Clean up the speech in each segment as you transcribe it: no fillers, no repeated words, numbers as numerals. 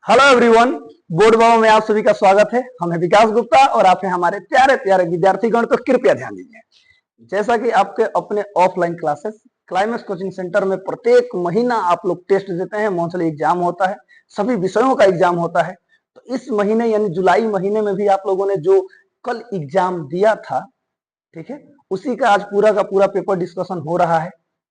Hello everyone, board बाबा में आप सभी का स्वागत है। हम हैं विकास गुप्ता और आप हैं हमारे प्यारे प्यारे विद्यार्थीगण। तो कृपया ध्यान दीजिए, जैसा कि आपके अपने offline classes climax coaching centre में प्रत्येक महीना आप लोग टेस्ट देते हैं, मंथली एग्जाम होता है, सभी विषयों का एग्जाम होता है। तो इस महीने यानी जुलाई महीने में भी आप लोगों ने जो कल एग्जाम दिया था, ठीक है, उसी का आज पूरा का पूरा पेपर डिस्कशन हो रहा है।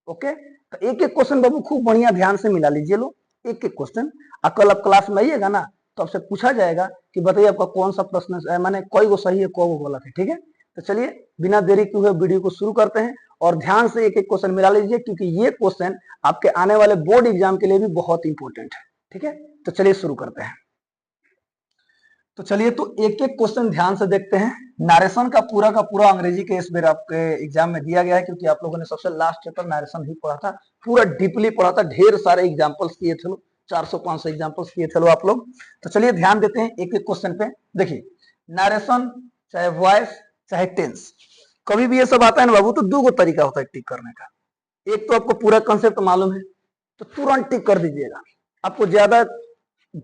ओके, तो एक एक क्वेश्चन बाबू खूब बढ़िया ध्यान से मिला लीजिए लोग, एक एक क्वेश्चन। कल आप क्लास में आइएगा ना तो आपसे पूछा जाएगा कि बताइए आपका कौन सा प्रश्न माने कोई को सही है कोई को गलत है। ठीक है, तो चलिए बिना देरी किए हुए वीडियो को शुरू करते हैं और ध्यान से एक एक क्वेश्चन मिला लीजिए, क्योंकि ये क्वेश्चन आपके आने वाले बोर्ड एग्जाम के लिए भी बहुत इंपॉर्टेंट है। ठीक है, तो चलिए शुरू करते हैं। तो चलिए तो एक एक क्वेश्चन ध्यान से देखते हैं। नरेशन का पूरा अंग्रेजी के इस बार आपके एग्जाम में दिया गया है, क्योंकि आप लोगों ने सबसे लास्ट चैप्टर नरेशन ही पढ़ा था, पूरा डीपली पढ़ा था, ढेर सारे एग्जाम्पल्स किए थे, 400-500 एग्जाम्पल्स किए थे आप लोग। तो चलिए ध्यान देते हैं एक एक क्वेश्चन पे। देखिए, नरेशन चाहे वॉइस चाहे टेंस, कभी भी ये सब आता है ना बाबू, तो दो तरीका होता है टिक करने का। एक तो आपको पूरा कंसेप्ट मालूम है तो तुरंत टिक कर दीजिएगा, आपको ज्यादा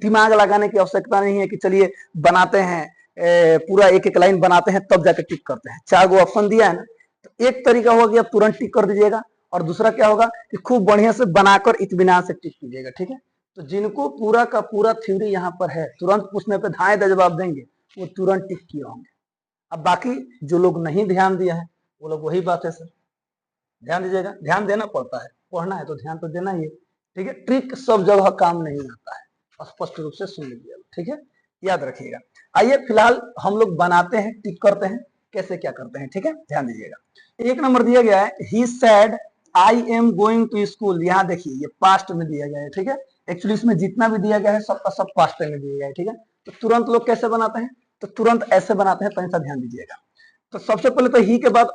दिमाग लगाने की आवश्यकता नहीं है कि चलिए बनाते हैं, पूरा एक एक लाइन बनाते हैं तब जाकर टिक करते हैं। 4 गो ऑप्शन दिया है ना, तो एक तरीका होगा कि आप तुरंत टिक कर दीजिएगा, और दूसरा क्या होगा कि खूब बढ़िया से बनाकर इत्मीनान से टिक कीजिएगा। ठीक है, तो जिनको पूरा का पूरा थ्योरी यहाँ पर है, तुरंत पूछने पे धाए द जवाब देंगे, वो तुरंत टिक किए होंगे। अब बाकी जो लोग नहीं ध्यान दिया है वो लोग वही बात है सर, ध्यान दीजिएगा, ध्यान देना पड़ता है, पढ़ना है तो ध्यान तो देना ही है। ठीक है, ट्रिक सब जगह काम नहीं आता है, स्पष्ट रूप से सुन लीजिए। ठीक है, याद रखिएगा। आइए फिलहाल हम लोग बनाते हैं, टिक करते हैं, कैसे क्या करते हैं। ठीक है, ध्यान दीजिएगा। एक नंबर दिया गया है, he said I am going to school. यहाँ देखिए ये पास्ट में दिया गया है। ठीक है, एक्चुअली इसमें जितना भी दिया गया है सबका सब पास्ट में दिया गया है। ठीक है, तो तुरंत लोग कैसे बनाते हैं, तो तुरंत ऐसे बनाते हैं, तो ध्यान दीजिएगा। तो सबसे पहले तो ही के बाद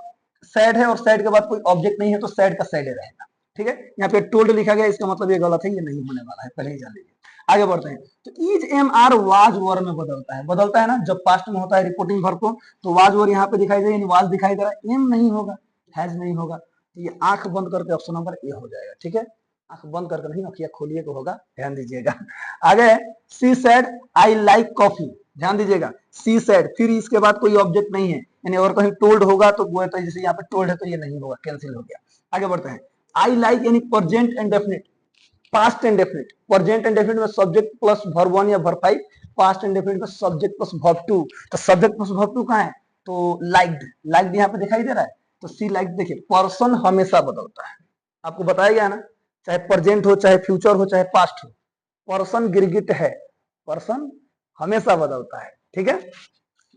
सैड है और सैड के बाद कोई ऑब्जेक्ट नहीं है, तो सैड का सैड रहेगा। ठीक है, यहाँ पे टोल्ड लिखा गया, इसका मतलब ये गलत है, ये नहीं होने वाला है, पहले ही जान लीजिए। आगे बढ़ते हैं। तो is am are was were में बदलता है ना, जब पास्ट में होता है रिपोर्टिंग वर्ब को, तो वाज वर यहाँ पे दिखाई दे, यानी वाज दिखाई दे रहा है, एम नहीं होगा, हैज नहीं होगा, तो ये आंख बंद करके ऑप्शन नंबर ए हो जाएगा। ठीक है, आंख बंद करके नहीं, अखियां खोलिए तो होगा, ध्यान दीजिएगा। आगे she said I like coffee, ध्यान दीजिएगा, सी सेड, फिर इसके बाद कोई ऑब्जेक्ट नहीं है, यानी अगर कहीं टोल्ड होगा तो वो तो जैसे यहाँ पे टोल्ड है तो ये नहीं होगा, कैंसिल हो गया। आगे बढ़ते हैं। आई लाइक यानी present and definite, past and definite, present and definite में सब्जेक्ट प्लस वर्ब 1 या वर्ब 5, पास्ट एंड डेफिनिट में सब्जेक्ट प्लस वर्ब 2, तो सब्जेक्ट प्लस वर्ब 2 कहां है, तो लाइक्ड, लाइक्ड यहाँ पे दिखाई दे रहा है, तो सी लाइक्ड। देखिए पर्सन हमेशा बदलता है, आपको बताया गया ना, चाहे प्रेजेंट हो चाहे फ्यूचर हो चाहे पास्ट हो, पर्सन गिरगिट है, पर्सन हमेशा बदलता है। ठीक है,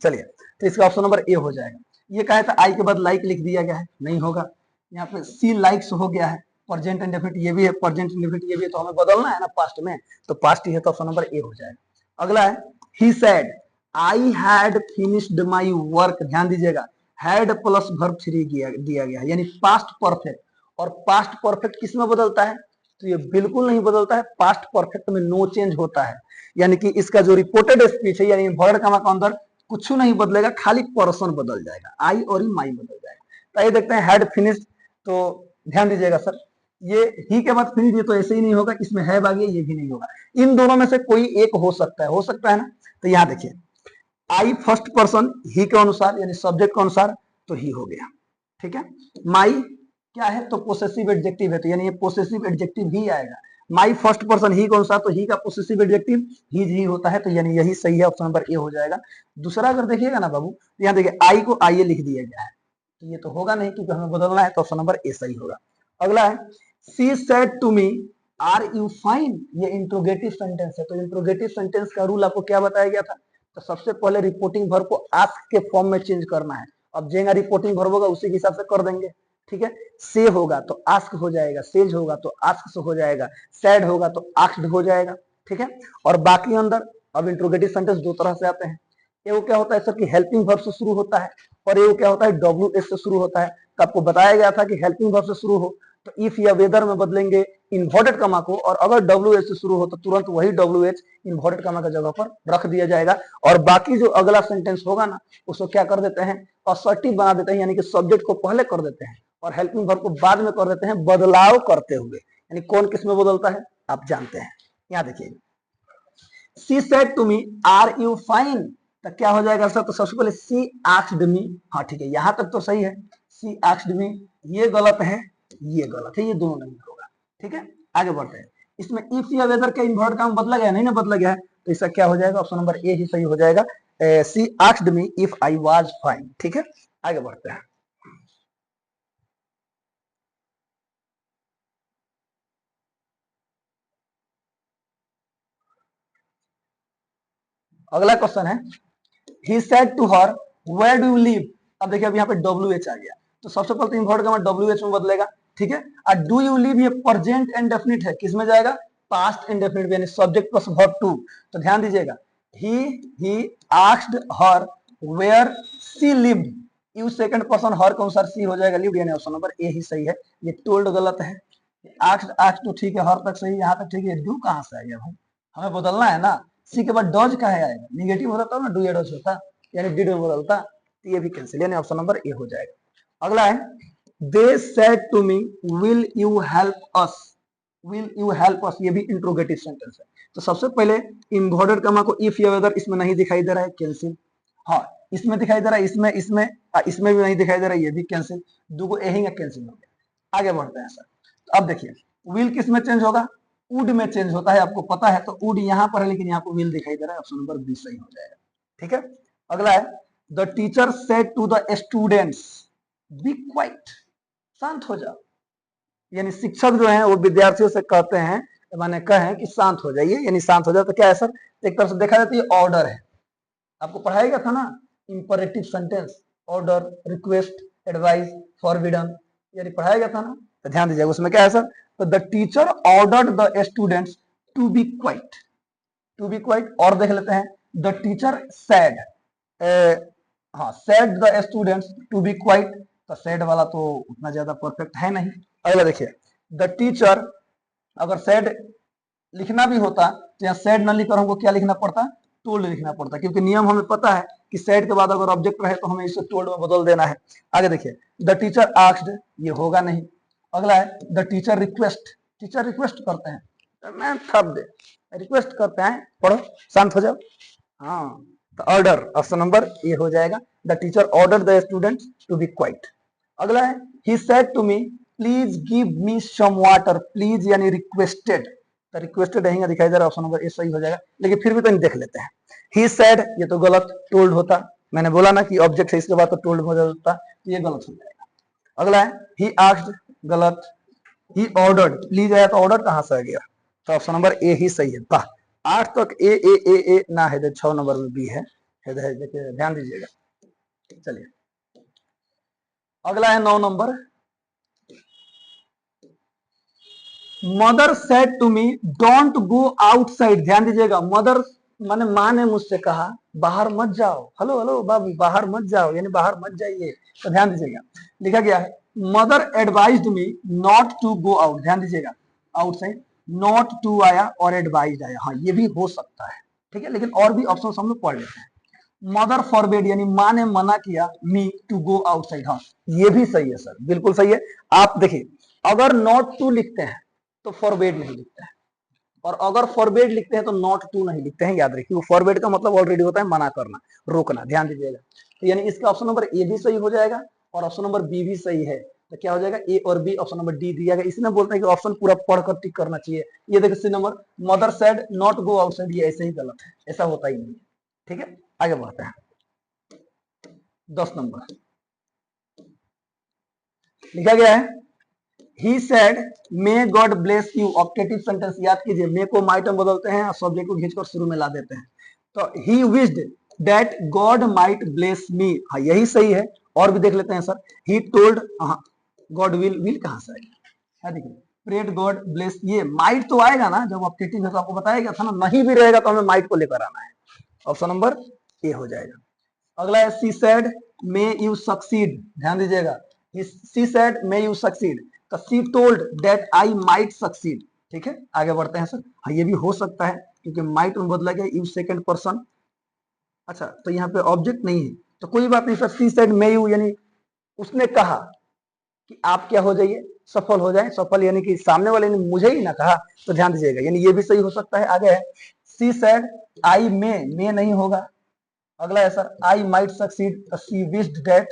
चलिए तो इसका ऑप्शन नंबर ए हो जाएगा। ये कहा था आई के बाद लाइक लिख दिया गया है, नहीं होगा। यहाँ पे सी लाइक्स हो गया है, प्रेजेंट इंडेफिनिट ये भी है, प्रेजेंट इंडेफिनिट ये भी है, तो हमें बदलना है ना पास्ट में, तो पास्ट ही है, तो ऑप्शन नंबर ए हो जाएगा। अगला है he said I had finished my work, ध्यान दीजिएगा, हैड प्लस वर्ब 3 दिया गया है, यानी पास्ट परफेक्ट, और पास्ट परफेक्ट किस में बदलता है, तो ये बिल्कुल नहीं बदलता है, पास्ट परफेक्ट में नो चेंज होता है, यानी कि इसका जो रिपोर्टेड स्पीच है यानी इन्वर्टेड कॉमा के अंदर कुछ नहीं बदलेगा, खाली पर्सन बदल जाएगा, आई और माई बदल जाएगा। तो ये देखते हैं हैड फिनिश्ड, तो ध्यान दीजिएगा सर, ये ही के बाद फिनिश, ये तो ऐसे ही नहीं होगा, इसमें है बागी, ये भी नहीं होगा, इन दोनों में से कोई एक हो सकता है ना। तो यहाँ देखिए आई फर्स्ट पर्सन ही के अनुसार यानी सब्जेक्ट के अनुसार, तो ही हो गया। ठीक है, माई क्या है, तो पोसेसिव एडजेक्टिव है, तो यानी ये पोसेसिव एडजेक्टिव ही आएगा। माई फर्स्ट पर्सन ही के अनुसार, तो ही का पोसेसिव एडजेक्टिव ही होता है, तो यानी यही सही है, ऑप्शन नंबर ए हो जाएगा। दूसरा अगर देखिएगा ना बाबू, तो यहाँ देखिए आई को आई लिख दिया गया है, तो ये तो होगा नहीं क्योंकि हमें बदलना है, तो ऑप्शन नंबर ए सही होगा। अगला है she said to me are you fine, ये इंट्रोगेटिव सेंटेंस है, तो इंट्रोगेटिव सेंटेंस का रूल आपको क्या बताया गया था, तो सबसे पहले रिपोर्टिंग वर्ब को आस्क के फॉर्म में चेंज करना है। अब जेगा रिपोर्टिंग वर्ब होगा उसी के हिसाब से कर देंगे। ठीक है, से होगा तो आस्क हो जाएगा, सेज होगा तो आस्क हो जाएगा, सैड होगा तो आस्क्ड हो जाएगा। ठीक है, और बाकी अंदर अब इंट्रोगेटिव सेंटेंस दो तरह से आते हैं, एगो क्या होता है सर कि हेल्पिंग वर्ब से शुरू होता है, और एगो क्या होता है डब्ल्यू एस से शुरू होता है। तो आपको बताया गया था कि हेल्पिंग वर्ब से शुरू हो तो इफ या वेदर में बदलेंगे इन्वर्टेड कमा को, और अगर डब्ल्यू एच से शुरू हो तो तुरंत वही डब्ल्यू एच इन्वर्टेड कमा की जगह पर रख दिया जाएगा, और बाकी जो अगला सेंटेंस होगा ना उसको क्या कर देते हैं, असर्टिव बना देते हैं, यानी कि सब्जेक्ट को पहले कर देते हैं और हेल्पिंग वर्ब को बाद में कर देते हैं, बदलाव करते हुए, यानी कौन किस में बदलता है आप जानते हैं। यहाँ देखिए she said to me are you fine, तो क्या हो जाएगा सर? तो सबसे पहले सी आस्क्ड मी, हाँ ठीक है, यहां तक तो सही है। सी आस्क्ड मी ये गलत है, ये गलत है, ये दोनों नहीं होगा। ठीक है, आगे बढ़ते हैं। इसमें इफ या वेदर का इन्वर्ट काम बदला गया नहीं ना, बदला गया है, तो इसका क्या हो जाएगा? ऑप्शन नंबर ए ही सही हो जाएगा। She asked me if I was fine. ठीक है, आगे बढ़ते हैं। अगला क्वेश्चन है, he said to her where do you live. अब देखिए अब यहाँ पे डब्ल्यू एच आ गया, तो सबसे पहले तो इन्वर्ट का डब्ल्यू एच में बदलेगा। ठीक है, और डू यू लिव ये प्रेजेंट इंडेफिनिट है, किसमें जाएगा? पास्ट इंडेफिनिट यानी सब्जेक्ट प्लस वर्ब टू। तो ध्यान दीजिएगा, he asked her where she lived, you second person her के अनुसार सी हो जाएगा लिव्ड, यानी ऑप्शन नंबर ए ही सही है। ये टोल्ड गलत है। आस्क्ड आस्क्ड तो ठीक है, हर तक सही, यहाँ तक ठीक है, डू कहाँ से आ गया भाई? हमें बदलना है ना, सी के बाद डज का है आएगा, निगेटिव होता तो ना डू या डज होता, यानी डिड में बदलता, तो ये भी कैंसिल, यानी ऑप्शन नंबर ए हो जाएगा। अगला है, they said to me will you help us, will you help us, ये भी इंट्रोगेटिव सेंटेंस है। तो सबसे पहले इन्वर्टेड कॉमा को इफ या वेदर इसमें नहीं दिखाई दे रहा है, कैंसिल। हाँ, इसमें दिखाई दे रहा है, इसमें भी नहीं दिखाई दे रहा है, ये भी कैंसिल, दो यही कैंसिल हो गया। आगे बढ़ते हैं सर। तो अब देखिए विल किस में चेंज होगा? वुड में चेंज होता है, आपको पता है। तो वुड यहाँ पर है, लेकिन यहाँ पर विल दिखाई दे रहा है, ऑप्शन नंबर बी सही हो जाएगा। ठीक है, अगला है, the teacher said to the students be quiet, शांत हो जाओ, यानी शिक्षक जो है वो विद्यार्थियों से कहते हैं, माने कहें कि शांत हो जाइए, यानी शांत हो जाओ। तो क्या है सर? एक तरफ से देखा जाता है ऑर्डर है, आपको पढ़ाया गया था ना, imperative sentence, order, request, advice, forbidden, यानी पढ़ाया गया था ना। तो ध्यान दीजिएगा उसमें क्या है सर? तो the teacher ordered the students to be quiet, to be quiet. और देख लेते हैं, द टीचर सेड, हाँ said the students to be quiet, तो सेड वाला तो उतना ज्यादा परफेक्ट है नहीं। अगला देखिए, द टीचर, अगर सेड लिखना भी होता तो यहाँ सेड न लिखकर हमको क्या लिखना पड़ता? टोल्ड लिखना पड़ता, क्योंकि नियम हमें पता है कि सेड के बाद अगर ऑब्जेक्ट रहे तो हमें इसे टोल्ड में बदल देना है। आगे देखिए, द टीचर आस्क्ड, ये होगा नहीं। अगला है, the teacher request, teacher request करते हैं, मैं थप दे, रिक्वेस्ट करते हैं पढ़ो, शांत हो जाओ। हाँ, तो ऑर्डर, ऑप्शन नंबर ए हो जाएगा। The teacher order the student to be quiet. अगला है, he said to me please give me some water, please यानी रिक्वेस्टेड, तो रिक्वेस्टेड रहेगा दिखाई दे रहा है, ऑप्शन नंबर ए सही हो जाएगा। लेकिन फिर भी तो देख लेते हैं, ही सेड ये तो गलत, टोल्ड होता, मैंने बोला ना कि ऑब्जेक्ट है इसके बाद तो टोल्ड हो जाता, तो ये गलत हो जाएगा। अगला है, ही आस्क्ड, गलत। ही ऑर्डर्ड, प्लीज आया तो ऑर्डर कहां से आ गया? तो ऑप्शन नंबर ए ही सही है। वाह, 8 तक ए ए ए ए ना है, 6 नंबर में बी है, देखिए ध्यान दीजिएगा। चलिए अगला है 9 number, mother said to me don't go outside. ध्यान दीजिएगा, मदर माने माँ ने मुझसे कहा बाहर मत जाओ, हेलो हेलो बाबू बाहर मत जाओ, यानी बाहर मत जाइए। तो ध्यान दीजिएगा, लिखा गया है mother advised me not to go out, ध्यान दीजिएगा आउटसाइड, नॉट टू आया और एडवाइज्ड आया, हाँ ये भी हो सकता है। ठीक है, लेकिन और भी ऑप्शन हम लोग पढ़ लेते हैं। मदर फॉरबेड यानी माँ ने मना किया मी टू गो आउटसाइड, हाँ ये भी सही है सर, बिल्कुल सही है। आप देखिए, अगर नॉट टू लिखते हैं तो फॉरबेड नहीं लिखते हैं, और अगर फॉरबेड लिखते हैं तो नॉट टू नहीं लिखते हैं, याद रखिए। फॉरबेड का मतलब ऑलरेडी होता है मना करना, रोकना, ध्यान दीजिएगा। तो यानी इसका ऑप्शन नंबर ए भी सही हो जाएगा और ऑप्शन नंबर बी भी सही है। तो क्या हो जाएगा? ए और बी, ऑप्शन नंबर डी दिया गया। इसने बोलते हैं कि ऑप्शन पूरा पढ़कर टिक करना चाहिए। ये देखिए C number, mother said not go outside, ये ऐसे ही गलत है, ऐसा होता ही नहीं। ठीक है, आगे बढ़ते हैं। 10 नंबर लिखा गया है, he said may God bless you, optative sentence याद कीजिए, मे को माइट में बदलते हैं और सब्जेक्ट को खींचकर शुरू में ला देते हैं। तो he wished that God might bless me, हाँ यही सही है। और भी देख लेते हैं sir, he told, God will, will कहां से आएगा? देखिए प्रेड गॉड ब्लेस, ये माइट तो आएगा ना, जब ऑप्टेटिव है तो आपको बताया गया था ना, नहीं भी रहेगा तो हमें माइट को लेकर आना है, ऑप्शन नंबर ए हो जाएगा। अगला है, she said may you succeed, ध्यान दीजिएगा, she said may you succeed, तो she told that I might succeed. ठीक है, आगे बढ़ते हैं सर। हाँ ये भी हो सकता है, क्योंकि माइट में बदला गया यू सेकंड पर्सन। अच्छा, तो यहाँ पे ऑब्जेक्ट नहीं है तो कोई बात नहीं sir, she said may you यानी उसने कहा कि आप क्या हो जाइए, सफल हो जाए, सफल यानी कि सामने वाले ने मुझे ही ना कहा, तो ध्यान दीजिएगा, यानी ये भी सही हो सकता है। आगे है, सी सेड आई मे नहीं होगा। अगला है sir I might succeed, she wished that.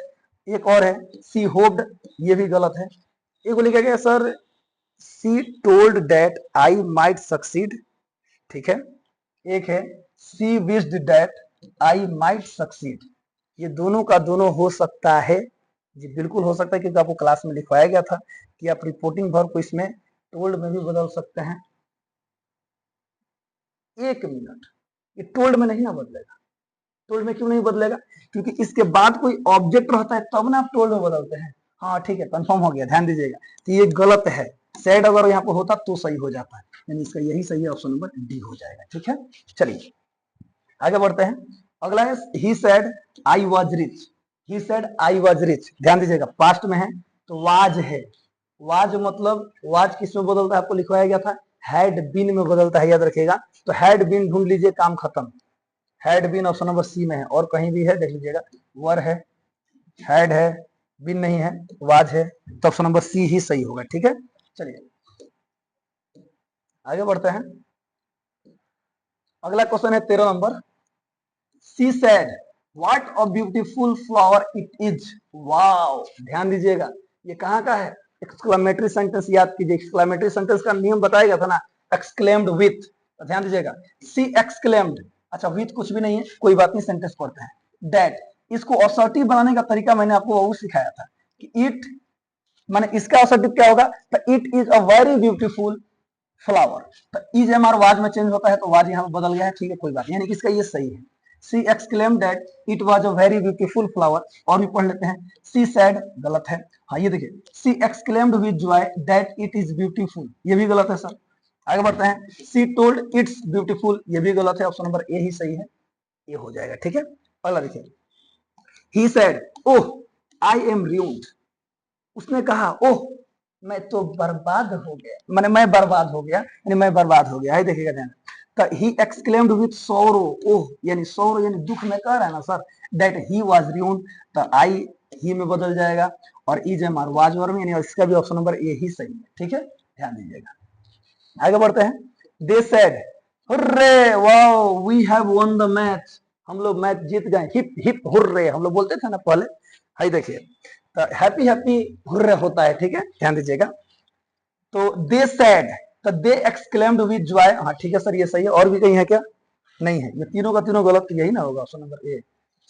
एक और है सी होप्ड, ये भी गलत है। एक को लिखा गया sir she told that I might succeed, ठीक है। एक है she wished that I might succeed. ये दोनों का दोनों हो सकता है जी, बिल्कुल हो सकता है, क्योंकि आपको क्लास में लिखवाया गया था कि आप रिपोर्टिंग वर्ब को इसमें टोल्ड में भी बदल सकते हैं। एक मिनट, ये टोल्ड में नहीं ना बदलेगा। टोल्ड में क्यों नहीं बदलेगा? क्योंकि इसके बाद कोई ऑब्जेक्ट रहता है तब ना आप टोल्ड में बदलते हैं। हाँ ठीक है, कंफर्म हो गया, ध्यान दीजिएगा। तो ये गलत है, सेड अगर यहाँ पे होता तो सही हो जाता है, यानी इसका यही सही है, ऑप्शन नंबर डी हो जाएगा। ठीक है, चलिए आगे बढ़ते हैं। अगला है he said I was rich. He said I was rich, ध्यान दीजिएगा, पास्ट में है तो वाज है। वाज मतलब वाज किस में बदलता है, आपको लिखवाया गया था हैड बीन में बदलता है, याद रखिएगा। तो हैड बीन ढूंढ लीजिए, काम खत्म। Had been option number C में है, और कहीं भी है देख लीजिएगा। वर है, हैड है, बीन नहीं है, वाज है, तो ऑप्शन नंबर सी ही सही होगा। ठीक है, चलिए आगे बढ़ते हैं। अगला क्वेश्चन है 13 number. She said what a beautiful flower it is. Wow, ध्यान दीजिएगा, ये कहाँ का है? एक्सक्लेमेटरी सेंटेंस याद कीजिए, एक्सक्लेमेटरी सेंटेंस का नियम बताया गया था ना, एक्सक्लेम्ड विथ। तो ध्यान दीजिएगा, सी एक्सक्लेम्ड, अच्छा विथ कुछ भी नहीं है, कोई बात नहीं, सेंटेंस पढ़ते हैं। दैट, इसको असर्टिव बनाने का तरीका मैंने आपको वो सिखाया था कि इट माने इसका असर्टिव क्या होगा, तो it is a very beautiful flower. तो इज एम आर वाज में चेंज होता है, तो वाज यहाँ पर बदल गया है, ठीक है कोई बात नहीं, यानी इसका ये सही है। She exclaim that it was a very beautiful flower. और भी पढ़ लेते हैं, सी सैड गलत है। हाँ ये देखिए, she exclaimed with joy that it is beautiful, ये भी गलत है सर। आगे बढ़ते हैं, सी टोल्ड इट्स ब्यूटीफुल, ये भी गलत है, ऑप्शन नंबर ए ही सही है, ये हो जाएगा। ठीक है, अगला देखिए, he said oh I am ruined. उसने कहा ओह मैं तो बर्बाद हो गया, मैंने मैं बर्बाद हो गया, यानी मैं बर्बाद हो गया है, देखिएगा ध्यान। तो ही एक्सक्लेम्ड विथ सोरो, ओह यानी सोरो यानी दुख में कह रहा है ना sir, that he was ruined, तो आई ही में बदल जाएगा, और is am are was were में, यानी इसका भी ऑप्शन नंबर ए ही सही है। ठीक है, ध्यान दीजिएगा, आगे बढ़ते हैं। They said hurray wow we have won the match, हम लोग मैच जीत गए, हिप हिप हुर्रे हम लोग बोलते थे ना पहले। हाई देखिए, तो हैप्पी हैप्पी हुर्रे होता है। ठीक है, ध्यान दीजिएगा। तो दे सेड, तो दे एक्सक्लेम्ड विद जॉय, हाँ ठीक है सर ये सही है। और भी कहीं है क्या? नहीं है, ये तीनों का तीनों गलत, यही ना होगा ऑप्शन नंबर ए।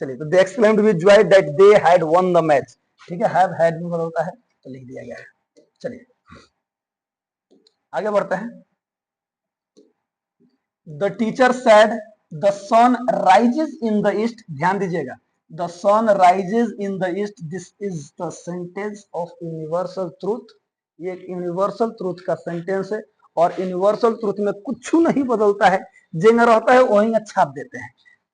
चलिए, तो they exclaimed with joy that they had won the match. ठीक है, हैव हैड में बदलता है तो लिख दिया गया है। चलिए आगे बढ़ते हैं। The teacher said the sun rises in the east, ध्यान दीजिएगा, the sun rises in the east, this is the sentence of universal truth. ये एक यूनिवर्सल ट्रूथ का सेंटेंस है, और यूनिवर्सल ट्रूथ में कुछ नहीं बदलता है, जिंग रहता है वही छाप देते हैं।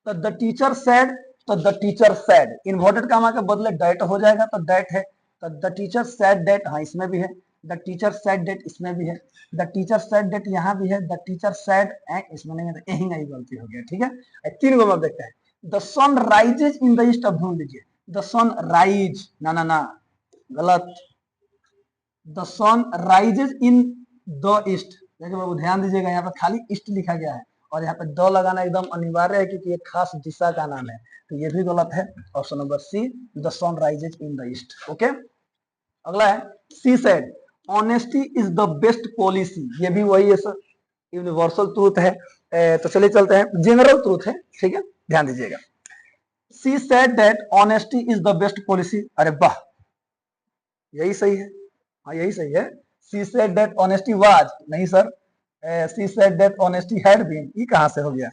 तो द टीचर सेड, तो the teacher said inverted comma के बदले डेट हो जाएगा, तो डेट है। तो द टीचर सेड डेट, हाँ इसमें भी है। द टीचर सेड डेट इसमें भी है। द टीचर सेड डेट यहाँ भी है। द टीचर सेड इसमें नहीं है, तो यही नहीं गलती हो गया। ठीक है, तीन गो में देखते हैं। The sun rises in the east, अब ढूंढ लीजिए, द सन राइज, ना ना ना गलत, the sun rises in the east. देखिए बाबू ध्यान दीजिएगा, यहाँ पे खाली ईस्ट लिखा गया है, और यहाँ पे द लगाना एकदम अनिवार्य है, क्योंकि ये खास दिशा का नाम है, तो ये भी गलत है, option number C, the sun rises in the east. Okay, अगला है she said honesty is the best policy, ये भी वही है सर, यूनिवर्सल ट्रूथ है। तो चलिए चलते हैं, जनरल ट्रूथ है। ठीक है, ध्यान दीजिएगा, she said that honesty is the best policy, अरे वाह यही सही है, हाँ यही सही है। She said that honesty was, नहीं sir, she said that honesty had been, ये कहां से हो गया?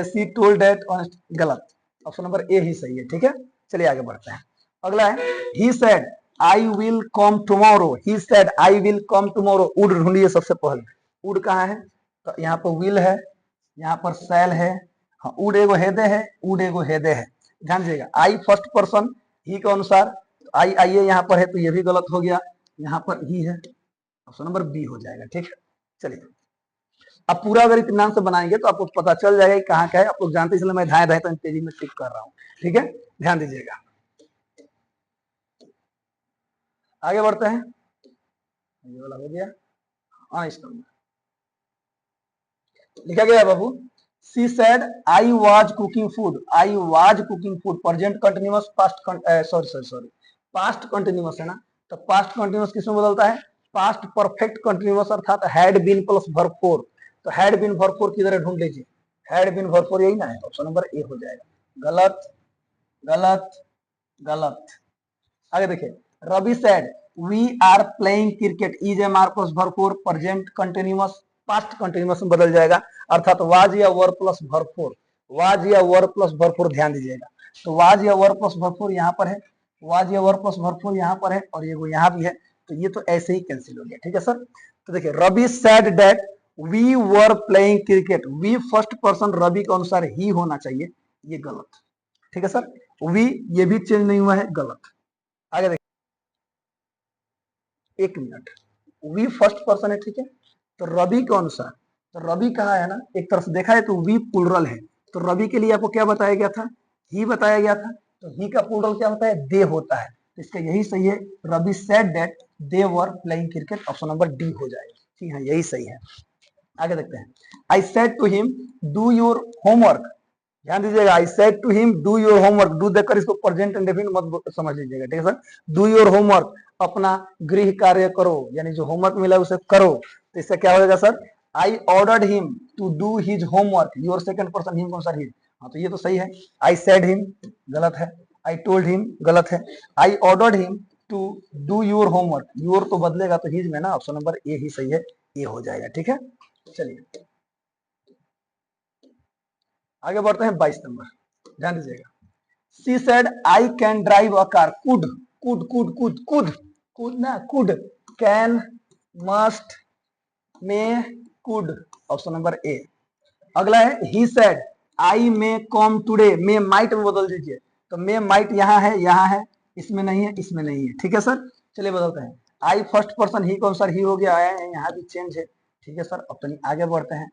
सी टोल्ड दैट ऑनेस्टी, गलत, ऑप्शन नंबर ए ही सही है। ठीक है, चलिए आगे बढ़ते हैं। अगला है he said I will come tomorrow, he said I will come tomorrow, would ढूंढिए सबसे पहले, वुड कहाँ है? तो यहाँ पर विल है, यहाँ पर सेल है, हाँ वुड एगो हेदे है, वुड एगो हेदे है, ध्यान दीजिएगा। आई फर्स्ट पर्सन ही के अनुसार, आई आइए यहाँ पर है, तो ये भी गलत हो गया, यहाँ पर ही है, ऑप्शन नंबर बी हो जाएगा। ठीक है, चलिए अब पूरा अगर इत्मीनान से बनाएंगे तो आपको पता चल जाएगा कि कहाँ का है, आप लोग जानते, इसलिए मैं धाए धाए तो तेजी में टिक कर रहा हूँ। ठीक है, ध्यान दीजिएगा, आगे बढ़ते हैं। ये वाला हो गया, हाँ इस नंबर लिखा गया बाबू, she said I was cooking food, I was cooking food, present continuous past, sorry past continuous है ना, तो पास्ट कंटिन्यूअस किसमें बदलता है, पास्ट परफेक्ट कंटिन्यूअस अर्थात had been plus verb four, तो हैड बीन वर्ब फोर किधर है ढूंढ लीजिए, हैड बीन वर्ब फोर यही ना है, ऑप्शन नंबर ए हो जाएगा। गलत गलत गलत। आगे देखिए, Ravi said we are playing cricket, is am are plus verb four, present continuous past continuous में बदल जाएगा, अर्थात वाज या verb plus verb four, was या वर्ब प्लस वर्ब फोर, ध्यान दीजिएगा, तो वाज या वर्ब प्लस वर्ब फोर यहाँ पर है, वाज या वर्ब प्लस वर्ब फोर यहाँ पर है, और ये वो यहाँ भी है, तो ये तो ऐसे ही कैंसिल हो गया, ठीक है सर। तो देखिए, Ravi said that we were playing cricket, we first person Ravi के अनुसार ही होना चाहिए, ये गलत, ठीक है सर, वी ये भी चेंज नहीं हुआ है, गलत। आगे देखिए, एक मिनट, वी फर्स्ट पर्सन है, ठीक है, तो रवि के अनुसार, तो रवि कहा है ना, एक तरफ से देखा है तो वी प्लुरल है, तो रवि के लिए आपको क्या बताया गया था, ही बताया गया था, तो ही का प्लुरल क्या होता है, दे होता है, तो इसका यही सही है, Ravi said that they were playing cricket, option number D हो जाएगा, ठीक है, यही सही है। आगे देखते हैं, I said to him do your homework, ध्यान दीजिएगा, I said to him do your homework, do देखकर इसको प्रेजेंट इंडेफिनिट मत समझ लीजिएगा, ठीक है सर, डू योर होमवर्क, अपना गृह कार्य करो, यानी जो होमवर्क मिला है उसे करो, तो इससे क्या हो जाएगा sir, I ordered him to do his homework, your second person him कौन सा हिज, हाँ तो ये तो सही है, आई सेड हिम गलत है, आई टोल्ड हिम गलत है, I ordered him to do your homework, your तो बदलेगा तो हिज में ना, ऑप्शन नंबर ए ही सही है, ये हो जाएगा, ठीक है। चलिए आगे बढ़ते हैं 22 नंबर, ध्यान दीजिएगा, she said I can drive a car, could could could could could could ना, could, can, must, may, could, option number A. अगला है he said I may come today, may might में बदल दीजिए, तो मे माइट यहाँ है, इसमें नहीं है, इसमें नहीं है, ठीक है सर। चलिए बदलते हैं, आई फर्स्ट पर्सन ही कौन सर ही हो गया है, यहाँ भी चेंज है, ठीक है सर, अपनी आगे बढ़ते हैं,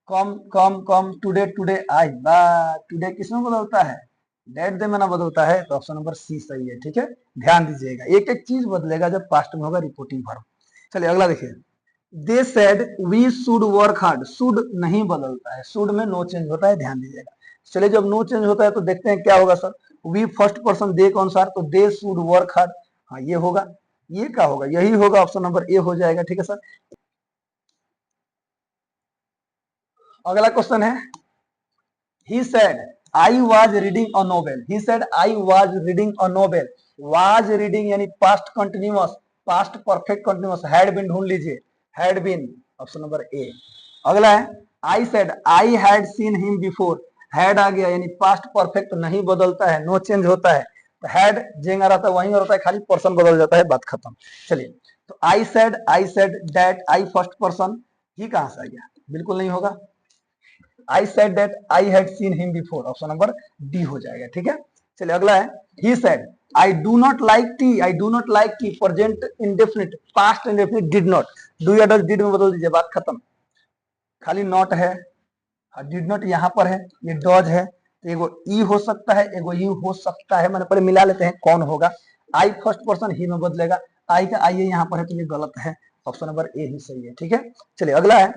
कम कम कम टुडे टुडे आई, बा टुडे किसमें बदलता है, डेट दे में ना बदलता है, तो ऑप्शन नंबर सी सही है, ठीक है, ध्यान दीजिएगा, एक एक चीज बदलेगा जब पास्ट में होगा रिपोर्टिंग वर्ब। चलिए अगला देखिए, they said we should work hard, should नहीं बदलता है, शुड में नो चेंज होता है, ध्यान दीजिएगा। चलिए जब नो चेंज होता है तो देखते हैं क्या होगा sir, we first person they के अनुसार, तो दे शुड वर्क हार्ड, हाँ ये होगा, ये क्या होगा, यही होगा, ऑप्शन नंबर ए हो जाएगा, ठीक है सर। अगला क्वेश्चन है, he said I was reading a novel, he said I was reading a novel, was reading यानी past continuous, past perfect continuous, had been ढूंढ लीजिए, had been, option number A. अगला है, I said I had seen him before, had आ गया यानी past perfect नहीं बदलता है, नो चेंज होता है, तो had जेंगा रहता है वहीं रहता है, खाली पर्सन बदल जाता है, बात खत्म। चलिए, तो I said that, I first person, he कहां से आ गया, बिल्कुल नहीं होगा, I said that I had seen him before, option number D हो जाएगा, ठीक है। चलिए अगला है, he said I do not like tea, I do not like tea, present indefinite, past indefinite did not, do या डज, डिड में बदल दीजिए, बात खत्म, खाली नॉट है, डिड नॉट यहाँ पर है, ये डॉज है, तो एगो ई हो सकता है, एगो यू हो सकता है, मैंने पहले मिला लेते हैं कौन होगा, आई फर्स्ट पर्सन ही में बदलेगा, आई का आई यहाँ पर है, तो ये गलत है, ऑप्शन नंबर ए ही सही है, ठीक है। चलिए अगला है,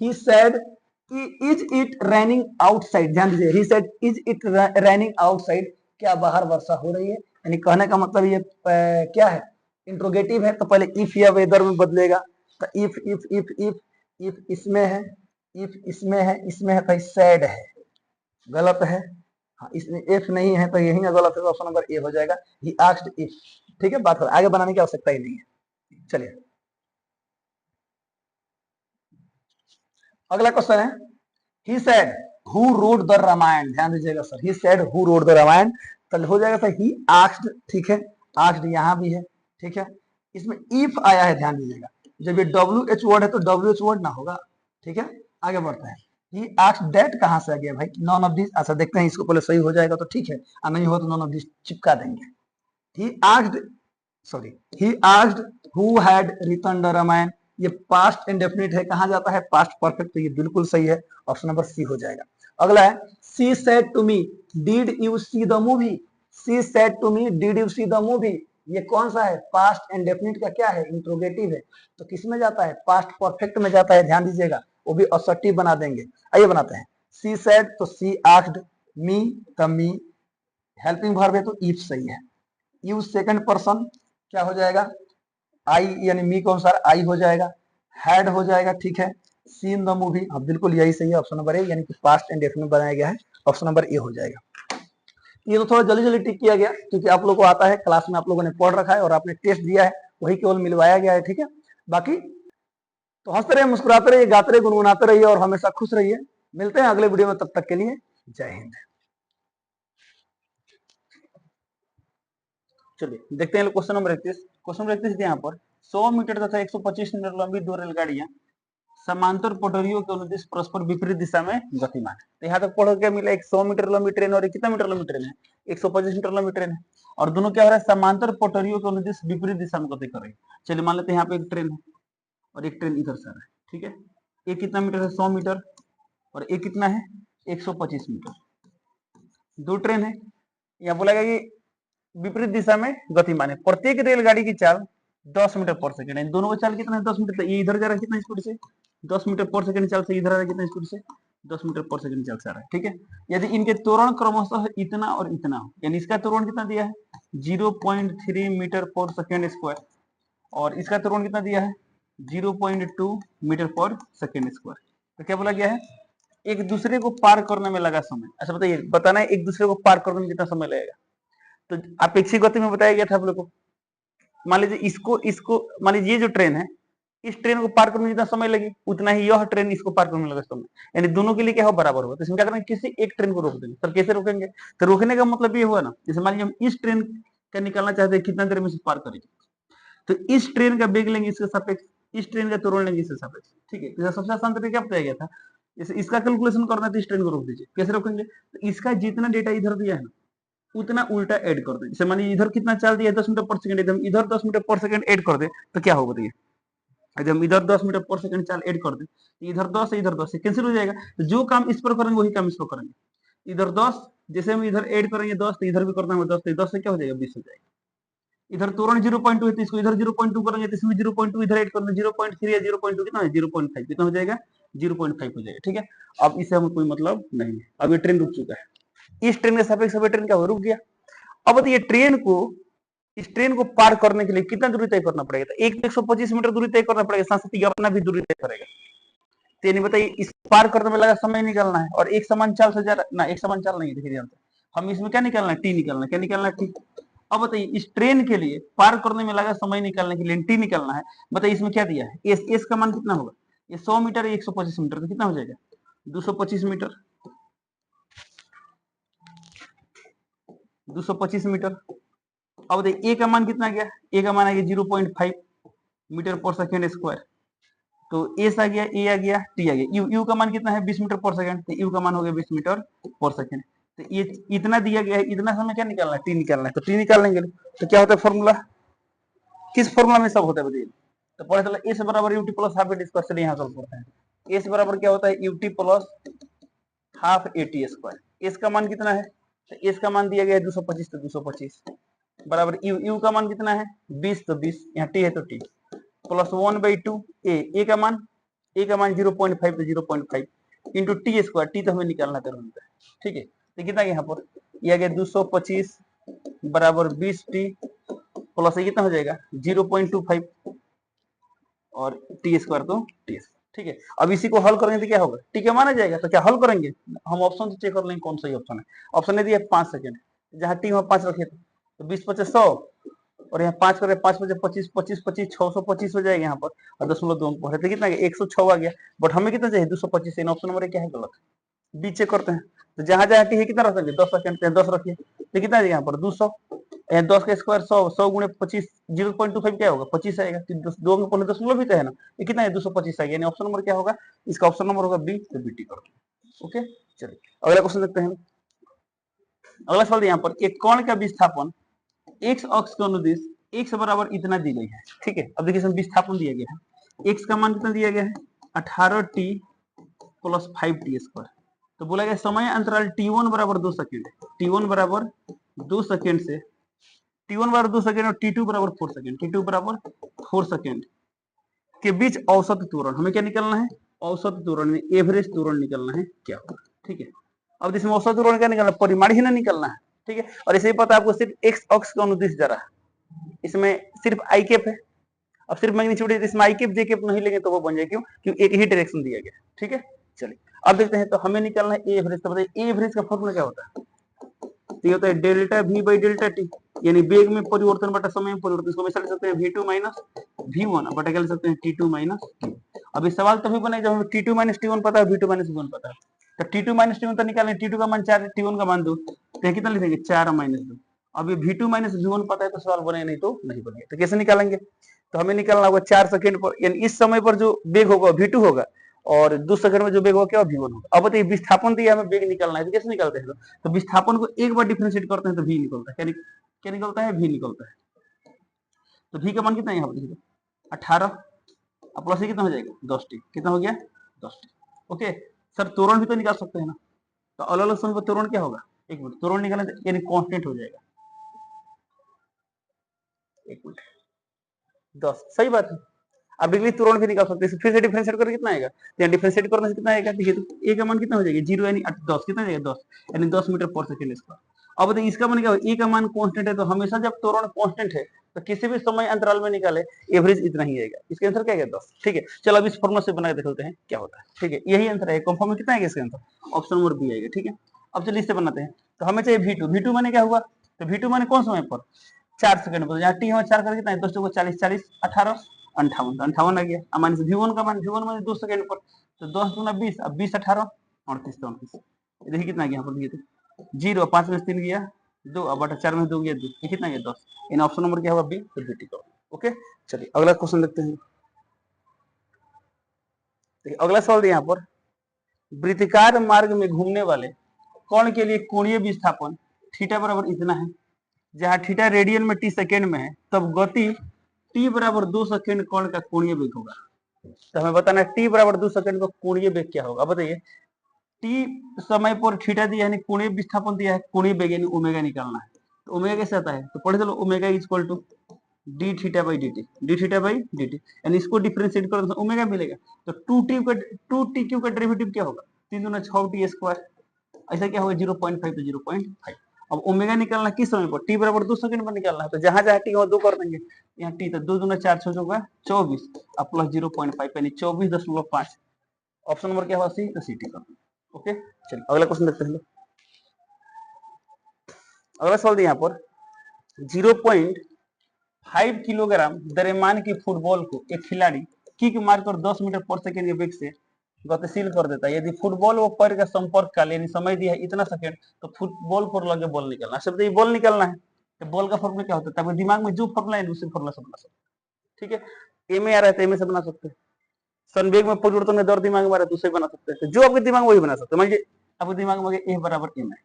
he said is it raining outside, ध्यान दीजिए, he said is it raining outside, क्या बाहर वर्षा हो रही है, यानी कहने का मतलब ये क्या है, इंट्रोगेटिव है, तो पहले इफ या वेदर में बदलेगा, तो इफ इसमें है, इफ इसमें है, इसमें है तो सैड है, गलत है, हाँ इसमें इफ नहीं है तो यही ना गलत है, तो ऑप्शन नंबर ए हो जाएगा, ही आस्क्ड इफ, ठीक है, बात आगे बनाने की आवश्यकता ही नहीं है। चलिए अगला क्वेश्चन है, he said who wrote the Ramayana, ध्यान दीजिएगा sir, he said who wrote the Ramayana, तो हो जाएगा सर he asked, ठीक है, asked यहाँ भी है, ठीक है, इसमें if आया है, ध्यान दीजिएगा, जब ये WH वर्ड है तो WH वर्ड ना होगा, ठीक है। आगे बढ़ते हैं, he asked that कहां से आ गया भाई, none of these, अच्छा देखते हैं इसको पहले सही हो जाएगा तो ठीक है, और नहीं हो तो none of these चिपका देंगे, he asked, sorry, he asked who had written the Ramayana, ये पास्ट इंडेफिनिट है, कहां जाता है, पास्ट परफेक्ट, तो ये बिल्कुल सही है, ऑप्शन नंबर सी हो जाएगा। अगला है, she said to me did you see the movie, she said to me did you see the movie, ये कौन सा है, पास्ट इंडेफिनिट का क्या है, इंट्रोगेटिव है, तो किस में जाता है, पास्ट परफेक्ट में जाता है, ध्यान दीजिएगा, वो भी असर्टिव बना देंगे। आइए बनाते हैं, सी सेड तो सी आस्क्ड, मी तो मी, हेल्पिंग वर्ब है तो इफ सही है। यू सेकंड पर्सन क्या हो जाएगा, आई यानी मी के अनुसार आई हो जाएगा, हैड हो जाएगा, ठीक है। सीन द मूवी, अब बिल्कुल यही सही है, ऑप्शन नंबर ए यानी कि पास्ट एंड डेफिनेट बनाया गया है, ऑप्शन नंबर ए हो जाएगा। ये तो थोड़ा जल्दी जल्दी टिक किया गया क्योंकि आप लोगों को आता है, क्लास में आप लोगों ने पढ़ रखा है और आपने टेस्ट दिया है, वही केवल मिलवाया गया है, ठीक है। बाकी तो हंसते रहिए, मुस्कुराते रहिए, गाते रहिए, गुनगुनाते रहिए और हमेशा खुश रहिए। मिलते हैं अगले वीडियो में, तब तक के लिए जय हिंद। चलिए देखते हैं क्वेश्चन नंबर 31। क्वेश्चन नंबर 31 यहाँ पर 100 मीटर तथा 125 मीटर लंबी दो रेलगाड़ियां समांतर पटरियों के अनुदिश परस्पर विपरीत दिशा में गतिमान है। तो यहाँ तक पढ़ के मिला, एक 100 मीटर लंबी ट्रेन और एक कितना मीटर लंबी ट्रेन है, 125 मीटर लंबी ट्रेन है, और दोनों क्या हो रहा है, समांतर पटरियों के अनुदिश विपरीत दिशा में गति कर रही है। चलिए मान लेते हैं यहाँ पे एक ट्रेन है और एक ट्रेन इधर से आ रहा है, ठीक है। एक कितना मीटर है, 100 मीटर, और एक कितना है, 125 मीटर। दो ट्रेन है, यहाँ बोला गया कि विपरीत दिशा में गतिमान है। प्रत्येक रेलगाड़ी की चाल 10 मीटर पर सेकंड है। दोनों का चाल कितना है, 10 मीटर। तो ये इधर जा रहा है कितना स्पीड से, 10 मीटर पर सेकंड चाल से, इधर आ रहा है कितना स्पीड से, 10 मीटर पर सेकंड चाल से आ रहा है, ठीक है। यदि इनके त्वरण क्रमशः इतना और इतना हो, यानी इसका त्वरण कितना दिया है, 0.3 मीटर पर सेकंड स्क्वायर, और इसका त्वरण कितना दिया है, 0.2 मीटर पर सेकंड स्क्वायर। तो क्या बोला गया है, एक दूसरे को पार करने में लगा समय। अच्छा बताइए, बताना है एक दूसरे को पार करने में कितना समय लगेगा। तो अपेक्षित गति में बताया गया था आप लोग को। मान लीजिए इसको इसको मान लीजिए ये जो ट्रेन है, इस ट्रेन को पार करने में जितना समय लगे उतना ही यह ट्रेन इसको पार करने में लगा समय, यानी दोनों के लिए क्या हो, बराबर हो। तो इसमें क्या करेंगे, किसी एक ट्रेन को रोक देंगे। तो कैसे रोकेंगे, तो रोकने का मतलब ये हुआ ना, जैसे मान लीजिए हम इस ट्रेन का निकालना चाहते हैं, कितना देर में से पार करेंगे, तो इस ट्रेन का वेग लेंगे इसके सापेक्ष, इस ट्रेन का त्वरण लेंगे इसके सापेक्ष, ठीक है। तो सबसे आसान तरीका क्या बताया गया था, जैसे इसका कैलकुलेशन करना है तो इस ट्रेन को रोक दीजिए। कैसे रोकेंगे, तो इसका जितना डेटा इधर दिया है ना उतना उल्टा ऐड कर दे। जैसे मानिए इधर कितना चाल दिया है, 10 मीटर पर सेकंड, यदि हम इधर 10 मीटर पर सेकंड ऐड कर दे तो क्या होगा, देखिए यदि हम इधर 10 मीटर पर सेकंड चाल ऐड कर दे, इधर 10 है, इधर 10 से कैंसिल हो जाएगा। तो जो काम इस पर करेंगे वही काम इस पर करेंगे। इधर 10, जैसे हम इधर ऐड करेंगे 10 तो इधर भी करना है 10, तो 10 से क्या हो जाएगा, 20 हो जाएगा। इधर त्वरण 0.2 है तो इसको इधर 0.2 करेंगे, तो इसमें 0.2 इधर ऐड करेंगे, 0.3 या 0.2 कितना है, 0.5 कितना हो जाएगा, 0.5 हो जाएगा, ठीक है। अब इससे हमें कोई मतलब नहीं है। अब ये ट्रेन रुक चुका है, इस ट्रेन के सापेक्ष ट्रेन क्या हो, रुक गया। अब बताइए ट्रेन को, इस ट्रेन को पार करने के लिए कितना दूरी तय करना पड़ेगा, तो एक 125 मीटर दूरी तय करना पड़ेगा, साथ साथ अपना भी दूरी तय करेगा। तो यानी बताइए इस पार करने में लगा समय निकालना है, और एक समान चाल से जा रहा ना, एक समान चाल नहीं है, देखिए ध्यान से, हम इसमें क्या निकालना है, टी निकालना है। क्या निकालना है, टी। अब बताइए इस ट्रेन के लिए पार करने में लगा समय निकालने के लिए टी निकालना है। बताइए इसमें क्या दिया है, एस का मान कितना होगा, ये 100 मीटर 125 मीटर, तो कितना हो जाएगा, 225 मीटर, 225 मीटर। अब देखिए ए का मान कितना गया, ए का मान आ गया 0.5 मीटर पर सेकेंड स्क्वायर। तो एस आ गया, ए आ गया, टी आ गया। यू यू का मान कितना है, 20 मीटर पर सेकंड, तो यू का मान हो गया 20 मीटर पर सेकंड। तो ये इतना दिया गया है, इतना समय क्या निकालना है, टी निकालना है। तो टी निकाल लेंगे तो क्या होता है फॉर्मूला, किस फॉर्मूला में सब होता है बताइए। तो पता चला एस बराबर UT plus half A T square. चलिए यहाँ सॉल्व करते हैं। एस बराबर क्या होता है, UT plus half A T square. S का मान कितना है, तो एस का मान दिया गया है 225, तो 225 बराबर यू यू का मान कितना है 20, तो 20, यहाँ टी है तो टी प्लस 1/2 ए का मान, ए का मान 0.5 तो 0.5 इंटू टी स्क्वायर, टी तो हमें निकालना करना है, ठीक है। तो कितना यहाँ पर ये आ गया 225 बराबर 20 टी प्लस ये कितना हो जाएगा 0.25 और टी स्क्वायर तो टी, ठीक है। अब इसी को हल करेंगे तो क्या होगा, टी का माना जाएगा। तो क्या हल करेंगे, हम ऑप्शन से चेक कर लेंगे कौन सही ऑप्शन है। ऑप्शन ने दिया 5 सेकंड, जहाँ टी वहाँ 5 रखे तो 20 25 100, और यहाँ 5 करे 5 बजे 25 25 25 625 हो जाएगा यहाँ पर, और 0.2 पढ़े तो कितना गया 106 आ गया। बट हमें कितना चाहिए 225। ऑप्शन नंबर क्या है गलत, बी चेक करते हैं। तो जहां जहां टी है कितना रख सकते 10 सेकंड, 10 रखिए तो कितना है यहाँ पर 200, 10 का स्क्वायर 100, 100 गुणे 25, 0.25 क्या होगा 25 आएगा। दो में पहले 10 भी तो है ना, ये कितना है 225 आएगा। यानी ऑप्शन नंबर क्या होगा, इसका ऑप्शन नंबर होगा बी, तो बी टी कर दो। ओके चलिए अगला क्वेश्चन देखते हैं। अगला सवाल यहाँ पर एक कण का विस्थापन एक्स अक्ष के अनुदिश एक्स बराबर इतना दी गई है, ठीक है। अब देखिए इसमें विस्थापन दिया गया है, एक्स का मान कितना दिया गया है 18 टी प्लस 5 टी स्क्वायर। तो बोला गया समय अंतराल t1 बराबर 2 सेकंड, t1 बराबर 2 सेकंड से, t1 बराबर 2 सेकंड और t2 बराबर 4 सेकंड, t2 बराबर 4 सेकंड के बीच औसत त्वरण हमें क्या निकालना है, औसत त्वरण में एवरेज त्वरण निकालना है क्या होगा। ठीक है। अब इसमें औसत त्वरण क्या निकालना, परिमाण ही ना निकालना है, ठीक है। और इसे पता है आपको सिर्फ एक्स अक्ष का अनुदिश जा रहा है, इसमें सिर्फ आई कैप है। अब सिर्फ मैग्नीट्यूड इसमें आई कैप जे कैप नहीं लेंगे तो वो बन जाए, क्यों एक ही डायरेक्शन दिया गया, ठीक है। चलिए अब देखते हैं, तो हमें निकालना है ए एवरेज। तो बताइए ए एवरेज का फॉर्मूला क्या होता है, तो ये होता है delta we by delta T, यानी वेग में परिवर्तन बटा समय में परिवर्तन। इसको हमेशा लिख सकते हैं v2 माइनस v1 बटा क्या लिख सकते हैं t2 माइनस t। अब इस सवाल तभी बनेगा जब हमें t2 माइनस t1 पता है, v2 माइनस v1 पता है। तो t2 माइनस t1 तो निकालें, t2 का मान 4, t1 का मान 2, तो कितना लिखेंगे 4 माइनस 2। अब ये v2 माइनस v1 पता है तो सवाल बने, नहीं तो नहीं बनेगा। तो कैसे निकालेंगे, तो हमें निकालना होगा 4 सेकंड पर, यानी इस समय पर जो वेग होगा v2 होगा, और 2 सेकंड में जो वेग होगा क्या v1 होगा। अब बताइए विस्थापन दिया हमें वेग निकालना है, तो कैसे निकालते हैं, तो विस्थापन को एक बार डिफरेंशिएट करते हैं तो v निकलता है। क्या निकलता है, v निकलता है। तो v का मान कितना है यहाँ पर 18, अब प्लस कितना हो जाएगा 10t, कितना हो गया 10t। ओके सर, त्वरण भी तो निकाल सकते हैं ना, तो अलग अलग समय पर त्वरण क्या होगा, एक मिनट, त्वरण निकालना यानी कांस्टेंट हो जाएगा, एक मिनट 10, सही बात है। अब डिग्री तुरंत भी निकाल सकते हैं, फिर से डिफरेंशिएट करके कितना आएगा, तो यहाँ डिफरेंशिएट करने से कितना आएगा, देखिए तो ए का मान कितना हो जाएगा 0 यानी 10, कितना जाएगा 10, यानी 10 मीटर पर सेकंड स्क्वायर। अब देखिए इसका मान क्या होगा, ए का मान कांस्टेंट है, तो हमेशा जब त्वरण कांस्टेंट है तो किसी भी समय अंतराल में निकाले एवरेज इतना ही आएगा। इसका आंसर क्या है 10, ठीक है। चलो अब इस फॉर्मूला से बना के देखते हैं क्या होता है, ठीक है। यही आंसर है, कंफर्म में कितना आएगा इसका आंसर, ऑप्शन नंबर बी आएगा, ठीक है। अब चलिए इससे बनाते हैं, तो हमें चाहिए v2 माने क्या हुआ, तो v2 माने कौन समय पर 4 सेकंड पर, यहाँ टी हमें 4 करके कितना है 10 को 40, 40 18 58, 58 आ गया। अब मान v1 का मान, v1 माने 2 सेकंड पर, तो 10 गुना 20, अब 20 18 38 34, देखिए कितना गया यहाँ पर, देखिए तो 0 5 में 3 गया 2, अब बटा 4 में 2 गया 2, ये कितना गया 10। इन ऑप्शन नंबर क्या होगा बी, तो बी टिक। ओके चलिए अगला क्वेश्चन देखते हैं। देखिए अगला सवाल यहाँ पर, वृत्ताकार मार्ग में घूमने वाले कोण के लिए कोणीय विस्थापन थीटा बराबर इतना है, जहां थीटा रेडियन में टी सेकेंड में है, तब गति टी बराबर 2 सेकेंड कोण का कोणीय वेग होगा। तो हमें बताना है टी बराबर 2 सेकेंड का कोणीय वेग क्या होगा। बताइए टी समय पर थीटा दिया है, कोणीय विस्थापन दिया है, कोणीय वेग यानी ओमेगा निकालना है। तो ओमेगा कैसे आता है, तो पढ़े चलो, omega is equal to d theta by d t, d theta by d t, यानी इसको डिफरेंशिएट करो तो ओमेगा मिलेगा। तो 2t क्यू का डेरिवेटिव क्या होगा, 3 दूना 6t स्क्वायर, ऐसा क्या होगा 0.5 तो 0.5। अब ओमेगा निकालना किस समय पर, टी बराबर 2 सेकंड पर निकालना है, तो जहां जहां टी हो 2 कर देंगे, यहाँ टी तो 2 दूना 4 6 होगा 24, अब प्लस 0.5 यानी 24.5। ऑप्शन नंबर क्या होगा सी, तो सी टी कर। ओके चलिए अगला क्वेश्चन देखते हैं। अगला सवाल यहाँ पर 0.5 किलोग्राम द्रव्यमान की फुटबॉल को एक खिलाड़ी किक मारकर 10 मीटर पर सेकंड के वेग से गतिशील कर देता है। यदि फुटबॉल व पैर का संपर्क काल यानी समय दिया है इतना सेकंड, तो फुटबॉल पर लगे बॉल निकालना। सब ये बॉल निकालना है, तो बॉल का फॉर्मूला क्या होता है, आपके दिमाग में जो फॉर्मूला है उसी फॉर्मूला से बना सकते, ठीक है। ए में आ रहा है तो ए में से बना सकते हैं, संवेग में परिवर्तन में दर दिमाग में आ रहा है तो उसे बना सकते हैं, जो आपके दिमाग में वही बना सकते हैं। मान आपके दिमाग में ए बराबर एम है,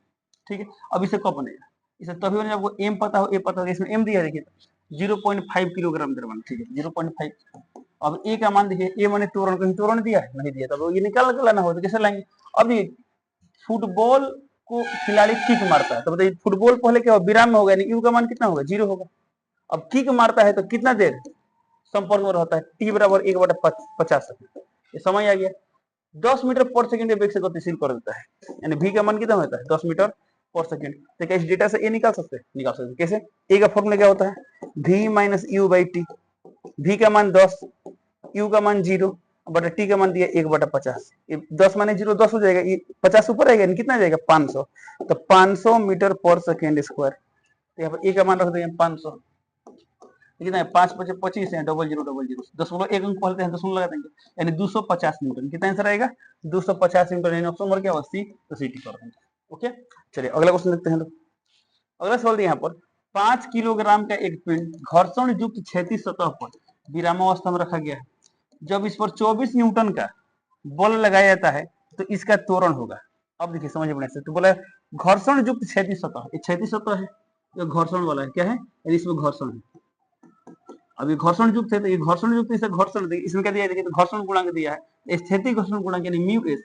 ठीक है। अब इसे कब बनेगा, इसे तभी बनेगा आपको एम पता हो, ए पता हो, इसमें एम दिया है देखिए 0.5 किलोग्राम द्रव्यमान, ठीक है 0.5। अब ए का मान देखिए, ए माने त्वरण, कहीं त्वरण दिया है नहीं दिया, तब ये निकाल के लाना हो तो कैसे लाएंगे। अब ये फुटबॉल को खिलाड़ी किक मारता है, तो बताइए फुटबॉल पहले क्या होगा, विराम में होगा, यानी यू का मान कितना होगा 0 होगा। अब किक मारता है तो कितना देर संपर्क में रहता है, टी बराबर 1/50 सेकंड, ये समय आ गया। 10 मीटर पर सेकंड वेग से गतिशील कर देता है, यानी v का मान कितना होता है 10 मीटर पर सेकंड। तो क्या इस डेटा से ए निकाल सकते हैं, कैसे, ए का फॉर्मूला क्या होता है v minus you by T, v का मान 10, u का मान 0 बटा t का मान दिया 1/50, 10 माने 0 10 हो जाएगा, ये 50 ऊपर आएगा, कितना आ जाएगा 500, तो 500 मीटर पर सेकंड स्क्वायर। तो यहाँ पर ए का मान रख देंगे 500, कितना है 5 5 25 है, 0000, 10 अंक पढ़ते हैं 10 लगा देंगे, यानी 250 न्यूटन। कितना आंसर आएगा 250 न्यूटन, यानी ऑप्शन नंबर क्या होगा सी, तो सी टी कर देंगे। ओके चलिए अगला क्वेश्चन देखते हैं। अगला सवाल यहाँ पर 5 किलोग्राम का एक पिंड घर्षण युक्त क्षैतिज सतह पर विरामावस्था में रखा गया है। जब इस पर 24 न्यूटन का बल लगाया जाता है तो इसका त्वरण होगा। अब देखिए समझ में से, तो बोला घर्षण युक्त क्षैतिज सतह, ये क्षैतिज सतह है, ये घर्षण वाला है, क्या है यानी इसमें घर्षण है। अब ये घर्षण युक्त है, तो ये घर्षण युक्त इसे घर्षण, इसमें क्या दिया है देखिए, तो घर्षण गुणांक दिया है, स्थैतिक घर्षण गुणांक यानी म्यू एस।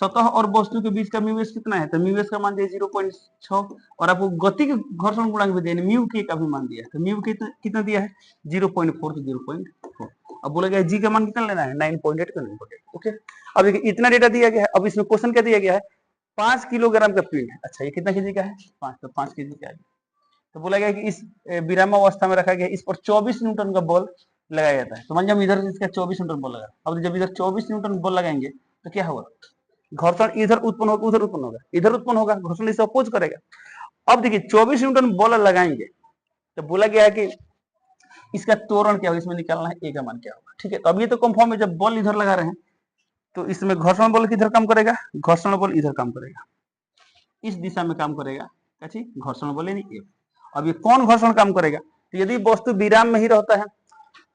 सतह और वस्तु के बीच का म्यू एस कितना है, तो म्यू एस का मान दिया 0.6, और आपको गति के घर्षण गुणांक भी दिया, म्यू के का भी मान दिया है, तो म्यू कितना दिया है 0.4 to 0.4। अब बोला गया जी का मान कितना लेना है 9.8 का 9.8। ओके अब देखिए इतना डेटा दिया गया है। अब इसमें क्वेश्चन क्या दिया गया है, 5 किलोग्राम का पिंड है। अच्छा ये कितना केजी का है? 5, तो 5 केजी का है। तो बोला गया कि इस विरामावस्था में रखा गया, इस पर 24 न्यूटन का बल लगाया जाता है। तो मान हम इधर इसका 24 न्यूटन बल लगा, अब जब इधर 24 न्यूटन बल लगाएंगे तो क्या होगा? घर्षण इधर उत्पन्न होगा, उधर उत्पन्न होगा, इधर उत्पन्न होगा, घर्षण इसे अपोज करेगा। अब देखिए 24 न्यूटन बल लगाएंगे तो बोला गया है कि इसका त्वरण क्या होगा, इसमें निकालना है ए का मान क्या होगा। ठीक है, तो अब ये तो कंफर्म है, जब बल इधर लगा रहे हैं तो इसमें घर्षण बल किधर काम करेगा? घर्षण बल इधर काम करेगा, इस दिशा में काम करेगा, कथी? घर्षण बल यानी ए। अब ये कौन घर्षण काम करेगा? तो यदि वस्तु विराम में ही रहता है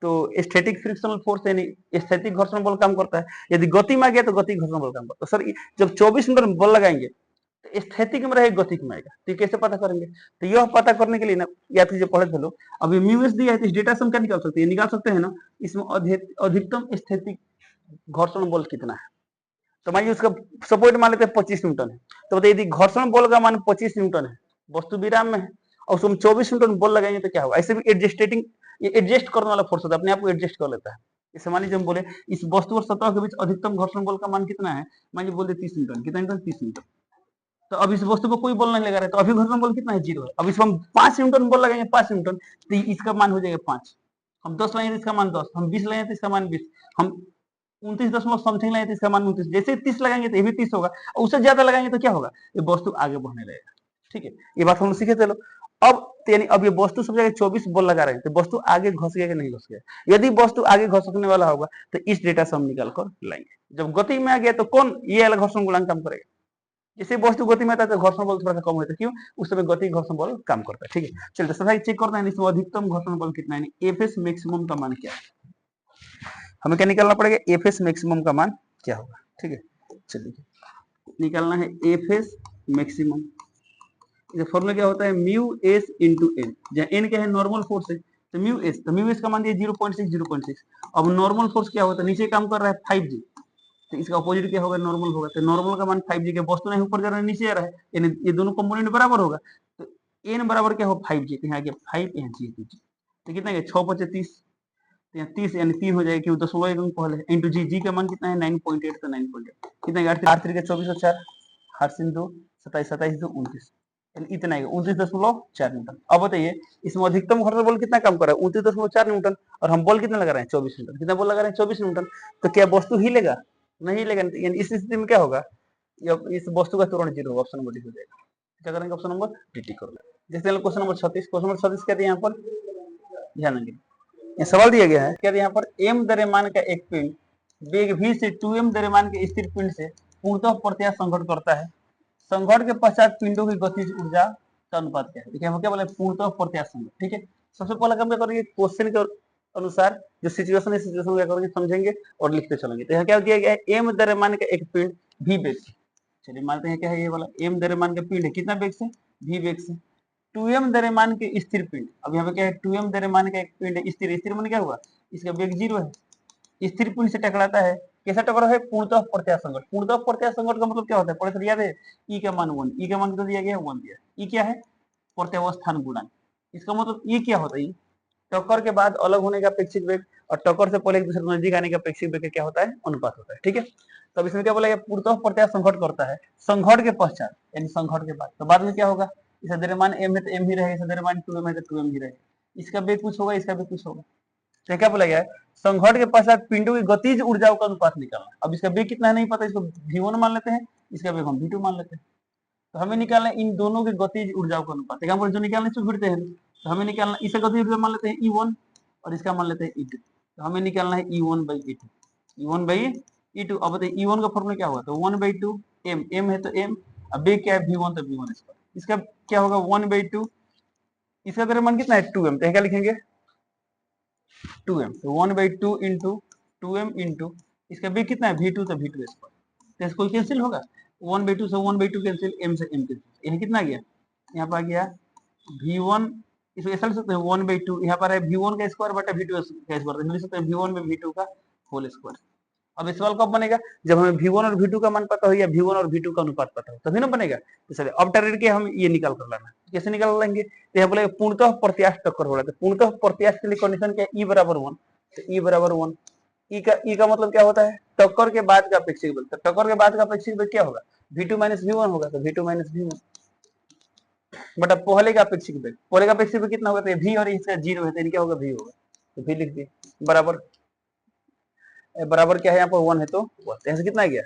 तो स्टैटिक फ्रिक्शनल फोर्स यानी स्थैतिक घर्षण बल काम करता है। यदि गति में आ गया तो गति घर्षण बल काम करता है। सर जब 24 न्यूटन बल लगाएंगे तो स्थैतिक में रहेगा, गतिक में आएगा, तो कैसे पता करेंगे? तो यह पता करने के लिए ना याद कीजिए, पढ़े थे लोग, अभी म्यू एस दिया है तो इस डेटा से हम क्या निकाल सकते हैं? निकाल सकते हैं ना, इसमें अधिकतम स्थैतिक घर्षण बल कितना है। तो मानिए उसका सपोर्ट मान लेते हैं 25 न्यूटन है, तो बताइए यदि घर्षण बल का मान 25 न्यूटन है, वस्तु विराम में है, और उसमें 24 न्यूटन बल लगाएंगे तो क्या होगा? ऐसे भी एडजस्ट करने वाला फोर्स होता है, अपने आप को एडजस्ट कर लेता है। इसे मान लीजिए हम बोले इस वस्तु और सतह के बीच अधिकतम घर्षण बल का मान कितना है, मान लीजिए बोलते 30 न्यूटन, कितना न्यूटन? 30 न्यूटन। तो अब इस वस्तु पर कोई बल नहीं लगा रहा है, तो अभी घर्षण बल कितना है? 0 है। अब इसमें हम 5 न्यूटन बल लगाएंगे, 5 न्यूटन, तो इसका मान हो जाएगा 5। हम 10 लगाएंगे तो इसका मान 10, हम 20 लगाएंगे तो इसका मान 20, हम 29 दशमलव समथिंग लगाएंगे तो इसका मान 29, जैसे 30 लगाएंगे तो ये भी 30 होगा, और उससे ज्यादा लगाएंगे तो क्या होगा? ये वस्तु आगे बढ़ने लगेगा। ठीक है, ये बात हम लोग सीखे। चलो अब यानी अब ये वस्तु सब जगह 24 बल लगा रहे हैं, तो वस्तु आगे घस गया कि नहीं घस गया? यदि वस्तु आगे घसकने वाला होगा तो इस डेटा से हम निकाल कर लाएंगे। जब गति में आ गया तो कौन ये वाला घर्षण गुणांक काम करेगा? जैसे वस्तु गति में आता है तो घर्षण बल थोड़ा सा कम होता है, क्यों? उस समय गति घर्षण बल काम करता है। ठीक है, चलिए सफाई चेक करते हैं इसमें अधिकतम घर्षण बल कितना है, एफ एस मैक्सिमम का मान क्या है। हमें क्या निकालना पड़ेगा? एफ एस मैक्सिमम का मान क्या होगा। ठीक है, चलिए निकालना है एफ एस मैक्सिमम। इसका फॉर्मूला क्या होता है? म्यू एस इंटू एन, जहाँ एन क्या है? नॉर्मल फोर्स है, तो म्यू एस, तो म्यू एस का मान दिया 0.6 0.6। अब नॉर्मल फोर्स क्या होता है? नीचे काम कर रहा है 5G, तो इसका अपोजिट क्या होगा? नॉर्मल होगा। तो नॉर्मल का मान 5G के, वस्तु नहीं ऊपर जा रहा है नीचे आ रहा है, यानी ये दोनों कंपोनेंट बराबर होगा, तो एन बराबर क्या हो? 5G, तो यहाँ गया 5, यहाँ G, तो कितना गया? 6 × 5 = 30, तो यहाँ 30 यानी 3 हो जाएगा, क्यों? 10 एकदम पहले इंटू जी, जी का मान कितना है? 9.8, तो 9.8 कितना गया? 8 3 के 24 और 4 8 3 2 27 27 2 29, इतना है 29.4 न्यूटन। अब बताइए इसमें अधिकतम घर्षण बल कितना काम कर रहा है? 29.4 न्यूटन, और हम बल कितना लगा रहे हैं? 24 न्यूटन। कितना बल लगा रहे हैं? 24 न्यूटन। तो क्या वस्तु हिलेगा? नहीं हिलेगा। यानी इस स्थिति में क्या होगा? इस वस्तु का त्वरण 0 होगा, ऑप्शन नंबर डी हो जाएगा। क्या करेंगे? ऑप्शन नंबर डी टिक कर लेंगे। जैसे क्वेश्चन नंबर 36, क्वेश्चन नंबर 36 क्या दिया यहाँ पर? ध्यान देंगे, ये सवाल दिया गया है, क्या दिया यहाँ पर? m द्रव्यमान का एक पिंड वेग v से 2m द्रव्यमान के स्थिर पिंड से पूर्णतः प्रत्याश संघट करता है। संघट के पश्चात पिंडों की गतिज ऊर्जा का अनुपात क्या है? देखिए हम क्या बोले? पूर्णतः प्रत्याश संघट। ठीक है, सबसे पहले हम क्या करेंगे? क्वेश्चन के अनुसार जो सिचुएशन है, सिचुएशन क्या करेंगे? समझेंगे और लिखते चलेंगे। तो यहाँ क्या दिया गया है? m द्रव्यमान का एक पिंड v वेग से, चलिए मानते हैं क्या है ये वाला m द्रव्यमान का पिंड है, कितना वेग से? v वेग से। 2m द्रव्यमान के स्थिर पिंड, अब यहाँ पे क्या है? 2m द्रव्यमान का एक पिंड है स्थिर, स्थिर मान क्या हुआ? इसका वेग 0 है, स्थिर पिंड से टकराता है, कैसा टकरा है? पूर्णतः प्रत्याश संघट। पूर्णतः प्रत्याश संघट का मतलब क्या होता है? पढ़े थे, याद है? ई का मान 1, ई का मान कितना दिया गया? 1 दिया। ई क्या है? प्रत्यावस्थान गुणांक। इसका मतलब ये क्या होता है? टक्कर के बाद अलग होने का अपेक्षित वेग और टक्कर से पहले एक दूसरे को नजदीक आने का अपेक्षित वेग क्या होता है? अनुपात होता है। ठीक है, तो अब इसमें क्या बोला गया? पूर्णतः प्रत्याश संघट करता है, संघट के पश्चात यानी संघट के बाद, तो बाद में क्या होगा? इसका द्रव्यमान m है तो m ही रहेगा, इसका द्रव्यमान 2m है तो 2m ही रहेगा, इसका वेग कुछ होगा, इसका वेग कुछ होगा। तो क्या बोला गया है? संघट के पश्चात पिंडों की गतिज ऊर्जाओं का अनुपात निकालना। अब इसका वेग कितना है नहीं पता, इसको v1 मान लेते हैं, इसका वेग हम v2 मान लेते हैं। तो हमें निकालना है इन दोनों की गतिज ऊर्जाओं का अनुपात। जो निकालने से फिरते हैं, तो हमें निकालना इसका गतिज ऊर्जा मान लेते हैं E1 और इसका मान लेते हैं E2। तो हमें निकालना है E1/E2, E1/E2। अब बताइए E1 का फॉर्मूला क्या होगा? तो 1/2 m, m है तो m, अब वेग क्या है? v1, तो v1 स्क्वायर। इसका क्या होगा? 1/2, इसका द्रव्यमान कितना है? 2m, तो क्या लिखेंगे? 2m, तो 1/2 इंटू 2m इंटू इसका वेग कितना है? v2, तो v2 स्क्वायर। तो इसको कैंसिल होगा, 1/2 से 1/2 कैंसिल, m से m कैंसिल, यहाँ कितना आ गया? यहाँ पर आ गया v1, इसको ऐसा लिख सकते हैं 1/2, यहाँ पर है v1 का स्क्वायर बटा v2 का स्क्वायर, लिख सकते हैं v1/v2 का होल स्क्वायर। अब इस सवाल कब बनेगा? जब हमें v1 और v2 का मान पता हो या v1 और v2 का अनुपात पता हो, तभी ना बनेगा। तो चलिए अब डायरेक्ट के हम ये निकाल कर लाना, कैसे निकाल लेंगे? तो यहाँ बोलेगा पूर्णतः प्रत्याश टक्कर हो रहा है, तो पूर्णतः प्रत्याश के लिए कंडीशन क्या है? E बराबर 1, तो E बराबर 1। ई का मतलब क्या होता है? टक्कर के बाद का अपेक्षित बल, तो टक्कर के बाद का अपेक्षित बल क्या होगा? V2 माइनस V1 होगा, तो V2 माइनस V1 बटा पहले का अपेक्षित वेग, पहले का अपेक्षित वेग कितना होगा, तो V और इसका 0 है, तो क्या होगा, V होगा, तो V लिख दिए बराबर, बराबर क्या है यहाँ पर 1 है, तो 1, यहाँ से कितना आ गया,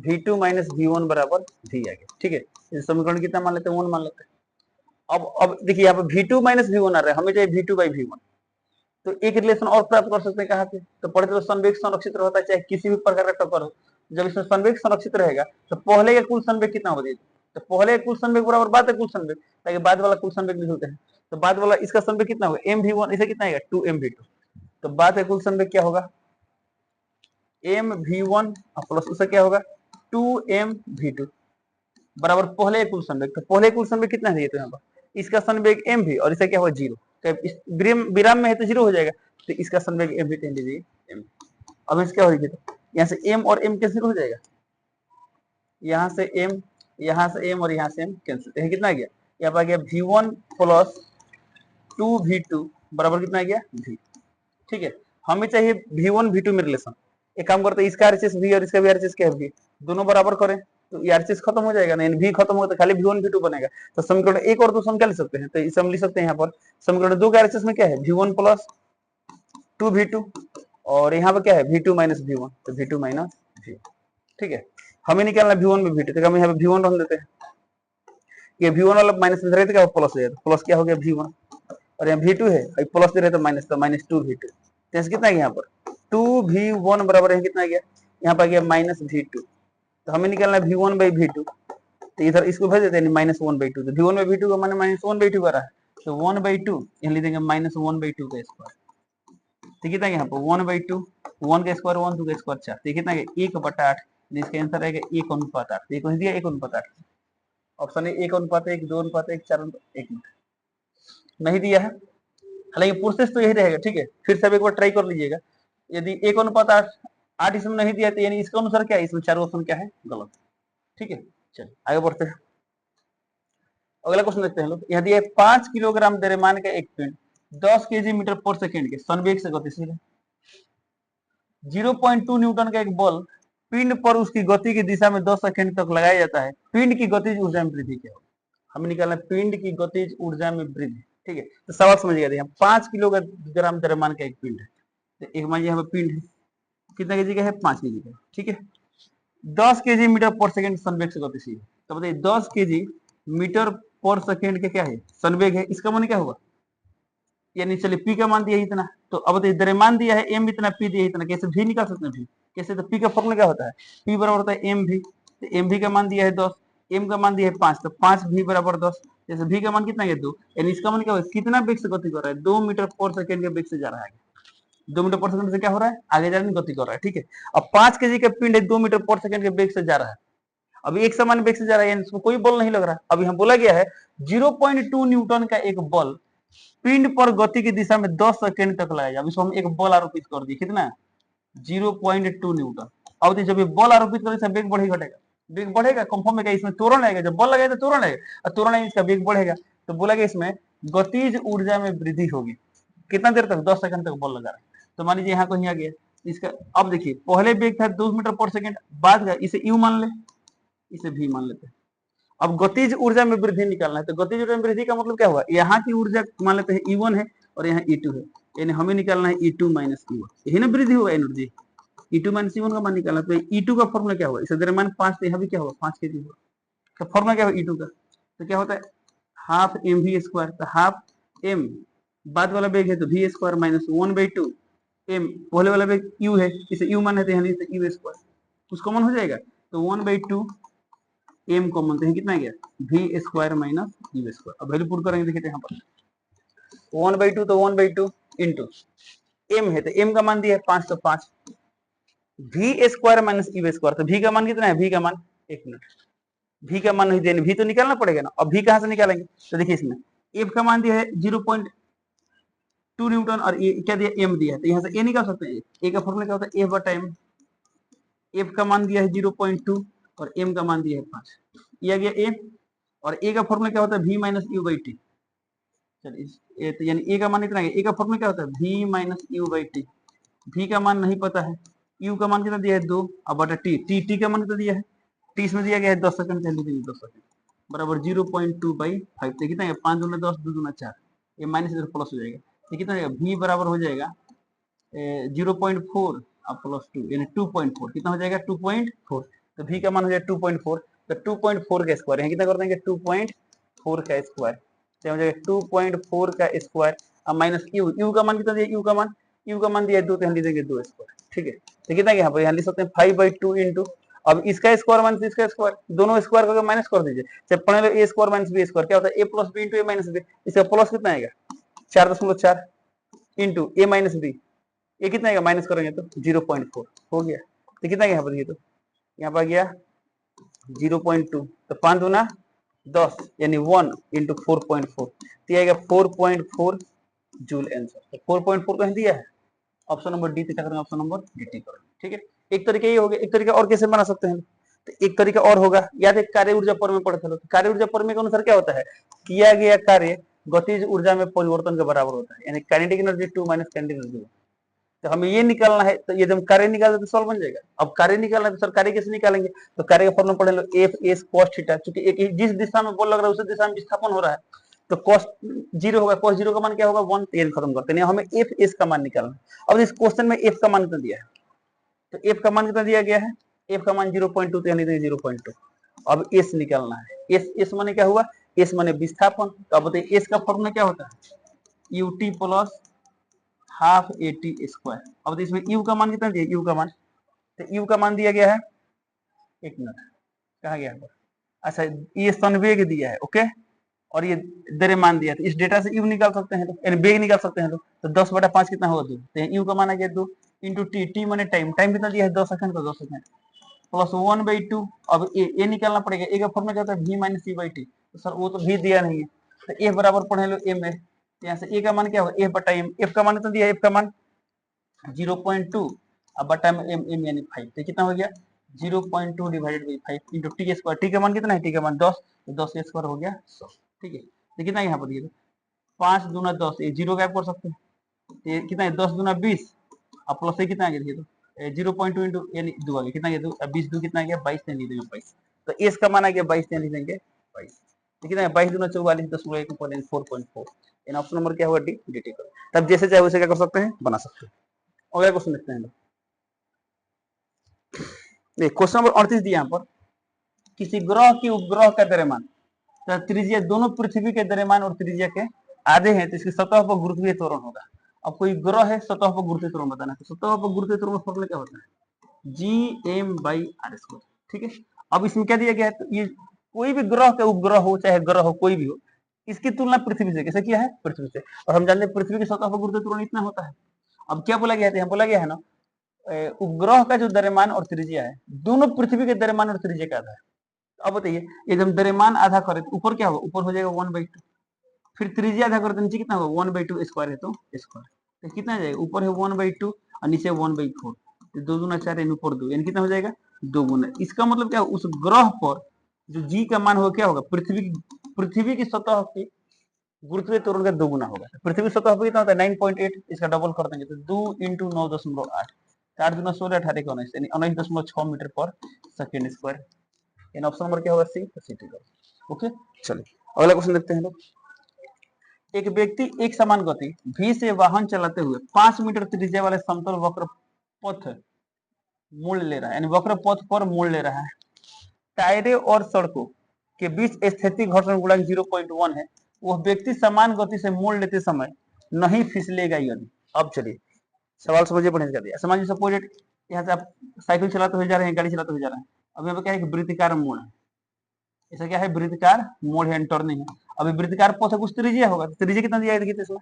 V2 माइनस V1 बराबर V आ गया। ठीक है, इस समीकरण कितना मान लेते हैं, 1 मान लेते हैं। अब देखिए यहाँ पर V2 माइनस V1 आ रहा है, हमें चाहिए V2 बाई V1, तो एक रिलेशन और प्राप्त कर सकते हैं कहाँ से, तो पढ़ते तो संवेग संरक्षित रहता है, चाहे किसी भी प्रकार का टक्कर हो, जब इसमें संवेग संरक्षित रहेगा तो पहले का कुल संवेग कितना होगा, तो पहले का कुल संवेग बराबर बाद का कुल संवेग, ताकि बाद वाला कुल संवेग नहीं होते हैं, तो बाद वाला इसका संवेग कितना होगा, mv1, इसे कितना आएगा 2mv2, तो बाद का कुल संवेग क्या होगा, mv1 प्लस उसका क्या होगा 2mv2 बराबर पहले कुल संवेग, तो पहले कुल संवेग कितना है, तो यहाँ पर इसका संवेग mv और इसका क्या होगा 0, विराम में है तो 0 हो जाएगा, तो इसका संवेग mv टेन लीजिए m। अब इस क्या हो जाएगा, यहाँ से m और m कैंसिल हो जाएगा, यहाँ से m, यहाँ से m और यहाँ से m कैंसिल, तो कितना आ गया, यहाँ पर आ गया v1 प्लस 2v2 बराबर कितना आ गया v। ठीक है, हमें चाहिए v1 v2 में रिलेशन, एक काम करते हैं, इसका आरएचएस v और इसका भी आरएचएस क्या है v, दोनों बराबर करें, तो ये आरएचएस खत्म हो जाएगा ना, v खत्म होगा तो खाली v1 v2 बनेगा, तो समीकरण एक और दो हम क्या लिख सकते हैं, तो इसे हम लिख सकते हैं यहाँ पर समीकरण 2 के आरएचएस में क्या है v1 प्लस 2v2 और यहाँ पर क्या है v2 माइनस v1, तो v2 माइनस v। ठीक है, हमें निकालना v1 में v2, तो हम यहाँ पे v1 रख देते हैं, ये v1 वाला माइनस में रहता है, प्लस हो जाएगा, प्लस क्या हो गया v1, और यहाँ v2 है प्लस दे रहे तो माइनस, तो माइनस 2v2, तो कितना है यहाँ पर 2v1 बराबर है कितना गया, यहाँ पर गया माइनस v2, तो हमें निकालना है v1 बाई v2, तो इधर इसको भेज देते हैं माइनस 1/2, तो v1 बाई v2 का माने माइनस 1/2 आ रहा है, तो 1/2 यहाँ लिख देंगे माइनस 1/2 का स्क्वायर, तो कितना है यहाँ पर 1/2, 1 का स्क्वायर 1, 2 का स्क्वायर 4, तो कितना है 1/8, इसका आंसर रहेगा 1:8, तो ये दिया 1:8, ऑप्शन है 1:1, 2:1, 4:1 नहीं दिया है, हालांकि प्रोसेस तो यही रहेगा। ठीक है, फिर से एक बार ट्राई कर लीजिएगा, यदि 1:8 इसमें नहीं दिया तो यानी इसका अनुसार क्या है, इसमें चारों ऑप्शन क्या है गलत। ठीक है, चलिए आगे बढ़ते हैं, अगला क्वेश्चन देखते हैं लोग, यहाँ दिया 5 किलोग्राम द्रव्यमान का एक पिंड 10 केजी मीटर पर सेकेंड के संवेग से गतिशील है, 0.2 न्यूटन का एक बल पिंड पर उसकी गति की दिशा में 10 सेकंड तक लगाया जाता है, पिंड की गतिज ऊर्जा में वृद्धि क्या होगी, हमें निकालना है पिंड की गतिज ऊर्जा में वृद्धि। ठीक है, तो सवाल समझिएगा, 5 किलोग्राम द्रव्यमान का एक पिंड है, तो एक मान यहाँ पे पिंड है, कितना केजी का है 5 केजी का। ठीक है, 10 केजी मीटर पर सेकंड संवेग से गतिशील है, तो बताइए 10 केजी मीटर पर सेकंड के क्या है संवेग है, इसका मान क्या होगा, यानी चलिए पी का मान दिया है इतना, तो अब बताइए द्रव्यमान दिया है एम इतना, पी दिया है इतना, कैसे भी निकाल सकते हैं भी, कैसे, तो पी का फॉर्मूला क्या होता है, पी बराबर होता है एम भी, तो एम भी का मान दिया है 10, एम का मान दिया है 5, तो 5 भी बराबर 10, जैसे भी का मान कितना है 2, यानी इसका मान क्या होगा, कितना वेग से गति कर रहा है 2 मीटर पर सेकंड के वेग से जा रहा है, 2 मीटर पर सेकंड से क्या हो रहा है आगे जाने में गति कर रहा है। ठीक है, अब 5 केजी का पिंड है 2 मीटर पर सेकंड के वेग से जा रहा है, अभी एक समान वेग से जा रहा है, यानी इसमें कोई बल नहीं लग रहा है, अभी हम बोला गया है 0.2 न्यूटन का एक बल पिंड पर गति की दिशा में 10 सेकंड तक लगाया, अब इसको हम एक बल आरोपित कर दिए, कितना 0.2 न्यूटन। अब जब ये बल आरोपित करें वेग बढ़ेगा घटेगा, वेग बढ़ेगा कंफर्म है, इसमें त्वरण आएगा, जब बल लगाएगा तो त्वरण आएगा, और त्वरण आएगा इसका वेग बढ़ेगा, तो बोला गया इसमें गतिज ऊर्जा में वृद्धि होगी, कितना देर तक 10 सेकंड तक बल लगा रहा है, तो मान लीजिए यहाँ कहीं आ गया इसका, अब देखिए पहले वेग था 2 मीटर पर सेकंड, बाद का इसे यू मान ले, इसे भी मान लेते हैं। अब गतिज ऊर्जा में वृद्धि निकालना है, तो गतिज ऊर्जा में वृद्धि का मतलब क्या हुआ, यहाँ की ऊर्जा मान लेते हैं E1 है और यहाँ E2 है, यानी हमें निकालना है E2 माइनस E1, यही ना वृद्धि होगा एनर्जी, E2 माइनस E1 का मान निकालना, तो E2 का फॉर्मूला क्या होगा, इसे द्रव्यमान 5, तो यहाँ भी क्या होगा 5 केजी होगा, तो फॉर्मूला क्या होगा E2 का, तो क्या होता है हाफ एम वी स्क्वायर, तो हाफ एम बाद वाला वेग है तो वी स्क्वायर माइनस 1/2 एम, पहले वाला वेग यू है, इसे यू मान लेते हैं, यू स्क्वायर उसको कॉमन हो जाएगा, तो 1/2 एम कॉमन तो कितना गया v square minus u square, अब वैल्यू पुट करेंगे देखिए यहाँ पर 1/2, तो 1/2 इंटू एम है, तो एम का मान दिया है 5, तो 5 v square minus u square, तो वी का मान कितना है, वी का मान एक मिनट, वी का मान नहीं देने, वी तो निकालना पड़ेगा ना, अब वी कहां से निकालेंगे, तो देखिए इसमें एफ का मान दिया है 0.2 न्यूटन और ए क्या दिया एम दिया है, तो यहाँ से ए निकाल सकते हैं, ए का फॉर्मूला क्या होता है एफ बटा एम, एफ का मान दिया है 0.2 और एम का मान दिया है 5, ये आ गया ए, और ए का फॉर्मूला क्या होता है v minus you by T, चलिए तो यानी ए का मान इतना है, ए का फॉर्मूला क्या होता है v minus you by T, v का मान नहीं पता है, u का मान कितना दिया है 2 और बटा टी, टी का मान कितना दिया है टी इसमें दिया गया है 10 सेकंड, लिख देंगे 10 सेकंड बराबर 0.2/5। तो कितना है 5 दूना 10, 2 दूना 4, ये माइनस इधर प्लस हो जाएगा। तो कितना हो जाएगा v बराबर हो जाएगा 0.4 और प्लस 2 यानी 2.4। कितना हो जाएगा 2.4। तो v का मान हो जाएगा 2.4। तो 2.4 का स्क्वायर है कितना कर देंगे 2.4 का स्क्वायर, तो हो जाएगा 2.4 का स्क्वायर अब माइनस u का मान कितना दिया, u का मान दिया 2, तो यहाँ लिख देंगे 2 स्क्वायर। ठीक है, तो कितना यहाँ पर यहाँ लिख सकते हैं 5/2 इंटू, अब इसका स्क्वायर माइनस इसका स्क्वायर, दोनों स्क्वायर करके माइनस कर दीजिए। जब पढ़े लो a square minus b square क्या होता है, a plus b into a minus b. इसका प्लस कितना आएगा 4.4 इंटू ए माइनस बी, ये कितना आएगा माइनस करेंगे तो 0.4 हो गया। तो कितना यहाँ पर, ये तो यहाँ पर गया 0.2, तो 5 दूना 10 यानी 1 इंटू 4.4, तो आएगा 4.4 जूल आंसर। तो 4.4 कहीं दिया है ऑप्शन नंबर डी, क्या करेंगे ऑप्शन नंबर डी करेंगे। ठीक है, एक तरीका ये हो गया। एक तरीका और कैसे बना सकते हैं, तो एक तरीका और होगा, याद है कार्य ऊर्जा पर में पढ़ते थे। कार्य ऊर्जा पर में के अनुसार क्या होता है, किया गया कार्य गतिज ऊर्जा में परिवर्तन के बराबर होता है, यानी kinetic energy 2 minus kinetic energy 1। तो हमें ये निकालना है, तो ये जब कार्य निकालते तो सॉल्व बन जाएगा। अब कार्य निकालना है तो सर कार्य कैसे निकालेंगे, तो कार्य का फॉर्मूला पढ़ लो एफ एस कॉस थीटा, क्योंकि एक जिस दिशा में बॉल लग रहा है उसी दिशा में विस्थापन हो रहा है, तो कॉस 0 होगा, कॉस 0 का मान क्या होगा 1, ये खत्म करते हैं। हमें एफ एस का मान निकालना है। अब इस क्वेश्चन में एफ का मान कितना दिया है, तो एफ का मान कितना दिया गया है, एफ का मान 0.2, तो यानी 0.2। अब एस निकालना है, एस माने क्या हुआ, एस माने विस्थापन। तो अब बताइए एस का फॉर्मूला क्या होता है, UT plus half A T square. अब इसमें यू का मान कितना दिया, यू का मान, तो यू का मान दिया गया है, एक मिनट कहा गया है, अच्छा ये संवेग दिया है, ओके, और ये द्रव्यमान दिया है। तो इस डेटा से यू निकाल सकते हैं, यानी वेग निकाल सकते हैं। तो 10/5 कितना होगा 2, तो यू का मान आ गया 2 इंटू टी, टी माने टाइम, टाइम कितना दिया है 10 सेकंड, तो 10 सेकंड प्लस 1/2। अब ए निकालना पड़ेगा, ए का फॉर्मूला क्या होता है v minus c by t, तो सर वो तो v दिया नहीं है, तो ए बराबर पढ़े लो एम है, यहाँ से ए का मान क्या होगा एफ बटा एम, एफ का मान कितना दिया है, एफ का मान 0.2 अब बटा में एम, एम यानी 5, तो कितना हो गया 0.2 divided by 5 into T square. T का मान कितना है, टी का मान 10, तो 10 स्क्वायर हो गया 100। ठीक है, तो कितना यहाँ पर 5 दूना 10, ये 0 गैप कर सकते हैं, ये कितना है 10 दूना 20 अब प्लस से कितना आ गया, तो 0.2 इंटू यानी 2 आ गया, कितना गया 20 2 कितना गया 22, नहीं देंगे 22, तो एस का मान आ गया 22, नहीं देंगे 22, तो कितना है 22 दूना 44 10 4.4, इन ऑप्शन नंबर क्या होगा डी, डी का। तब जैसे चाहे वैसे क्या कर सकते हैं, बना सकते हैं। और क्या क्वेश्चन लिखते हैं, क्वेश्चन नंबर 38 दिया यहाँ पर, किसी ग्रह की उपग्रह का द्रव्यमान, तो त्रिज्या दोनों पृथ्वी के द्रव्यमान और त्रिज्या के आधे हैं, तो इसकी सतह पर गुरुत्वीय त्वरण होगा। अब कोई ग्रह है, सतह पर गुरुत्वीय त्वरण बताना है, तो सतह पर गुरुत्वीय त्वरण का फॉर्मूला क्या होता है Gm/r²। ठीक है, अब इसमें क्या दिया गया है, तो ये कोई भी ग्रह का उपग्रह हो चाहे ग्रह हो कोई भी हो, इसकी तुलना पृथ्वी से कैसे किया है, पृथ्वी से, और हम जानते हैं पृथ्वी की सतह पर गुरुत्वीय त्वरण इतना होता है। अब क्या बोला गया है, बोला गया है ना उपग्रह का जो द्रव्यमान और त्रिज्या है दोनों पृथ्वी के द्रव्यमान और त्रिज्या का आधा है। अब बताइए एकदम द्रव्यमान आधा करे तो ऊपर क्या होगा, ऊपर हो जाएगा 1/2, फिर त्रिज्या आधा करे तो नीचे कितना होगा 1/2 स्क्वायर है, तो स्क्वायर, तो कितना जाएगा ऊपर है 1/2 और नीचे 1/4, तो 2 दूना 4 यानी ऊपर 2, यानी कितना हो जाएगा 2 गुना। इसका मतलब क्या, उस ग्रह पर जो जी का मान होगा क्या होगा, पृथ्वी की सतह की गुरुत्वीय त्वरण का 2 गुना होगा। पृथ्वी सतह पर कितना होता है 9.8, इसका डबल कर देंगे तो 2 इंटू 9.8, 4 दूना 16 18 का 19 यानी 19.6 मीटर पर सेकेंड स्क्वायर। इन ऑप्शन नंबर क्या होगा सी, सी टी। ओके, चलिए अगला क्वेश्चन देखते हैं लोग। एक व्यक्ति एक समान गति v से वाहन चलाते हुए 5 मीटर त्रिज्या वाले समतल वक्र पथ मोड़ ले रहा है, यानी वक्र पथ पर मोड़ ले रहा है। टायरे और सड़कों के बीच स्थितिक घर्षण गुणांक 0.1 है। वह व्यक्ति समान गति से मोड़ लेते समय नहीं फिसलेगा यदि। अब चलिए सवाल समझिए, बढ़िया कर दिया। समझिए सपोज यहाँ से आप साइकिल चलाते हुए जा रहे हैं, गाड़ी चलाते हुए जा रहे हैं, अब यहाँ पे क्या है वृत्तिकार मोड़ है, ऐसा क्या है वृत्तिकार मोड़ है, टर्निंग है। अभी वृत्तिकार पथ कुछ त्रिज्या होगा, तो त्रिज्या कितना दिया है देखिए इसमें,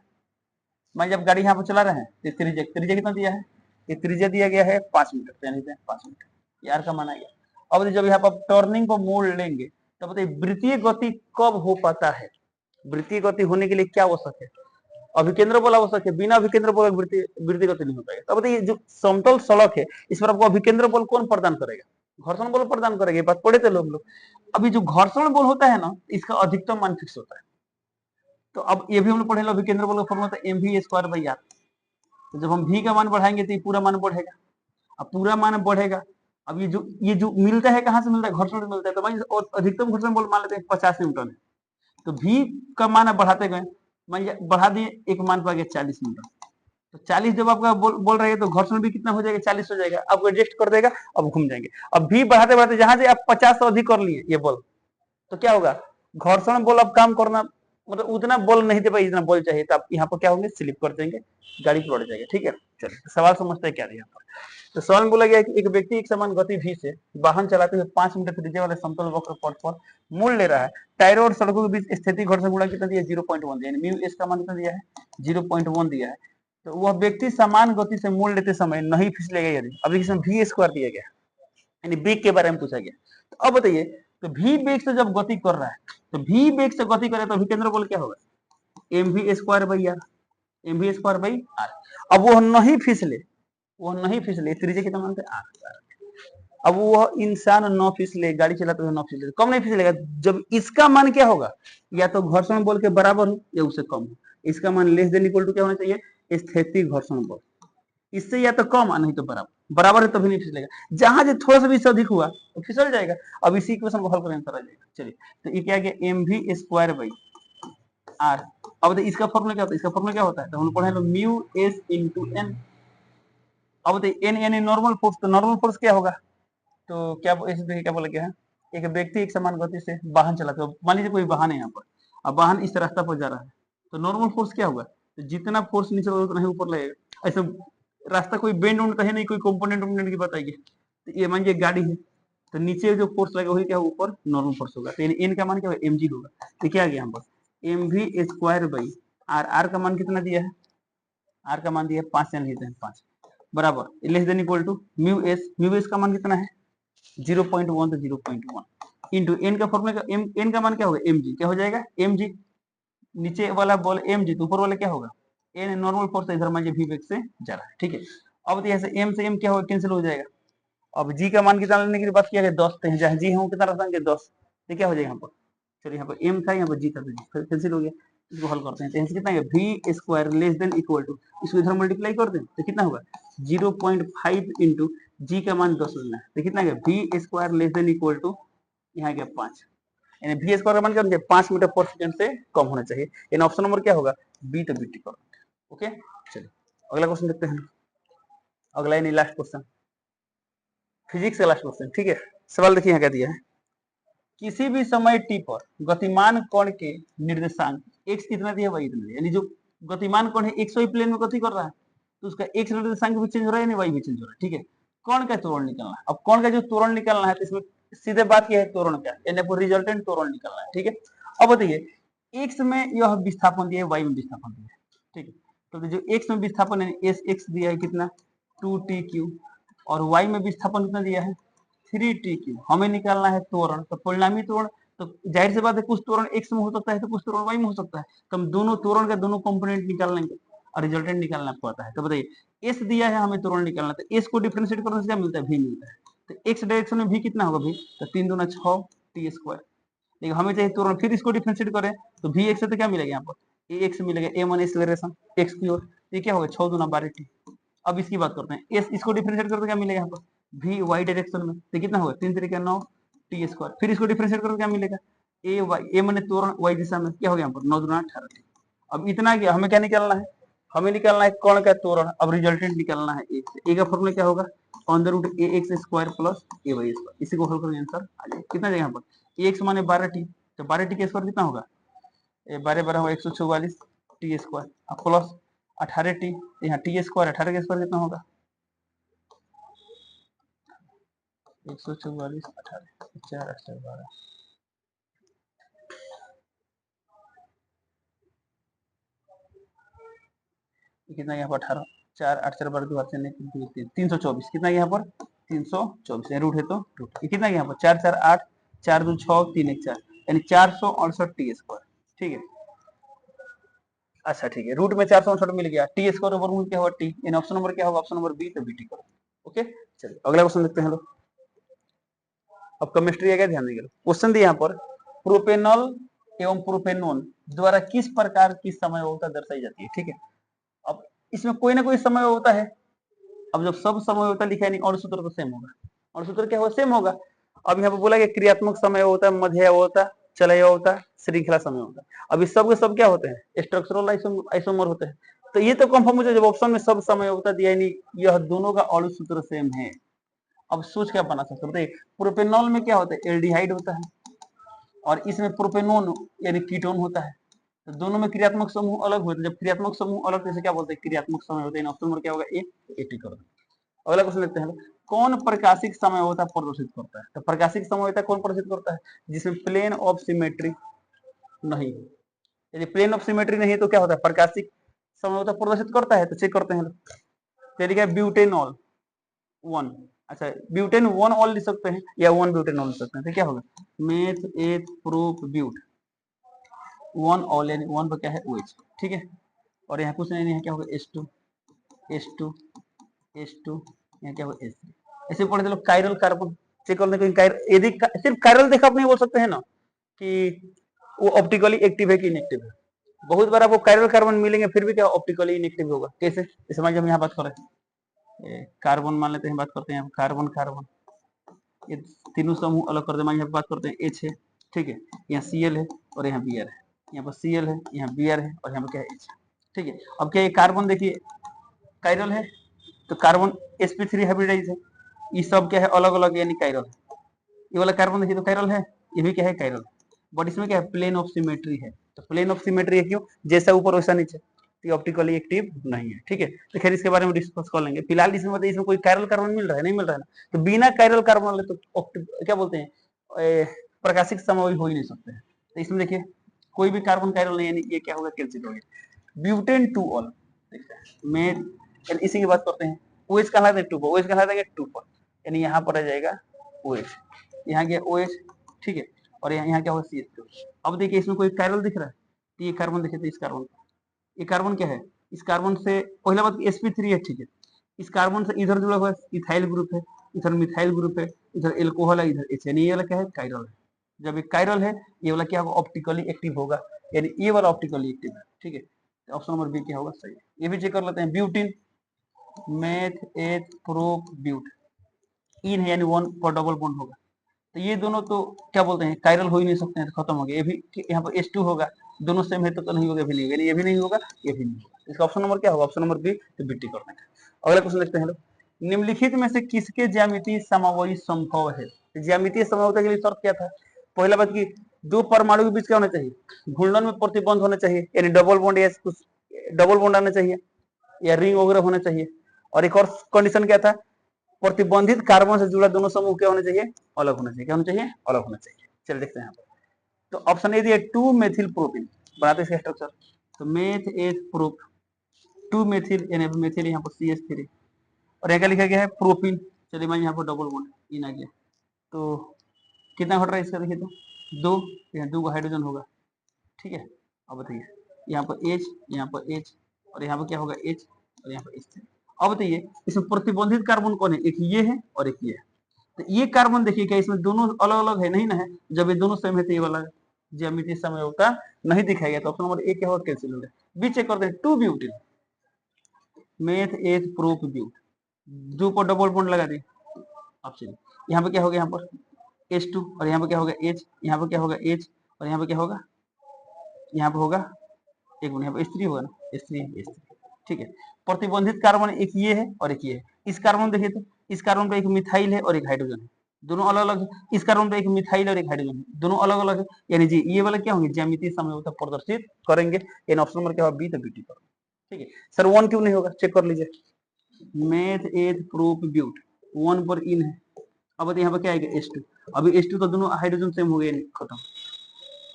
मान जब गाड़ी यहाँ पर चला रहे हैं तो त्रिज्या कितना दिया है, ये त्रिज्या दिया गया है 5 मीटर, यानी 5 मीटर यार का माना गया। अब जब यहाँ पर टर्निंग को मोड़ लेंगे तो बताइए वृत्तीय गति कब हो पाता है, वृत्तीय गति होने के लिए क्या आवश्यक है, अभिकेंद्र बल आवश्यक है, बिना अभिकेंद्र बल वृत्तीय गति नहीं हो पाएगा। तो बताइए जो समतल सड़क है इस पर आपको अभिकेंद्र बल कौन प्रदान करेगा, घर्षण बल प्रदान करेगा, बात पढ़े थे लोग। अभी जो घर्षण बल होता है ना इसका अधिकतम मान फिक्स होता है, तो अब ये भी हम लोग पढ़े लो अभिकेंद्र बल का फॉर्मूला था mv²/r। तो जब हम v का मान बढ़ाएंगे तो ये पूरा मान बढ़ेगा, अब पूरा मान बढ़ेगा अब ये जो मिलता है कहाँ से मिलता है, घर्षण से मिलता है। तो भाई और अधिकतम घर्षण बल मान लेते हैं 50 न्यूटन है, तो भी का मान आप बढ़ाते गए, मान बढ़ा दिए, एक मान पा गया 40 न्यूटन। तो 40 जब आपका बोल रहे हैं तो घर्षण भी कितना हो जाएगा, 40 हो जाएगा, आपको एडजस्ट कर देगा, अब घूम जाएंगे। अब भी बढ़ाते बढ़ाते जहां से आप 50 से अधिक कर लिए ये बल, तो क्या होगा, घर्षण बल अब काम करना, मतलब उतना बल नहीं दे पाई जितना बल चाहिए, तो आप यहाँ पर क्या होंगे, स्लिप कर देंगे, गाड़ी पलट जाएगा। ठीक है, चलिए सवाल समझते हैं क्या है यहाँ पर। तो सवाल में बोला गया कि एक व्यक्ति एक समान गति v से वाहन चलाते हुए 5 मीटर त्रिज्या वाले समतल वक्र पथ पर मोड़ ले रहा है। टायरों और सड़कों के बीच स्थिति घर्षण गुणा कितना दिया, 0.1 दिया, म्यू एस का मान कितना दिया है, 0.1 दिया है। तो वह व्यक्ति समान गति से मोड़ लेते समय नहीं फिसलेगा यदि, अब इसमें v स्क्वायर दिया गया, यानी वेग के बारे में पूछा गया। तो अब बताइए, तो v वेग से जब गति कर रहा है, तो v वेग से गति करे तो अभिकेंद्र बल क्या होगा, mv square by r, mv square by r. अब वो नहीं फिसले, त्रिज्या कितना मानते हैं, आर। अब वो इंसान न फिसले, गाड़ी चलाते हुए न फिसले, कम नहीं फिसलेगा जब इसका मान क्या होगा, या तो घर्षण बल के बराबर हो या उससे कम हो। इसका मान लेस देन इक्वल टू क्या होना चाहिए, स्थैतिक घर्षण बल, इससे या तो कम नहीं तो बराबर, बराबर है तभी नहीं फिसलेगा, जहां से थोड़ा सा भी इससे अधिक हुआ तो फिसल जाएगा। अब इसी इक्वेशन को हल करें आंसर आ जाएगा। चलिए, तो ये क्या गया, mv स्क्वायर बाई आर। अब इसका फॉर्मूला क्या होता है, इसका फॉर्मूला क्या होता है, तो हम पढ़े लो म्यू एस इंटू एन। अब बताइए एन यानी नॉर्मल फोर्स, तो नॉर्मल फोर्स क्या होगा, तो क्या ऐसे देखिए क्या बोला गया है, एक व्यक्ति एक समान गति से वाहन चलाते हो, मान लीजिए कोई वाहन है यहाँ पर, अब वाहन इस रास्ता पर जा रहा है, तो नॉर्मल फोर्स क्या होगा, तो जितना फोर्स नीचे होगा उतना ही ऊपर लगेगा। ऐसे रास्ता कोई बेंड उंड तो है नहीं, कोई कंपोनेंट की बताइए, तो ये मान लीजिए गाड़ी है, तो नीचे जो फोर्स लगेगा वही क्या ऊपर नॉर्मल फोर्स होगा, तो एन का मान क्या होगा, mg होगा। तो क्या आ गया यहाँ पर, mv square by r, r का मान कितना दिया है, आर का मान दिया है 5 लेते हैं 5 बराबर less than equal to mu s का मान कितना है 0.1, तो 0.1 इंटू एन का फॉर्मूला, एन का मान क्या होगा, mg, क्या हो जाएगा mg, नीचे वाला बॉल mg, तो ऊपर वाला क्या होगा, एन नॉर्मल फोर्स, इधर मान v वेग से जा रहा है। ठीक है, अब यहाँ से m क्या होगा, कैंसिल हो जाएगा। अब g का मान कितना लेने की बात किया गया, 10, तो जहाँ g है कितना रखेंगे 10, तो क्या हो जाएगा यहाँ पर, चलिए यहाँ पर m था, यहाँ पर g था, तो कैंसिल हो गया। इसको हल करते हैं, तो यहाँ कितना है, v square less than equal to, इसको इधर मल्टीप्लाई कर दें तो कितना होगा 0.5 इंटू जी का मान 10 लेना है, तो कितना है v square less than equal to, यहाँ गया 5, यानी v स्क्वायर का मान क्या होना चाहिए, 5 मीटर पर सेकंड से कम होना चाहिए, यानी ऑप्शन नंबर क्या होगा, बी, तो बी टिक कर। ओके, चलिए अगला क्वेश्चन देखते हैं, अगला यानी लास्ट क्वेश्चन, फिजिक्स का लास्ट क्वेश्चन। ठीक है, सवाल देखिए यहाँ क्या दिया है, किसी भी समय टी पर गतिमान कण के निर्देशांक x कितना दिया, y इतना दिया, यानी जो गतिमान कण है xy प्लेन में गति कर रहा है, तो उसका x निर्देशांक भी चेंज हो रहा है, y भी चेंज हो रहा है। ठीक है, कण का त्वरण निकालना है। अब कण का जो त्वरण निकालना है, तो इसमें सीधे बात क्या है, त्वरण का, यानी रिजल्टेंट त्वरण निकालना है। ठीक है, अब बताइए x में यह विस्थापन दिया है, y में विस्थापन दिया है। ठीक है, तो जो x में विस्थापन है एस एक्स दिया है कितना 2t3, और y में विस्थापन कितना दिया है 3t3, हमें निकालना है त्वरण, तो परिणामी त्वरण, तो जाहिर सी बात है कुछ त्वरण x में हो सकता है तो कुछ त्वरण y में हो सकता है, तो हम दोनों त्वरण का दोनों कंपोनेंट निकाल लेंगे और रिजल्टेंट निकालना पड़ता है। तो बताइए s दिया है, हमें त्वरण निकालना, तो s को डिफरेंशिएट करने से क्या मिलता है, v मिलता है, तो x डायरेक्शन में v कितना होगा, v, तो 3 दूना 6 t स्क्वायर, लेकिन हमें चाहिए त्वरण, फिर इसको डिफरेंशिएट करें तो v x से तो क्या मिलेगा यहाँ पर a x मिलेगा, a1 एक्सेलरेशन x की ओर, ये क्या होगा 6 दूना 12 t। अब इसकी बात करते हैं, s इसको डिफरेंशिएट करते क्या मिलेगा यहाँ पर v y डायरेक्शन में, तो कितना होगा 3 3 9 टी स्क्वायर, फिर इसको डिफरेंशिएट करके क्या मिलेगा ए वाई, ए मैंने त्वरण y दिशा में, क्या हो गया यहाँ पर 9 दूना 18 टी। अब इतना गया, हमें क्या निकालना है, हमें निकालना है कण का त्वरण, अब रिजल्टेंट निकालना है ए का फॉर्मूला क्या होगा अंडर रूट ए एक्स स्क्वायर प्लस ए वाई स्क्वायर, इसी को हल करेंगे आंसर आ जाएगा। कितना जाएगा यहाँ पर एक्स माने 12 टी, तो 12 टी का स्क्वायर कितना होगा 12 12 होगा 144 टी स्क्वायर प्लस 18 टी, यहाँ टी स्क्वायर 18 का स्क्वायर कितना होगा 144 18 4 8 12, कितना यहाँ पर 18 4 8 4 12 2 324, कितना यहाँ पर 324, रूट है तो रूट, कितना यहाँ पर 4 4 8 4 2 6 3 1 4, यानी 468 टी स्क्वायर। ठीक है, अच्छा ठीक है, रूट में 468 मिल गया, टी स्क्वायर ओवर रूट क्या होगा टी, इन ऑप्शन नंबर क्या होगा, ऑप्शन नंबर बी, तो बी टी करो। ओके, चलिए अगला क्वेश्चन देखते हैं लोग, अब केमिस्ट्री आएगा, ध्यान देंगे क्वेश्चन दिया यहाँ पर, प्रोपेनॉल एवं प्रोपेनोन द्वारा किस प्रकार की समयोता दर्शाई जाती है। ठीक है, अब इसमें कोई ना कोई समय होता है, अब जब सब समय होता लिखा है नहीं और सूत्र तो सेम होगा, और सूत्र क्या होगा, सेम होगा। अब यहाँ पे बोला कि क्रियात्मक समय होता है, मध्य होता है, चलय होता है, श्रृंखला समय होता है। अब इस सब के सब क्या होते हैं, स्ट्रक्चरल आइसोमर होते हैं। तो ये तो कंफर्म हो जाए जब ऑप्शन में सब समय होता दिया, यानी यह दोनों का और सूत्र सेम है। अब सोच क्या बना सकते हैं, प्रोपेनॉल में क्या होता है, एल्डिहाइड होता है, और इसमें प्रोपेनोन यानी कीटोन होता है। तो दोनों में क्रियात्मक समूह अलग होते हैं। जब क्रियात्मक समूह अलग जैसे क्या बोलते हैं, क्रियात्मक समय होते हैं। ऑप्शन नंबर क्या होगा, ए, 80 कर दो। अगला क्वेश्चन लेते हैं, कौन प्रकाशिक समयोता प्रदर्शित करता है। तो प्रकाशिक समयोता कौन प्रदर्शित करता है, जिसमें प्लेन ऑफ सिमेट्री नहीं है। यदि प्लेन ऑफ सिमेट्री नहीं है तो क्या होता है, प्रकाशिक समयोता प्रदर्शित करता है। तो चेक करते हैं, तो ब्यूटेनॉल 1, अच्छा ब्यूटेन 1 ऑल लिख सकते हैं या 1 ब्यूटेनॉल लिख सकते हैं। तो क्या होगा, मेथ एथ प्रोप ब्यूट 1 ऑल, यानी 1 पर क्या है OH, ठीक है। और यहाँ कुछ नहीं है, क्या होगा H2 H2 H2, यहाँ क्या होगा H3। ऐसे पढ़े चलो कायरल कार्बन चेक करने को, यदि सिर्फ कायरल देखा आप नहीं बोल सकते हैं ना कि वो ऑप्टिकली एक्टिव है कि इनएक्टिव है। बहुत बार आपको कायरल कार्बन मिलेंगे फिर भी क्या ऑप्टिकली इनएक्टिव होगा। कैसे, इस हम यहाँ बात करें कार्बन मान लेते हैं, बात करते हैं कार्बन कार्बन, ये तीनों समूह अलग करते हैं, यहाँ बात करते हैं H है, ठीक है। यहाँ Cl है और यहाँ Br है, यहाँ पर Cl है, यहाँ Br है और यहाँ पर क्या है H, ठीक है। अब क्या ये कार्बन देखिए कायरल है, तो कार्बन sp3 हाइब्रिडाइज है, ये सब क्या है अलग अलग यानी कायरल है। ये वाला कार्बन देखिए तो कायरल है, ये भी क्या है कायरल, बट इसमें क्या है प्लेन ऑफ सिमेट्री है। तो प्लेन ऑफ सिमेट्री है क्यों, जैसा ऊपर वैसा नीचे, तो ऑप्टिकली एक्टिव नहीं है, ठीक है। तो खैर इसके बारे में डिस्कस कर लेंगे। फिलहाल इसमें मतलब इसमें कोई कायरल कार्बन मिल रहा है, नहीं मिल रहा है ना। तो बिना कायरल कार्बन वाले तो क्या बोलते हैं प्रकाशिक समय हो ही नहीं सकते हैं। तो इसमें देखिए कोई भी कार्बन कायरल नहीं, यानी ये क्या होगा कैंसिल हो गया। ब्यूटेन 2 ऑल में इसी की बात करते हैं, OH कहलाता है 2 पर, OH कहलाता है 2 पर, यानी यहाँ पर आ जाएगा OH, यहाँ गया OH, ठीक है। और यहाँ क्या होगा CH2। अब देखिए इसमें कोई कायरल दिख रहा है, तो ये कार्बन देखे, तो इस कार्बन, ये कार्बन क्या है, इस कार्बन से पहला बात sp3 है, ठीक है। इस कार्बन से इधर जुड़ा हुआ इथाइल ग्रुप है, इधर मिथाइल ग्रुप है, इधर एल्कोहल है, इधर H, यानी ये वाला क्या है कायरल है। जब ये कायरल है, ये वाला क्या होगा ऑप्टिकली एक्टिव होगा, यानी ये वाला ऑप्टिकली एक्टिव है, ठीक है। ऑप्शन नंबर बी क्या होगा सही है। ये भी चेक कर लेते हैं, ब्यूटिन मेथ एथ प्रोप ब्यूट, इन है यानी 1 पर डबल बॉन्ड होगा। तो ये दोनों तो क्या बोलते हैं कायरल हो ही नहीं सकते हैं, तो खत्म हो गया। ये भी यहाँ पर H2 होगा, दोनों सेम है तो नहीं होगा, भी नहीं होगा, ये भी नहीं होगा, ये भी नहीं होगा। इसका ऑप्शन नंबर क्या होगा, ऑप्शन नंबर बी, तो बीटी करने का। अगला क्वेश्चन देखते हैं लोग, निम्नलिखित में से किसके ज्यामितीय समावयी संभव है। ज्यामितीय समवायिता के लिए शर्त क्या था, पहला बात की 2 परमाणु के बीच क्या होना चाहिए, घूर्णन में प्रतिबंध होना चाहिए, यानी डबल बॉन्ड या कुछ डबल बॉन्ड आना चाहिए या रिंग वगैरह होना चाहिए। और एक और कंडीशन क्या था, प्रतिबंधित कार्बन से जुड़ा दोनों समूह क्या होने चाहिए, अलग होना चाहिए। क्या होना चाहिए, अलग होना चाहिए। चलिए देखते हैं यहाँ पर, तो ऑप्शन ए दिया 2 मेथिल प्रोपिन, बनाते इसका स्ट्रक्चर। तो मेथ एथ प्रोप 2 मेथिल, यानी मेथिल यहाँ पर CH3, और यहाँ क्या लिखा गया है प्रोपिन। चलिए मैं यहाँ पर डबल बॉन्ड इन आ गया, तो कितना घट रहा है इसका, देखिए तो 2, यहाँ 2 हाइड्रोजन होगा, ठीक है। अब बताइए यहाँ पर H, यहाँ पर H, और यहाँ पर क्या होगा H, और यहाँ पर H3। अब बताइए इसमें प्रतिबंधित कार्बन कौन है, एक ये है और एक ये है। तो ये कार्बन देखिए क्या इसमें दोनों अलग अलग है, नहीं ना है। जब ये दोनों सेम है तो ये वाला ज्यामितीय समयोता नहीं दिखाई गया, तो ऑप्शन नंबर ए क्या होगा कैंसिल हो गया। बी चेक करते हैं, 2 butyl meth eth prop but, 2 पर डबल बॉन्ड लगा दी ऑप्शन। यहाँ पे क्या होगा, यहाँ पर H2, और यहाँ पे क्या होगा H, यहाँ पे क्या होगा H, और यहाँ पे क्या होगा, यहाँ पे होगा एक मिनट, यहाँ पे H3 होगा ना, H3, ठीक है। प्रतिबंधित कार्बन एक ये है और एक ये है। इस कार्बन देखिए तो इस कार्बन पे एक मिथाइल है और एक हाइड्रोजन है, दोनों अलग अलग है। इस कार्बन पे एक मिथाइल और एक हाइड्रोजन है, दोनों अलग अलग है, यानी जी ये वाला क्या होंगे ज्यामितीय समयोता प्रदर्शित करेंगे। यानी ऑप्शन नंबर क्या होगा, बी, तो बीटी पर, ठीक है। सर 1 क्यों नहीं होगा, चेक कर लीजिए, मेथ एथ प्रोप ब्यूट 1 पर इन है। अब यहाँ पर क्या आएगा H2, अभी H2 तो दोनों हाइड्रोजन सेम हो गए, खत्म।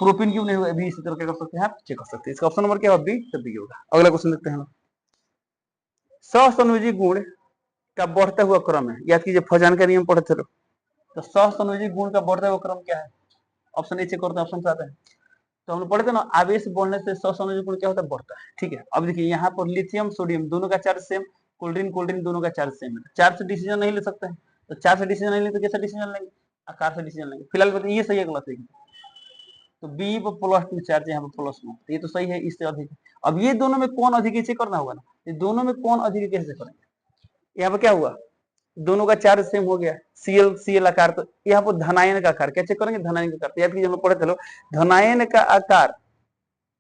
प्रोपिन क्यों नहीं होगा, अभी इसी तरह क्या कर सकते हैं आप चेक कर सकते हैं। इसका ऑप्शन नंबर क्या होगा, बी, तो बी होगा। अगला क्वेश्चन देखते हैं, सहसंयोजी गुण का बढ़ता हुआ क्रम है। याद कीजिए फजान का नियम पढ़ते रहो, तो सहसंयोजी गुण का बढ़ता हुआ क्रम क्या है, ऑप्शन ए चेक करते हैं, ऑप्शन से आता है। तो हम पढ़े थे ना, आवेश बढ़ने से सहसंयोजी गुण क्या होता है, बढ़ता है, ठीक है। अब देखिए यहाँ पर लिथियम सोडियम दोनों का चार्ज सेम, कोल्ड्रिन दोनों का चार्ज सेम है, चार्ज से डिसीजन नहीं ले सकते हैं। तो चार्ज से डिसीजन नहीं लेंगे तो कैसे डिसीजन लेंगे, आकार से डिसीजन लेंगे। फिलहाल बताइए ये सही है गलत है, तो बी पर प्लस 2 चार्ज, यहाँ पर प्लस 1, तो ये तो सही है, इससे अधिक है। अब ये दोनों में कौन अधिक है चेक करना होगा ना, ये दोनों में कौन अधिक है कैसे करेंगे। यहाँ पर क्या हुआ, दोनों का चार्ज सेम हो गया, Cl Cl आकार, तो यहाँ पर धनायन का आकार क्या चेक करेंगे, धनायन का आकार। तो याद कीजिए हम लोग पढ़े थे लोग, धनायन का आकार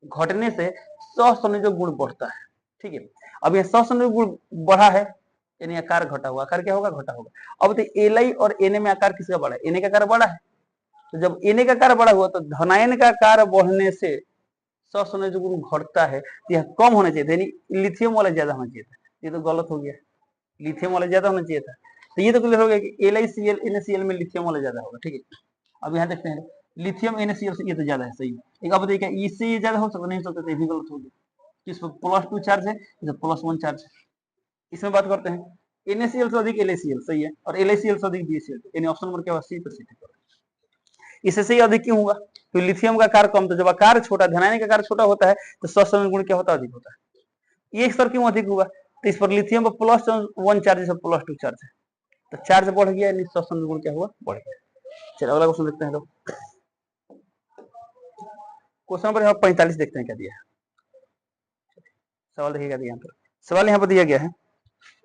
घटने से सहसंयोजक गुण बढ़ता है। ठीक है, अब यह सहसंयोजक गुण बढ़ा है यानी आकार घटा हुआ, आकार क्या होगा, घटा होगा। अब तो Li और Na में आकार किसका बढ़ा है, Na का आकार बढ़ा है। तो जब Na का आकार बढ़ा हुआ तो धनायन का आकार बढ़ने से सहसंयोजक गुण घटता है, तो यह कम होना चाहिए था, यानी लिथियम वाला ज्यादा होना चाहिए था। ये तो गलत हो गया, लिथियम वाला ज्यादा होना चाहिए था। तो ये तो क्लियर हो गया कि LiCl NaCl में लिथियम वाला ज्यादा होगा। ठीक है, अब यहाँ देखते हैं लिथियम NaCl से ये तो ज्यादा है, सही है। अब देखिए इससे ये ज्यादा हो सकता नहीं, हो सकता, ये भी गलत हो गया। किस पर +2 चार्ज है, इधर +1 चार्ज है। इसमें बात करते हैं NaCl से अधिक LaCl, सही है, और LaCl से अधिक BaCl, यानी ऑप्शन नंबर क्या होगा, सी पर सी। इससे से अधिक क्यों होगा, तो लिथियम का आकार कम, तो जब आकार छोटा, धनायन का आकार छोटा होता है तो सहसंयोजक गुण क्या होता है, अधिक होता है। ये स्तर क्यों अधिक हुआ, तो इस पर लिथियम पर +1 चार्ज है, +2 चार्ज है, तो चार्ज बढ़ गया, यानी सहसंयोजक गुण क्या हुआ, बढ़ गया। चलिए अगला क्वेश्चन देखते हैं लोग। क्वेश्चन नंबर 45 देखते हैं क्या दिया है। सवाल देखिएगा यहाँ पर, सवाल यहाँ पर दिया गया है,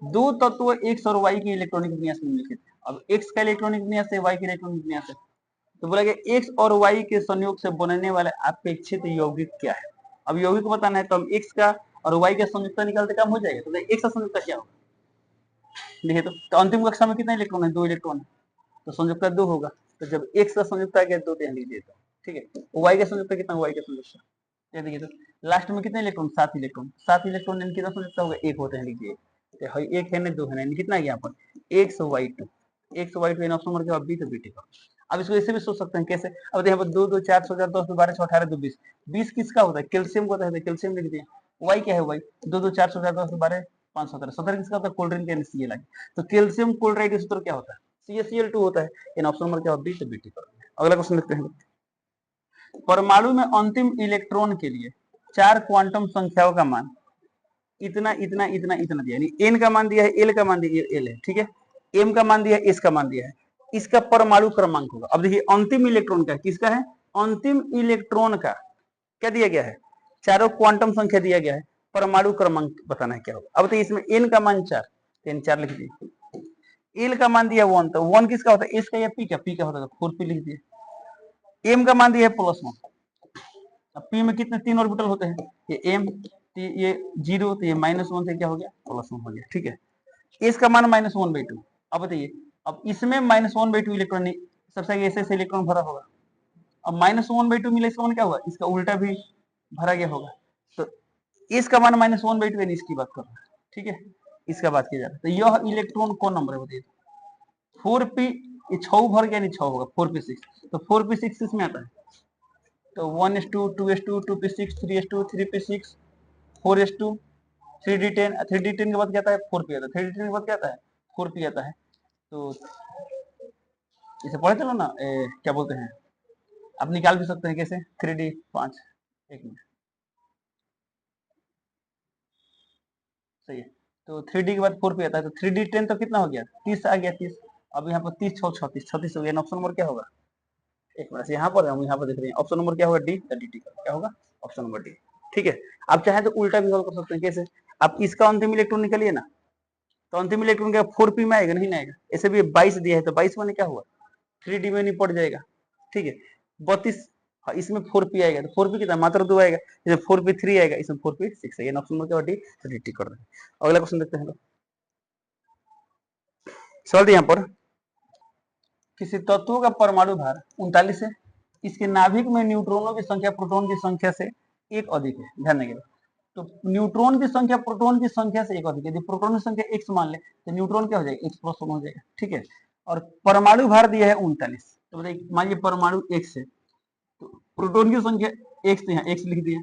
दो तत्व X और Y के इलेक्ट्रॉनिक विन्यास निम्नलिखित है। अब X का इलेक्ट्रॉनिक विन्यास है, Y का इलेक्ट्रॉनिक विन्यास है, तो बोला गया X और Y के संयोग से बनने वाले अपेक्षित यौगिक क्या है। अब यौगिक बताना है तो हम X का और Y का संयुक्त निकालते काम हो जाएगा। तो X का संयुक्त क्या होगा, देखिए तो अंतिम कक्षा में कितना इलेक्ट्रॉन है, 2 इलेक्ट्रॉन है, तो संयुक्त 2 होगा। तो जब X का संयुक्त आ गया 2 तो यहाँ लिख दिया, ठीक है। Y का संयुक्त कितना, Y का संयुक्त ये देखिए, तो लास्ट में कितने इलेक्ट्रॉन, 7 इलेक्ट्रॉन, 7 इलेक्ट्रॉन यानी कितना संयुक्त होगा, 1 होता है, लिख दिए। तो एक है ना, 2 है ना, कितना है यहाँ पर X Y2 यानी ऑप्शन नंबर क्या होगा, बी, तो बी टिक। अब इसको ऐसे भी सोच सकते हैं, कैसे, अब यहाँ पर 2 2 4 6 10 12 6 18 2 20, 20 किसका होता है, कैल्शियम का होता है, कैल्शियम लिख दिए। Y क्या है, Y 2 2 4 6 10 12 5 17 17 किसका होता है, कोल्ड ड्रिंक का Cl, तो कैल्शियम क्लोराइड का सूत्र क्या होता है, CaCl2 होता है, यानी ऑप्शन नंबर क्या होगा, बी, तो बी टिक। अगला क्वेश्चन देखते हैं, परमाणु में अंतिम इलेक्ट्रॉन के लिए 4 क्वांटम संख्याओं का मान इतना इतना इतना इतना दिया, यानी एन का मान दिया है, एल का मान दिया है, एल है, ठीक है, एम का मान दिया है, एस का मान दिया है, इसका परमाणु क्रमांक होगा। अब देखिए अंतिम इलेक्ट्रॉन का किसका है, अंतिम इलेक्ट्रॉन का क्या दिया गया है, चारों क्वांटम संख्या दिया गया है, परमाणु क्रमांक बताना है क्या होगा। अब तो इसमें एन का मान 4, एन 4 लिख दिए, एल का मान दिया 1, तो 1 किसका होता है, एस का या पी का, पी का होता है 4 पी लिख दिए। एम का मान दिया है +1, अब पी में कितने 3 ऑर्बिटल होते हैं, ये एम, ये 0, तो ये -1 से क्या हो गया, +1 हो गया, ठीक है। एस का मान -1/2। अब बताइए, अब इसमें -1/2 इलेक्ट्रॉन, सबसे आगे ऐसे इलेक्ट्रॉन भरा होगा, अब -1/2 मिला, इसका मान क्या हुआ, इसका उल्टा भी भरा गया होगा। तो इसका मान -1/2 यानी इसकी बात कर रहा है, ठीक है, इसका बात किया जा रहा है। तो यह इलेक्ट्रॉन कौन नंबर है बताइए, 4p, ये 6 भर गया, नहीं 6 होगा, 4p6, तो 4p6 इसमें आता है, तो 1:2 2:2 2p6 3:2 3p6 4:2 3d10, 3d10 के बाद क्या आता है, 4p आता है, 3d10 के बाद क्या आता है, 4p आता है। तो इसे पढ़े चलो ना, क्या बोलते हैं, आप निकाल भी सकते हैं, कैसे, 3d5, एक मिनट, सही है, तो 3d के बाद 4p आता है, तो 3d10 तो कितना हो गया, 30 आ गया, 30, अब यहाँ पर 30 6 36 36 हो गया, ऑप्शन नंबर क्या होगा, एक मिनट, यहाँ पर हम यहाँ पर देख रहे हैं, ऑप्शन नंबर क्या होगा, डी, डी टी का क्या होगा, ऑप्शन नंबर डी, ठीक है। आप चाहे तो उल्टा भी सॉल्व कर सकते हैं, कैसे, आप इसका अंतिम इलेक्ट्रॉन निकालिए ना, तो अंतिम इलेक्ट्रॉन क्या 4p में आएगा, नहीं आएगा, ऐसे भी 22 दिया है, तो 22 में क्या हुआ, 3d में नहीं पड़ जाएगा, ठीक है। 32, इसमें 4p आएगा, तो 4p कितना, मात्र 2 आएगा, इसमें 4p3 आएगा, इसमें 4p6 है, ऑप्शन नंबर क्या डी, तो डी टी कर रहे हैं। अगला क्वेश्चन देखते हैं, सवाल यहाँ पर, किसी तत्व का परमाणु भार 39 है, इसके नाभिक में न्यूट्रॉनों की संख्या प्रोटॉन की संख्या से एक अधिक है, ध्यान देंगे। तो न्यूट्रॉन की संख्या प्रोटॉन की संख्या से एक अधिक है, यदि प्रोटॉन की संख्या x मान ले तो न्यूट्रॉन क्या हो जाएगा, x+1 हो जाएगा, ठीक है। और परमाणु भार दिया है 39, तो बताइए मान लीजिए परमाणु x है, तो प्रोटॉन की संख्या x, तो यहाँ x लिख दिया,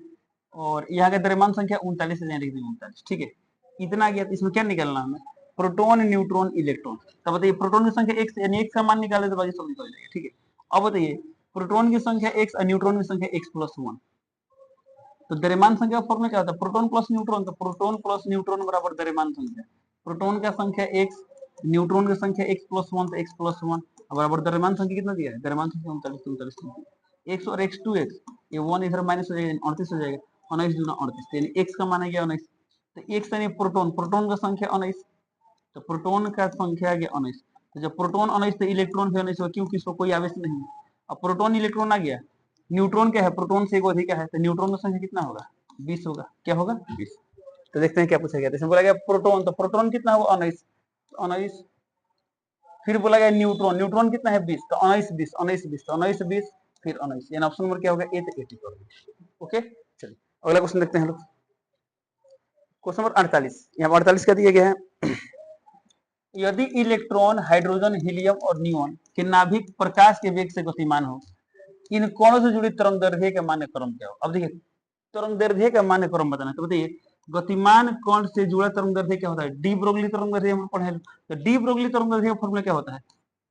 और यहाँ का द्रव्यमान संख्या 39 है, यहाँ लिख दिया 39, ठीक है। इतना गया, तो इसमें क्या निकालना हमें, प्रोटॉन न्यूट्रॉन इलेक्ट्रॉन। तो बताइए प्रोटॉन की संख्या x यानी x का मान निकाले तो बाकी सब निकल जाएगा, ठीक है। अब बताइए प्रोटॉन की संख्या x और न्यूट्रॉन की संख्या x+1, तो द्रव्यमान संख्या का फॉर्मूला क्या होता है, प्रोटॉन प्लस न्यूट्रॉन, तो प्रोटॉन प्लस न्यूट्रॉन बराबर द्रव्यमान संख्या, प्रोटॉन का संख्या x, न्यूट्रॉन की संख्या x+1, तो x+1 बराबर द्रव्यमान संख्या कितना दिया है, द्रव्यमान संख्या 39 x और x 2x, ये 1 इधर माइनस हो जाएगा, 38 हो जाएगा, 19 दूना 38, यानी x का मान है क्या 19, तो x यानी प्रोटॉन, प्रोटॉन का संख्या 19, तो प्रोटॉन का संख्या आ गया 19। तो जब प्रोटॉन 19 तो इलेक्ट्रॉन भी 19 होगा, क्योंकि इसको कोई आवेश नहीं है। अब प्रोटॉन इलेक्ट्रॉन आ गया, न्यूट्रॉन क्या है, प्रोटॉन से एक अधिक है, तो न्यूट्रॉन का संख्या कितना होगा, 20 होगा। क्या होगा, 20। तो देखते हैं क्या पूछा गया। इसमें बोला गया प्रोटॉन, तो प्रोटॉन कितना होगा, 19। 19। फिर बोला गया न्यूट्रॉन, न्यूट्रॉन कितना है, 20। तो 19 20 19 20, तो 19 20 फिर 19, यानी ऑप्शन नंबर क्या होगा, ए, तो 80 कर दिया। ओके, चलिए अगला क्वेश्चन देखते हैं लोग। क्वेश्चन नंबर 48, यहाँ 48 क्या दिया गया है। यदि इलेक्ट्रॉन, हाइड्रोजन, हीलियम और नियोन के नाभिक प्रकाश के वेग से गतिमान हो, इन कोणों से जुड़ी तरंग दैर्ध्य का मान्य क्रम क्या हो। अब देखिए, तरंग दैर्ध्य का मान्य क्रम बताना, तो बताइए गतिमान कण से जुड़ा तरंग दैर्ध्य क्या होता है, डी ब्रोगली तरंग दैर्ध्य हम पढ़े। तो डी ब्रोगली तरंग दैर्ध्य का फॉर्मूला क्या होता है,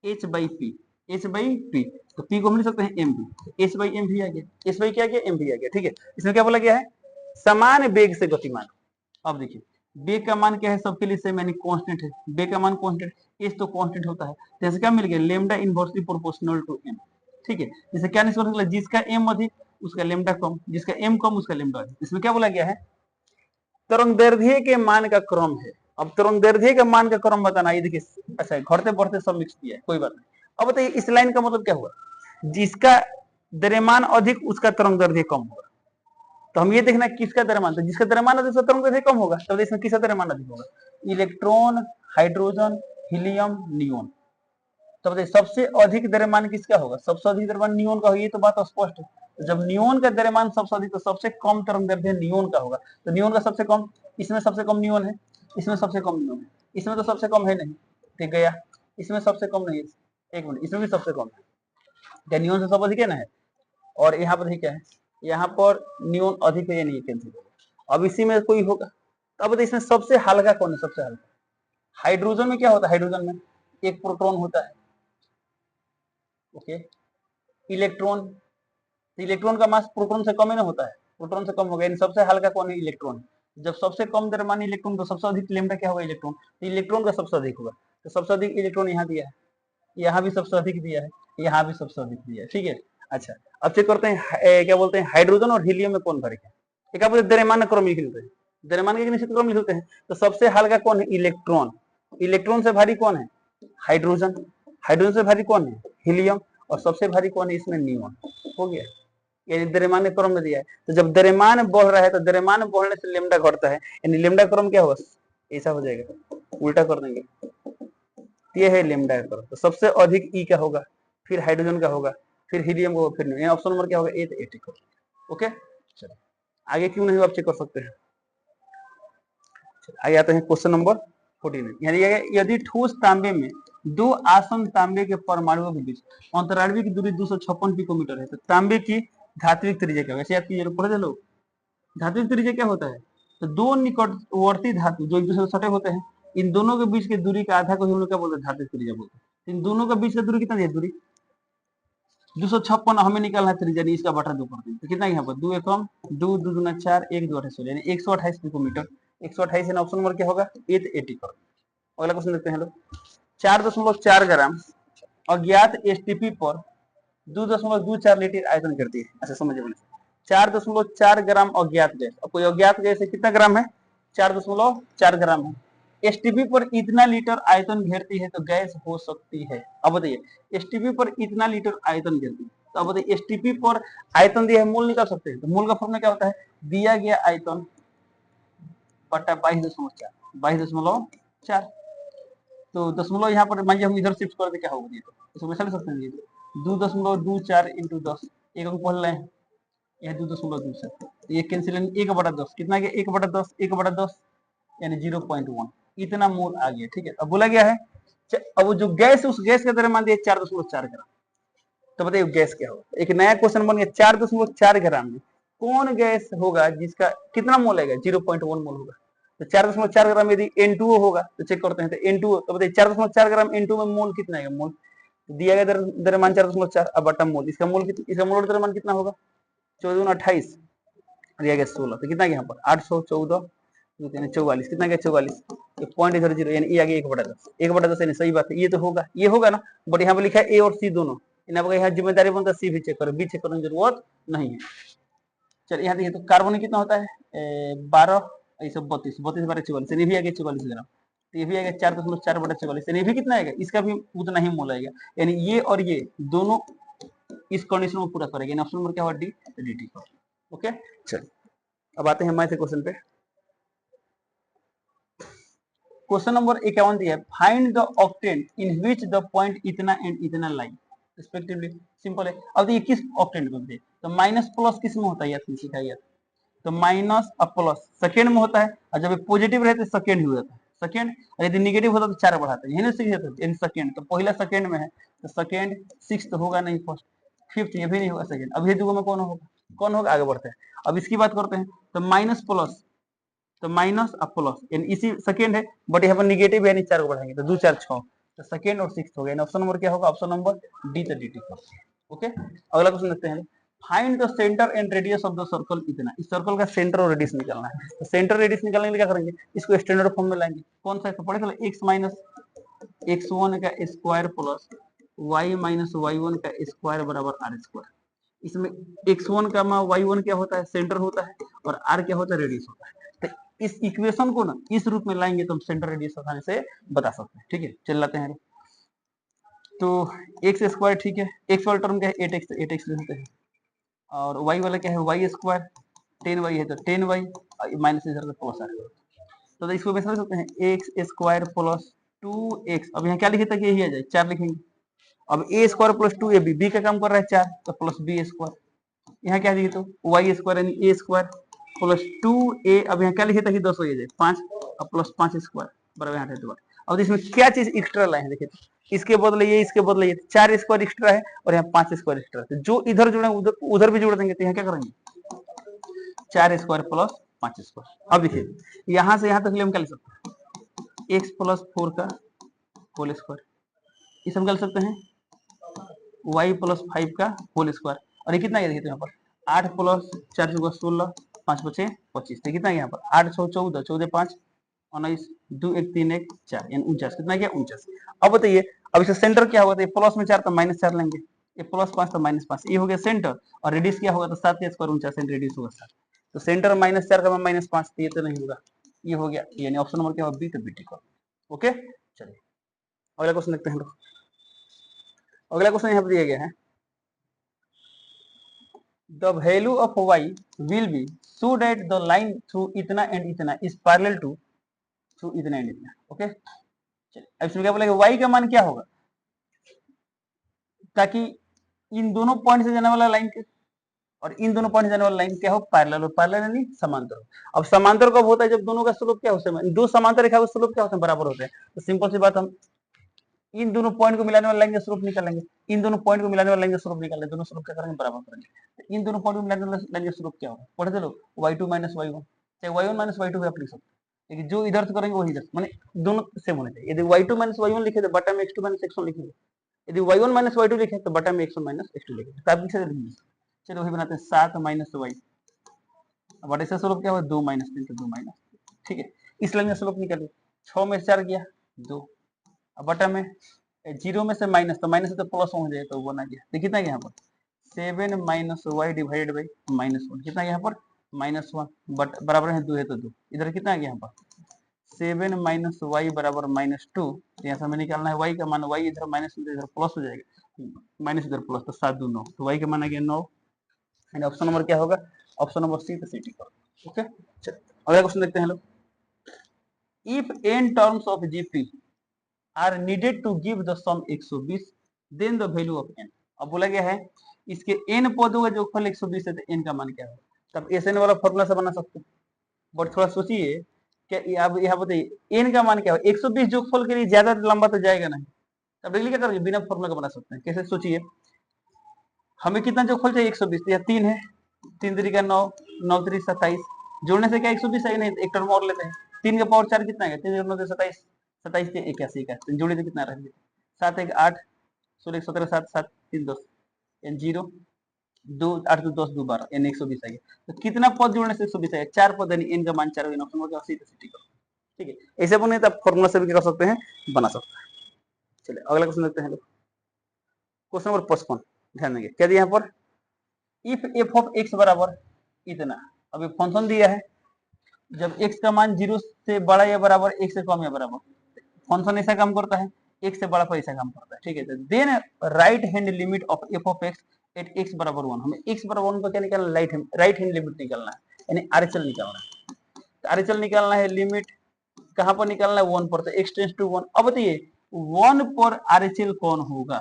h by p. H by p, तो पी को हम लिख सकते हैं m b, h by m भी आ गया, एच बाई क्या गया, एम भी आ गया। ठीक है, इसमें क्या बोला गया है, समान वेग से गतिमान। अब देखिए बेग का मान क्या है, सबके लिए सेम यानी कांस्टेंट है, बेग का मान कांस्टेंट, एच तो कांस्टेंट होता है, जैसे क्या मिल गया, lambda inversely proportional to m. ठीक है, जैसे क्या निष्कर्ष निकला, जिसका एम अधिक उसका लेमडा कम, जिसका एम कम उसका लेमडा अधिक। इसमें क्या बोला गया है, तरंग दैर्ध्य के मान का क्रम है। अब तरंग दैर्ध्य का मान का क्रम बताना, ये देखिए अच्छा घटते बढ़ते सब मिक्स किया है, कोई बात नहीं। अब बताइए इस लाइन का मतलब क्या हुआ, जिसका द्रव्यमान अधिक उसका तरंग दैर्ध्य कम होगा। तो हम ये देखना किसका द्रव्यमान, तो जिसका द्रव्यमान अधिक उसका तरंग दैर्ध्य कम होगा, तब इसमें किसका द्रव्यमान अधिक होगा, इलेक्ट्रॉन, हाइड्रोजन, हीलियम, नियोन। तो बताइए सबसे अधिक द्रव्यमान किसका होगा, सबसे अधिक द्रव्यमान नियोन का होगा, ये तो बात स्पष्ट है। तो जब नियोन का द्रव्यमान सबसे अधिक, तो सबसे कम तरंग दैर्ध्य नियोन का होगा। तो नियोन का सबसे कम, इसमें सबसे कम नियोन है, इसमें सबसे कम नियोन है, इसमें तो सबसे कम है नहीं, ठीक गया, इसमें सबसे कम नहीं है, एक मिनट, इसमें भी सबसे कम है, क्या नियोन से सब अधिक है ना है, और यहाँ पर क्या है, यहाँ पर नियोन अधिक है या नहीं, कैंसिल। अब इसी में कोई होगा, तो अब इसमें सबसे हल्का कौन है, सबसे हल्का हाइड्रोजन में क्या होता है, हाइड्रोजन में एक प्रोटॉन होता है। ओके, इलेक्ट्रॉन, इलेक्ट्रॉन का मास प्रोटॉन से कम ही ना होता है, प्रोटॉन से कम होगा, यानी सबसे हल्का कौन है, इलेक्ट्रॉन। जब सबसे कम द्रव्यमान इलेक्ट्रॉन, तो सबसे अधिक लेमडा क्या होगा, इलेक्ट्रॉन, तो इलेक्ट्रॉन का सबसे अधिक होगा। तो सबसे अधिक इलेक्ट्रॉन यहाँ दिया है, यहाँ भी सबसे अधिक दिया है, यहाँ भी सबसे अधिक दिया है। ठीक है, अच्छा अब चेक करते हैं क्या बोलते हैं, हाइड्रोजन और हीलियम में कौन फर्क है। एक आप द्रव्यमान क्रम लिख लेते हैं, द्रव्यमान के निश्चित क्रम लिख लेते हैं। तो सबसे हल्का कौन है, इलेक्ट्रॉन, इलेक्ट्रॉन से भारी कौन है, हाइड्रोजन, हाइड्रोजन से भारी कौन है, हीलियम, और सबसे भारी कौन है इसमें, नियोन। हो गया, यानी द्रव्यमान क्रम में दिया है। तो जब द्रव्यमान बढ़ रहा है, तो द्रव्यमान बढ़ने से लेमडा घटता है, यानी लेमडा क्रम क्या होगा, ऐसा हो जाएगा, उल्टा कर देंगे, ये है लेमडा का क्रम। तो सबसे अधिक ई का होगा, फिर हाइड्रोजन का होगा, फिर हीलियम का होगा, फिर ऑप्शन नंबर क्या होगा, ए, तो 80 का। ओके, चलो आगे क्यों नहीं, आप चेक कर सकते हैं। आगे आते हैं क्वेश्चन नंबर 14, यानी यदि ठोस तांबे में दो आसन्न तांबे के परमाणुओं के बीच अंतराणविक दूरी 256 पिकोमीटर है, तो तांबे की धात्विक त्रिज्या क्या, वैसे याद कीजिए, पढ़े लोग धात्विक त्रिज्या क्या होता है, तो दो निकटवर्ती धातु जो एक दूसरे से सटे होते हैं, इन दोनों के बीच की दूरी का आधा को हम लोग क्या बोलते हैं, धात्विक त्रिज्या बोलते हैं। इन दोनों के बीच की दूरी कितना है, दूरी 256, हमें निकालना है त्रिज्या, इसका बटा 2 कर दें, तो कितना यहाँ पर 2 एकम 2 2 दूना 4 1 2 28 यानी 128 पिकोमीटर। 128 यानी ऑप्शन नंबर क्या होगा, 80 कर। अगला क्वेश्चन देखते हैं लोग। 4.4 ग्राम अज्ञात एसटीपी पर 2.24 लीटर आयतन करती है। अच्छा समझिए, 4.4 ग्राम अज्ञात गैस, अब कोई अज्ञात गैस है, कितना ग्राम है, 4.4 ग्राम है, एसटीपी पर इतना लीटर आयतन घेरती है, तो गैस हो सकती है। अब बताइए एसटीपी पर इतना लीटर आयतन घेरती है, तो अब बताइए एसटीपी पर आयतन दिया है, मूल निकाल सकते हैं। तो मूल का फॉर्मूला क्या होता है, दिया गया आयतन बटा 22.4, 22.4। तो दशमलव यहाँ पर मान लीजिए हम इधर शिफ्ट कर दे, क्या होगा, तो समझ सकते हैं, 2.24 इंटू 10, एक अंक पढ़ लें, यह 2.24, तो ये कैंसिल, 1/10 कितना गया, 1/10, 1/10 यानी 0.1, इतना मोल आ गया। ठीक है, अब बोला गया है, अब जो गैस, उस गैस का द्रव्यमान दिया 4.4 ग्राम, तो बताइए गैस क्या होगा। एक नया क्वेश्चन बन गया, 4.4 ग्राम में कौन गैस होगा जिसका कितना मोल आएगा, 0.1 मोल होगा। तो 4.4 ग्राम यदि N2O होगा, तो चेक करते हैं, तो N2O, तो बताइए 4.4 ग्राम N2O में मोल कितना आएगा, मोल दिया गया द्रव्यमान 4.4, अब बटा मोल, इसका मोल इसका मोल द्रव्यमान कितना होगा, 14×28 दिया गया 16, तो कितना गया यहाँ पर 814 44, कितना गया 44, पॉइंट इधर 0, यानी ये आ गया 1/10, 1/10 यानी सही बात है, ये तो होगा, ये होगा ना, बट यहाँ पे लिखा है ए और सी दोनों, यहाँ जिम्मेदारी बनता है सी भी चेक करो, बी चेक करने की जरूरत नहीं है। चलिए यहाँ देखिए, तो कार्बन कितना होता है 12, 32, 32 12 44, यानी भी आ गया 44 ग्राम। तो ये भी आएगा 4.4/44, यानी ये भी कितना आएगा, इसका भी उतना ही मोल आएगा, यानी ये और ये दोनों इस कंडीशन को पूरा करेगा, ऑप्शन नंबर क्या हुआ डी, dt। ओके, चलिए अब आते हैं हमारे क्वेश्चन पे। क्वेश्चन नंबर 51 दिया है, find the octant in which the point इतना एंड इतना लाइन रिस्पेक्टिवली। सिंपल है। अब ये किस ऑक्टेंट में होते हैं, तो माइनस प्लस किस में होता है, याद सिखाइए, तो माइनस और प्लस सेकेंड में होता है, और जब पॉजिटिव रहते हैं सेकेंड ही होता है, सेकेंड, और यदि निगेटिव होता है तो 4 बढ़ाते हैं, यही सेकेंड, तो पहला सेकेंड में है, तो सेकेंड, सिक्स तो होगा नहीं, फर्स्ट, फिफ्थ ये भी नहीं होगा सेकेंड, अब ये दो में कौन होगा, कौन होगा, आगे बढ़ते हैं। अब इसकी बात करते हैं, तो माइनस प्लस, तो माइनस और प्लस, यानी इसी सेकेंड है, बट यहाँ पर निगेटिव है, यानी 4 को बढ़ाएंगे, तो 2 4 6, तो सेकेंड और सिक्स हो गया, ऑप्शन नंबर क्या होगा, ऑप्शन नंबर डी, तो dt। ओके, अगला क्वेश्चन देखते हैं, find the centre and radius of the circle इतना, इस सर्कल का सेंटर और रेडियस निकालना है, तो सेंटर रेडियस निकालने के लिए क्या करेंगे, इसको स्टैंडर्ड फॉर्म में लाएंगे, कौन सा है, तो पढ़े चलो, x माइनस x1 का square plus y minus y1 का स्क्वायर बराबर r स्क्वायर। इसमें x1 का y1 क्या होता है, सेंटर होता है, और r क्या होता है, रेडियस होता है। तो इस इक्वेशन को ना इस रूप में लाएंगे तो हम सेंटर रेडियस आसानी से बता सकते हैं। ठीक है, चल लाते हैं, तो एक्स स्क्वायर, ठीक है, एक्स वाला टर्म क्या है 8x, तो 8x ले लेते हैं, और y वाला क्या है y स्क्वायर, 10y है तो 10y माइनस इधर का प्लस आ, तो इसको मैं समझ सकते हैं एक्स स्क्वायर प्लस 2x, अब यहाँ क्या लिखे था कि यही आ जाए 4 लिखेंगे, अब a square plus 2ab, b का काम कर रहा है 4, तो प्लस b स्क्वायर, यहाँ क्या लिखे तो y स्क्वायर यानी a स्क्वायर प्लस 2a, अब यहाँ क्या लिखे था कि 10 हो जाए 5, और प्लस 5 स्क्वायर बराबर यहाँ दोबारा। अब इसमें क्या चीज एक्स्ट्रा लाए हैं, देखिए इसके बदले ये, इसके बदले ये, 4 स्क्वायर एक्स्ट्रा है और यहाँ 5 स्क्वायर एक्स्ट्रा है, जो इधर जुड़े उधर भी जोड़ देंगे, तो यहाँ क्या करेंगे 4 स्क्वायर प्लस 5 स्क्वायर। अब देखिए यहाँ से यहाँ तक हम क्या लिख सकते हैं, x प्लस 4 का होल स्क्वायर, इसे हम क्या लिख सकते हैं y प्लस 5 का होल स्क्वायर, और ये कितना है देखिए, यहाँ पर 8 प्लस 4 चौका 16, 5 5 25, तो कितना है यहाँ पर 8 6 14, 14 5 19, 2 1 3 1 4, यानी 49, कितना गया 49। अब बताइए, अब इसका सेंटर क्या होगा, तो प्लस में 4 तो माइनस 4 लेंगे, ये प्लस 5 तो माइनस 5, ये हो गया सेंटर, और रेडियस क्या होगा, तो 7 के स्क्वायर 49, रेडियस होगा 7, तो सेंटर माइनस 4 का माइनस 5, ये तो नहीं होगा, ये हो गया, यानी ऑप्शन नंबर क्या होगा बी, तो बी टिक। ओके, चलिए अगला क्वेश्चन देखते हैं हम लोग। अगला क्वेश्चन यहाँ पर दिया गया है, the value of y will be so that the line through इतना and इतना is parallel to through इतना and इतना। ओके, चलिए अब इसमें क्या बोलेगा, y का मान क्या होगा, ताकि इन दोनों पॉइंट से जाने वाला लाइन के और इन दोनों पॉइंट से जाने वाला लाइन क्या हो, पैरेलल हो, पैरेलल यानी समांतर हो। अब समांतर कब होता है, जब दोनों का स्लोप क्या होता है, दो समांतर रेखा का स्लोप क्या होता है, बराबर होते हैं, तो सिंपल सी बात, हम इन दोनों पॉइंट को मिलाने वाला लाइन का स्लोप निकालेंगे, इन दोनों पॉइंट को मिलाने वाला लाइन का स्लोप निकालेंगे, दोनों स्लोप क्या करेंगे, बराबर करेंगे, तो इन दोनों पॉइंट को मिलाने वाला लाइन का स्लोप क्या होगा, पढ़ते लोग y2 माइनस y1, चाहे y1 माइनस y2 भी आप लिख सकते हैं, लेकिन जो इधर से करेंगे वही इधर, माने दोनों सेम होने चाहिए। यदि y2 माइनस y1 लिखे तो बटा में x2 माइनस x1 लिखेंगे, यदि y1 माइनस y2 लिखे तो बटा में x1 माइनस x2 लिखेंगे, तो आप लिख सकते हैं। चलो वही बनाते हैं 7 माइनस y, बट इसका स्लोप क्या होगा 2 माइनस 3, तो 2 माइनस, ठीक है, इस लाइन का स्लोप निकालिए, 6 में 4 गया 2, अब बटा में 0 में से माइनस, तो माइनस से तो प्लस हो जाएगा, तो 1 आ गया, तो कितना गया यहाँ पर 7 minus y divided by minus 1, कितना गया यहाँ पर माइनस 1, बट बराबर है 2 है तो 2, इधर कितना आ गया यहाँ पर 7 माइनस y बराबर माइनस 2, तो यहाँ से हमें निकालना है y का मान, y इधर माइनस इधर प्लस हो जाएगा, माइनस इधर प्लस, तो 7 2 9, तो y का मान आ गया 9, एंड ऑप्शन नंबर क्या होगा, ऑप्शन नंबर सी, तो सी टी। ओके, चलिए अगला क्वेश्चन देखते हैं लोग, if n terms of GP are needed to give the sum 120, then the value of n। अब बोला गया है इसके n पदों का जो फल 120 है, तो n का मान क्या है, तब एसएन वाला फॉर्मूला से बना सकते हैं, बट थोड़ा सोचिए क्या, अब यहाँ बताइए n का मान क्या है, 120 जो फल के लिए ज्यादा लंबा तो जाएगा नहीं, तब डेली क्या करेंगे, बिना फॉर्मूला का बना सकते हैं, कैसे सोचिए, हमें कितना जो फल चाहिए 120, तो यह 3 है, 3 तरीका 9, 9 3 27, जोड़ने से क्या 120 है, नहीं एक टर्म और लेते हैं, 3 का पावर 4 कितना है, 3 9 27, 27 से 81 का, जोड़े तो कितना रहेंगे 7 1 8, 16 17 7 7 3 10, एन 0 2 8 2 10 2 12, एन 120 आ गया, तो कितना पद जोड़ने से 120 आएगा, 4 पद, यानी एन का मान 4 ऑप्शन हो गया, ठीक है, ऐसे बने तो आप फॉर्मूला से भी क्या कर सकते हैं, बना सकते हैं। चलिए अगला क्वेश्चन देखते हैं लोग, क्वेश्चन नंबर 55, ध्यान देंगे क्या दिया यहाँ पर, इफ एफ ऑफ एक्स बराबर इतना, अभी फंक्शन दिया है, जब x का मान 0 से बड़ा या बराबर 1 से कम या बराबर, फंक्शन ऐसा काम करता है, एक से बड़ा पर ऐसा काम करता है, ठीक है। तो then right hand limit of f of x at x बराबर 1, हमें एक्स बराबर 1 पर क्या निकालना है, राइट हैंड लिमिट निकालना है, यानी आरएचएल निकालना है। तो आरएचएल निकालना है, लिमिट कहां पर निकालना है, 1 पर, तो x टेंड्स टू 1। अब बताइए 1 पर आरएचएल कौन होगा,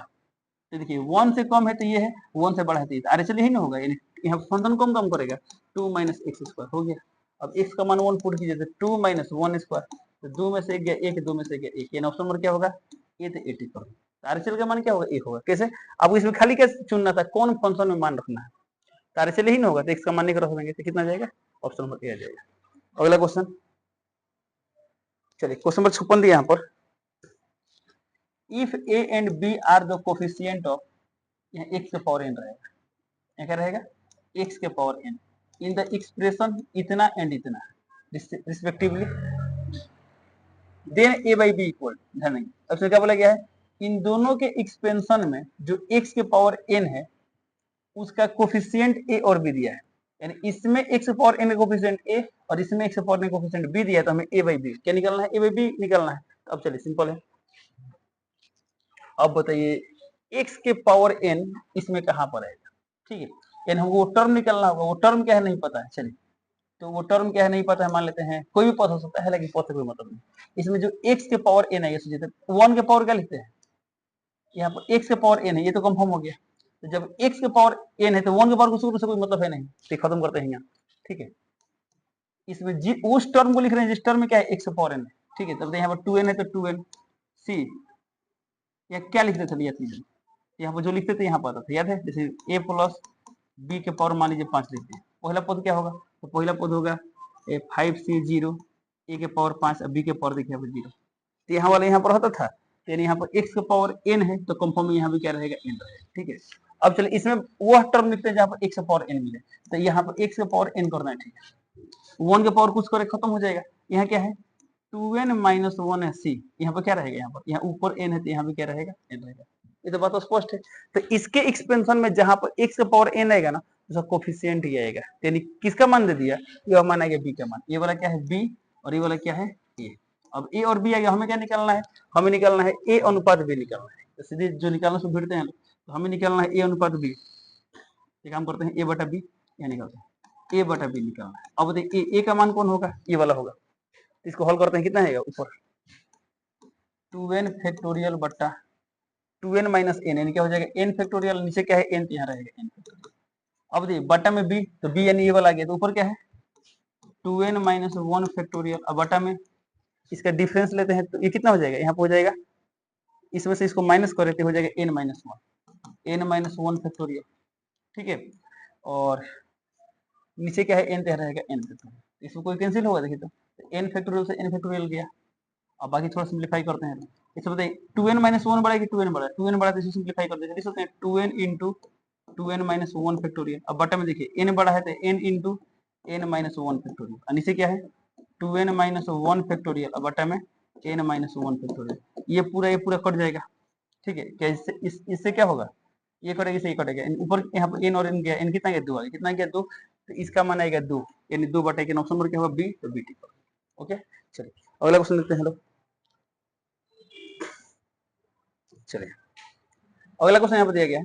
तो देखिए 1 से कम है तो ये है, 1 से बड़ा है तो ये, आरएचएल यही ना होगा, यानी यहाँ फंक्शन कम कम करेगा, 2 माइनस एक्स स्क्वायर हो गया। अब x का मान 1 पुट कीजिए, तो 2 माइनस 1 स्क्वायर, तो 2 में से 1 गया 1, 2 में से गया 1, यानी ऑप्शन नंबर क्या होगा, ए, तो 80 पर। तो आरएचएल का मान क्या होगा, 1 होगा। कैसे, अब इसमें खाली क्या चुनना था, कौन फंक्शन में मान रखना है, तो आरएचएल ही ना होगा, तो x का मान नहीं रख देंगे, तो कितना जाएगा, ऑप्शन नंबर ए आ जाएगा। अगला क्वेश्चन, चलिए क्वेश्चन नंबर 56 दिया यहाँ पर, if a and b are the coefficient of, यहाँ x के पावर n रहेगा, यहाँ क्या रहेगा, x के power n in the expression इतना एंड इतना respectively, then a by b equal, ध्यान नहीं, अब क्या बोला गया है, इन दोनों के एक्सपेंशन में जो x के पावर n है उसका कोफिशिएंट a और b दिया है, यानी इसमें x के पावर n का कोफिशिएंट a और इसमें x के पावर n का कोफिशिएंट b दिया है, तो हमें a by b क्या निकालना है, a by b निकालना है। तो अब चलिए सिंपल है, अब बताइए x के पावर n इसमें कहां पर आएगा, ठीक है, यानी हमको वो टर्म निकालना होगा, वो टर्म क्या है नहीं पता है, चलिए तो वो टर्म क्या है नहीं पता है, मान लेते हैं कोई भी पद हो सकता है, लेकिन पद से कोई मतलब नहीं। इसमें जो x के पावर n है, ये सोचिए 1 के पावर क्या लिखते हैं, यहाँ पर x के पावर n है, ये तो कंफर्म हो गया। तो जब x के पावर n है तो 1 के पावर से कोई मतलब है नहीं, तो खत्म करते हैं यहाँ, ठीक है। इसमें जी उस टर्म को लिख रहे हैं जिस टर्म में क्या है, x के पावर n है, ठीक है। तब यहाँ पर 2n है तो 2n c, या क्या लिखते थे भैया चीजें, यहाँ पर जो लिखते थे यहाँ पर आता था, याद है, जैसे a प्लस b के पावर मान लीजिए 5 लिखते हैं, पहला पद क्या होगा, तो पहला पद होगा 5c 0, a के पावर 5, b के पावर देखिए 0, तो यहाँ वाला यहाँ पर होता था, यानी यहाँ पर x के पावर n है, तो कंफर्म यहाँ भी क्या रहेगा, n रहेगा, ठीक है। अब चलिए इसमें वह टर्म लिखते हैं जहाँ पर x के पावर n मिले, तो यहाँ पर x के पावर n करना है, ठीक है। 1 के पावर कुछ करे खत्म हो जाएगा, यहाँ क्या है 2n माइनस 1 है c, यहाँ पर क्या रहेगा, यहाँ पर यहाँ ऊपर n है तो यहाँ भी क्या रहेगा, n रहेगा, ये तो बात स्पष्ट है। तो इसके एक्सपेंशन में जहां पर x का पावर n आएगा ना, उसका कोफिशिएंट ही आएगा, यानी किसका मान दे दिया, ये मान आएगा b का मान, ये वाला क्या है b और ये वाला क्या है a। अब a और b आ गया, हमें क्या निकालना है, हमें निकालना है a अनुपात b निकालना है, तो सीधे जो निकालना से भिड़ते हैं, तो हमें निकालना है a अनुपात b, ये काम करते हैं a बटा b, यहाँ निकालते हैं a बटा b निकालना है। अब देखिए a का मान कौन होगा, ये वाला होगा, इसको हल करते हैं, कितना है ऊपर 2n फैक्टोरियल बट्टा 2n माइनस n, यानी क्या हो जाएगा n फैक्टोरियल, नीचे क्या है n, तो यहाँ रहेगा n फैक्टोरियल। अब देखिए बटा में b, तो b यानी ये वाला आ गया, तो ऊपर क्या है 2n माइनस 1 फैक्टोरियल, अब बटा में इसका डिफरेंस लेते हैं, तो ये कितना हो जाएगा, यहाँ पे हो जाएगा, इसमें से इसको माइनस करें तो हो जाएगा n minus 1, n minus 1 factorial, ठीक है। और नीचे क्या है n, तो यहाँ रहेगा n फैक्टोरियल, इसमें कोई कैंसिल होगा, देखिए तो n फैक्टोरियल से n फैक्टोरियल गया। अब बाकी थोड़ा सिंप्लीफाई करते हैं, इसमें बताइए 2n माइनस 1 बड़ा है कि 2n बड़ा है, 2n बड़ा है तो इसे सिंप्लीफाई कर देते हैं, 2n into 2n minus 1 factorial. अब बटा में देखिए n बड़ा है तो n into n minus 1 factorial, और नीचे क्या है 2n माइनस 1 फैक्टोरियल, अब बटा में n माइनस 1 फैक्टोरियल, ये पूरा कट जाएगा, ठीक है। क्या इससे क्या होगा, ये कटेगा, इससे ये कटेगा, ऊपर यहाँ पर n और n गया, n कितना गया 2 आ गया, कितना गया 2, तो इसका मान आएगा 2, यानी 2 बटा के ऑप्शन नंबर क्या होगा b, तो b टिक। ओके चलिए अगला क्वेश्चन देखते हैं लोग, चलिए अगला क्वेश्चन यहाँ पर दिया गया है,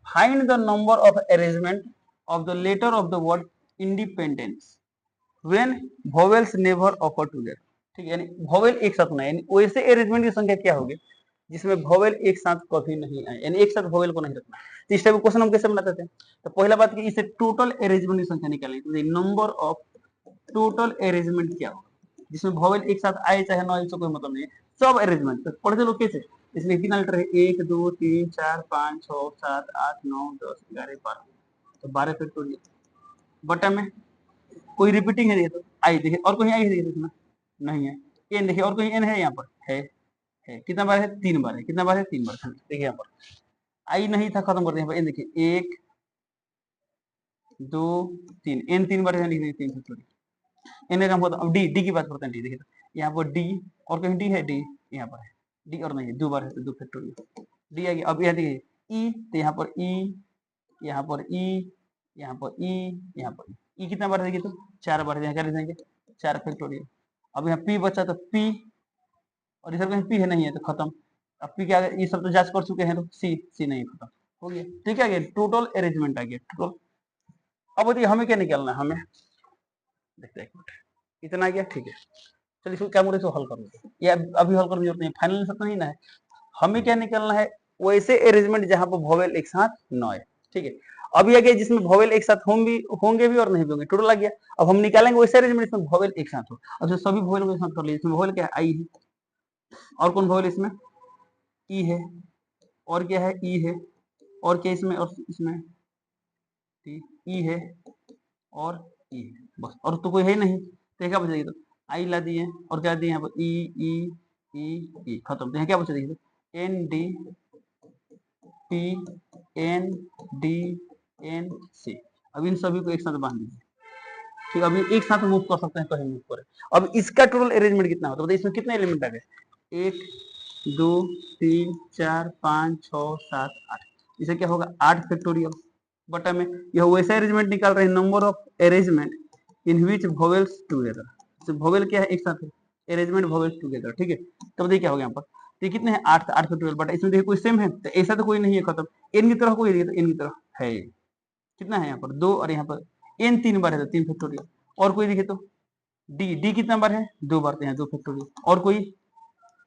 find the number of arrangement of the letter of the word independence when vowels never occur together, ठीक है, यानी वोवेल एक साथ ना, यानी वैसे अरेंजमेंट की संख्या क्या होगी जिसमें वोवेल एक साथ कभी नहीं आए, यानी एक साथ वोवेल को नहीं रखना। तो इस टाइप का क्वेश्चन हम कैसे बनाते थे, तो पहला बात कि इसे टोटल अरेंजमेंट की संख्या निकालें, तो नंबर ऑफ टोटल अरेंजमेंट क्या होगा जिसमें वोवेल एक साथ आए चाहे ना आए, कोई मतलब नहीं है, सब अरेंजमेंट। तो पढ़ते लोग कैसे, इसमें कितना लेटर है 1 2 3 4 5 6 7 8 9 10 11 12, तो 12 फैक्टोरियल, बटा में कोई रिपीटिंग है, तो आई देखिए, और कोई आई है देखिए, इसमें नहीं है, एन देखिए और कोई एन है यहाँ पर है कितना बार है 3 बार है, कितना बार है 3 बार, देखिए यहाँ पर आई नहीं था, खत्म कर दिया, एन देखिए 1 2 3, एन 3 बार लिख दिए 3 फैक्टोरियल, एन का काम होता। अब डी की बात करते हैं, डी देखिए यहाँ पर डी और कहीं डी है, डी यहाँ पर है, डी और नहीं है 2 बार है तो 2 फैक्टोरियल डी आ गया। अब यहाँ देखिए ई, तो यहाँ पर ई, यहाँ पर ई, यहाँ पर ई, यहाँ पर ई कितना बार देखिए, तो 4 बार, यहाँ क्या लिख देंगे 4 फैक्टोरियल। अब यहाँ पी बचा, तो पी और इधर कहीं पी है नहीं है तो खत्म। अब पी क्या, ये सब तो जांच कर चुके हैं, तो सी नहीं, खत्म हो गया। ठीक है, टोटल अरेंजमेंट आ गया टोटल। अब बताइए हमें क्या निकालना है, हमें देखते हैं एक मिनट, इतना आ गया, ठीक है। चलिए इसको क्या बोले, इसको हल कर लेते हैं, या अभी हल करने की जरूरत नहीं, फाइनल आंसर तो नहीं ना है। हमें क्या निकालना है, वैसे अरेंजमेंट जहां पर वोवेल एक साथ न आए। ठीक है, अब ये गया जिसमें वोवेल एक साथ होंगे भी और नहीं भी होंगे, टोटल आ गया। अब हम निकालेंगे वैसे अरेंजमेंट इसमें वोवेल एक साथ हो। अब जो सभी वोवेल को एक साथ कर लिए, इसमें वोवेल क्या है, आई है, और कौन वोवेल इसमें, ई है, और क्या है, ई है, और क्या इसमें, और इसमें ई है और ई है, बस, और तो कोई है नहीं, तो क्या बचेगा, तो आई ला दिए और क्या दिए यहाँ पर, ई ई ई ई, खत्म। तो यहाँ क्या बचा, देखिए तो N D P N D N C. अब इन सभी को एक साथ बांध दीजिए। ठीक, अभी एक साथ मूव कर सकते हैं, कहीं मूव करें। अब इसका टोटल अरेंजमेंट कितना होता है, तो इसमें कितने एलिमेंट आ गए, 1 2 3 4 5 6 7 8, इसे क्या होगा 8 फैक्टोरियल बटा में, यह वैसा अरेंजमेंट निकाल रहे हैं, number of arrangement in which vowels together. तो वोवेल क्या है, एक साथ है, अरेंजमेंट वोवेल्स टुगेदर। ठीक है, तब देखिए क्या हो गया यहाँ पर, तो कितने हैं 8 फैक्टोरियल बटा, इसमें देखिए कोई सेम है, तो ऐसा तो कोई नहीं है, खत्म। एन की तरह कोई नहीं है, तो एन की तरह है, कितना है यहाँ पर 2, और यहाँ पर एन 3 बार है तो 3 फैक्टोरियल, और कोई देखे तो डी, डी कितना बार है 2 बार, तो यहाँ 2 फैक्टोरियल, और कोई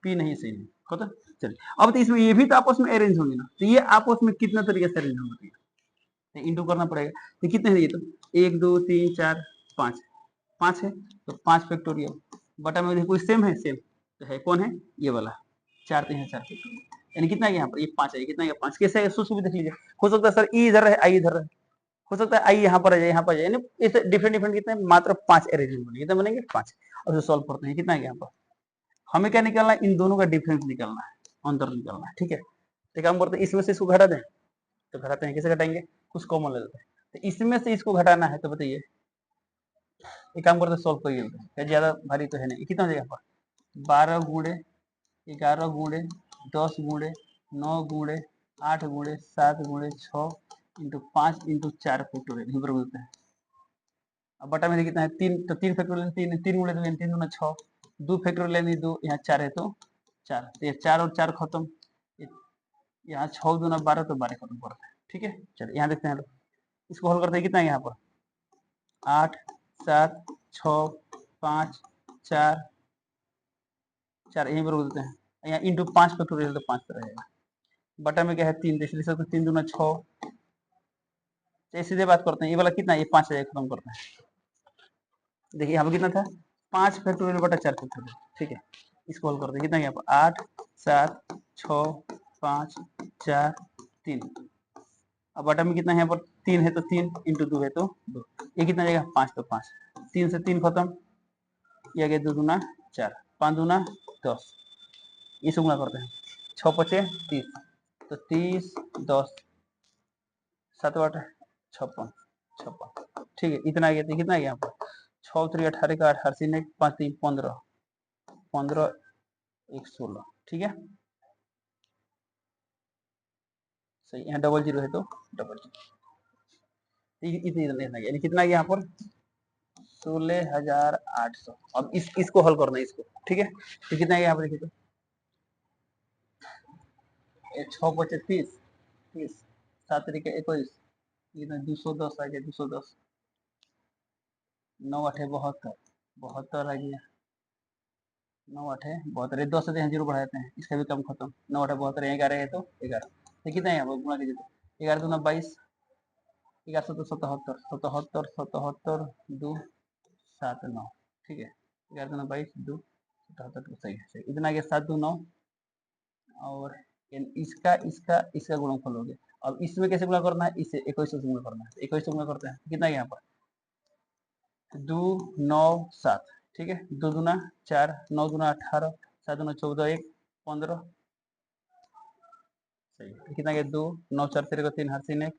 पी नहीं, सही नहीं, खत्म। चलिए अब तो इसमें ये भी तो आपस में अरेंज होंगे ना, तो ये आपस में कितना तरीके से अरेंज होंगे, इंटू करना पड़ेगा। तो कितने है ये, तो 1 2 3 4 5, 5 है तो 5 फैक्टोरियल बटा में कोई सेम है, सेम तो है, कौन है, ये वाला 4 3 है 4 फैक्टोरियल, यानी कितना यहाँ पर, ये 5 है, कितना 5, कैसे सोच भी देख लीजिए। हो सकता है सर ई इधर है, आई इधर है, हो सकता है आई यहाँ पर आ जाए, यहाँ पर आ जाए, इसे डिफरेंट डिफरेंट कितने, मात्र 5 अरेंजमेंट बनेंगे, कितने बनेंगे 5। और जो सॉल्व करते हैं कितना है यहाँ पर, हमें क्या निकालना है, इन दोनों का डिफरेंस निकालना है, अंतर निकालना है। ठीक है, तो काम करते हैं, इसमें से इसको घटा दें, तो घटाते हैं, कैसे घटाएंगे, कुछ कॉमन ले लेते हैं, तो इसमें से इसको घटाना है, तो बताइए एक काम करते सॉल्व करिए, क्या ज्यादा भारी तो है नहीं, कितना हो जाएगा यहाँ पर 12 गुणे 11 गुणे 10 गुणे 9 गुणे 8 गुणे 7 गुणे 6 इंटू 5 इंटू 4 फैक्टोरियल ही बराबर होता है। अब बटा में कितना है 3, तो 3 फैक्टोरियल 3, 3 गुणे 2 3 गुना 6, 2 फैक्टोरियल यानी 2, यहाँ 4 है तो 4, तो ये 4 और 4 खत्म, यहाँ 6 दूना 12 तो 12 खत्म पड़ता है। ठीक है, चलिए यहाँ देखते हैं, इसको हल करते हैं, कितना है यहाँ पर 8 7 6 5 4 4, यहीं पर बोलते हैं, यहाँ इंटू 5 फैक्टोरियल तो 5 तो रहेगा, बटा में क्या है 3, इसलिए सब 3 दूना 6, सीधे बात करते हैं, ये वाला कितना है, ये 5 खत्म करते हैं। देखिए यहाँ पर कितना था 5 फैक्टोरियल बटा 4 फैक्टोरियल। ठीक है, इसको हल करते हैं, कितना यहाँ पर 8 7 6 5 4 3, अब बटा में कितना है यहाँ पर 3 है तो 3 इंटू 2 है तो 2, ये कितना जाएगा 5 तो 5, 3 से 3 खत्म, ये आ गया 2 दूना 4 5 दूना 10, इसे गुणा करते हैं 6 पचे 30, तो 30 10 7 8 56 56। ठीक है, इतना आ गया, तो कितना आ गया यहाँ पर 6 3 18 का 18 से 5 3 15 15 1 16। ठीक है, सही, यहाँ डबल जीरो है तो डबल जीरो, इतना यानी कितना गया यहाँ पर 16,800। अब इसको हल करना है इसको। ठीक है, तो कितना गया यहाँ पर देखिए तो 6 बचे 30 30 7 तरीके 21, कितना 210 आ गया 210, 9 8 72 72 आ गया 9 8 72, 10 से यहाँ जीरो बढ़ाते हैं, इसका भी कम खत्म, 9 8 72, यहाँ 11 है तो 11, तो कितना है यहाँ पर गुणा कीजिए तो 11 दूना 22, 11 तो 77 77 77 2 7 9। ठीक है, 11 दूना 22 2 77, सही है, सही, इतना गया 7 2 9, और इसका इसका इसका गुणनफल हो गया। अब इसमें कैसे गुणा करना है, इसे 21 से गुणा करना है, 21 से गुणा करते हैं, कितना है यहाँ पर 2 9 7। ठीक है, 2 दूना 4 9 दूना 18 7 दूना 14 1 15, सही है, कितना गया 2 9 4 तेरे को 3 हर 3 1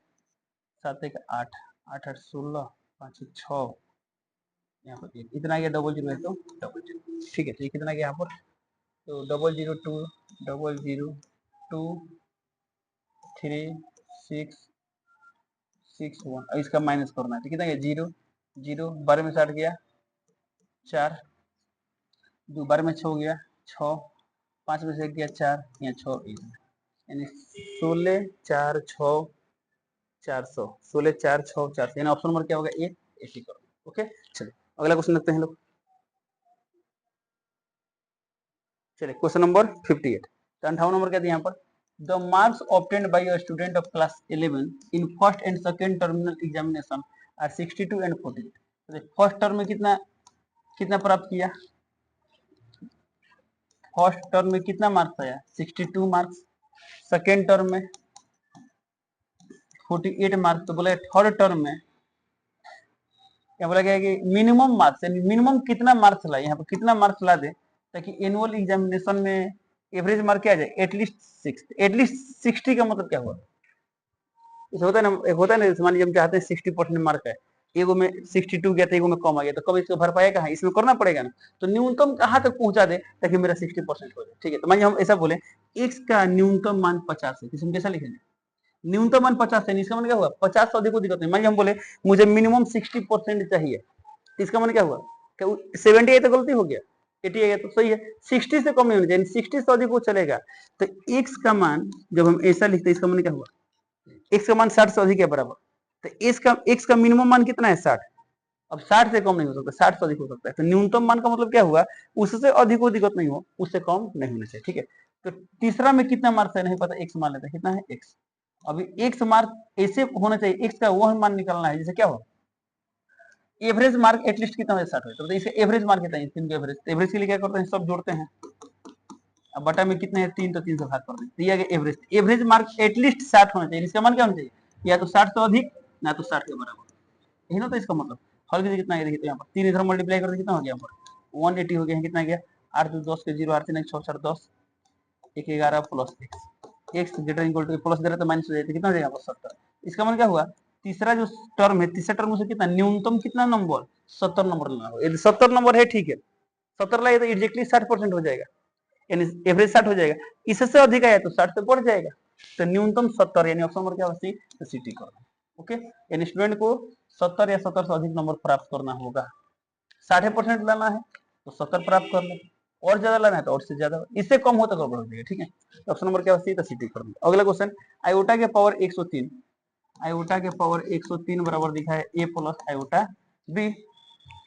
7 1 8 8 8 16 5 6, यहाँ पर इतना गया डबल जीरो है तो डबल जीरो। ठीक है, तो ये कितना गया यहाँ पर, तो 002 002 3 6 6 1, इसका माइनस करना है, तो कितना गया 0 0, 12 में 60 गया 4, 12 में 6 हो गया 6, 5 में से 1 गया 4, यहाँ 6 यानी 16 4 6 400, 16 4 6 400, यानी ऑप्शन नंबर क्या होगा? ए 80 करोड़। ओके, चलिए अगला क्वेश्चन देखते हैं लोग। चलिए क्वेश्चन नंबर 58, तो 58 नंबर क्या दिया यहाँ पर? The marks obtained by a student of class 11 in first and second terminal examination are 62 and 48। तो फर्स्ट टर्म में कितना प्राप्त किया? फर्स्ट टर्म में कितना मार्क्स आया? 62 मार्क्स। सेकेंड टर्म में 48 मार्क्स। तो बोला थर्ड टर्म में क्या बोला गया कि मिनिमम मार्क्स, यानी मिनिमम कितना मार्क्स ला, यहाँ पर कितना मार्क्स ला दे ताकि एनुअल एग्जामिनेशन में एवरेज मार्क क्या आ जाए? एटलीस्ट 60। एटलीस्ट 60 का मतलब क्या हुआ? इसे होता है ना, एक होता है ना, मान लीजिए हम चाहते हैं 60% मार्क है, एगो में 62 गया था, एगो में कम आ गया, तो कब इसको भर पाएगा? कहाँ? इसमें करना पड़ेगा ना। तो न्यूनतम कहाँ तक पहुंचा दे ताकि मेरा 60% हो जाए? ठीक है, तो मानिए हम ऐसा बोले x का न्यूनतम मान 50 है, इसमें कैसा लिखेंगे? न्यूनतम मान 50 है, इसका मान क्या हुआ? 50 से अधिक को दिक्कत नहीं। मानिए हम बोले मुझे मिनिमम 60% चाहिए, इसका मतलब क्या हुआ? 70 है तो गलती हो गया, 80 है तो सही है, 60 से कम नहीं होना चाहिए, 60 से अधिक वो चलेगा। तो x का मान जब हम ऐसा लिखते हैं, इसका मतलब क्या हुआ? x का मान 60 से अधिक है बराबर, तो x का मिनिमम मान कितना है? 60। अब 60 से कम नहीं हो सकता, 60 से अधिक हो सकता है। तो न्यूनतम मान का मतलब क्या हुआ? उससे अधिक को दिक्कत नहीं हो, उससे कम नहीं होना चाहिए। ठीक है, तो तीसरा में कितना मार्क्स है नहीं पता, x मान लेते हैं, कितना है x। अभी x मार्क ऐसे होना चाहिए, x का वह मान निकालना है जैसे क्या हो, एवरेज मार्क एटलीस्ट कितना हो? 60 हो। तो इसका एवरेज मार्क कितना है? 3 का एवरेज। तो एवरेज के लिए क्या करते हैं? सब जोड़ते हैं, अब बटा में कितने हैं? 3, तो 3 से भाग कर दें, दिया गया एवरेज। एवरेज मार्क एटलीस्ट 60 होना चाहिए, इसका मान क्या होना चाहिए? या तो 60 से अधिक, ना तो 60 के बराबर, यही ना। तो इसका मतलब हल कीजिए, कितना देखिए, तो यहाँ पर 3 इधर मल्टीप्लाई कर दे, कितना हो गया? यहाँ पर 180 हो गया, कितना गया? 8 2 10 के 0, 8 3 6 4 10, 1 11 plus x greater equal to plus दे रहा तो माइनस हो जाएगा, कितना हो जाएगा? 70। इसका मतलब क्या हुआ? तीसरा जो टर्म है, तीसरा टर्म से कितना न्यूनतम कितना नंबर? 70 नंबर लेना होगा। यदि 70 नंबर है, ठीक है, 70 लाए तो एग्जैक्टली 60% हो जाएगा, यानी एवरेज 60 हो जाएगा। इससे अधिक आया तो 60 से बढ़ जाएगा, तो न्यूनतम 70, यानी ऑप्शन नंबर क्या होगा? तो सी टी कर। ओके, यानी स्टूडेंट को 70 या 70 से अधिक नंबर प्राप्त करना होगा। 60% लाना है तो 70 प्राप्त कर ले, और ज्यादा लाना है तो और से ज्यादा, इससे कम हो तो गड़बड़ हो जाएगा। ठीक है, ऑप्शन नंबर क्या होगा? तो सी टी कर दो। अगला क्वेश्चन, आयोटा के पावर 103, आयोटा के पावर 103 बराबर दिखा है a प्लस आयोटा b।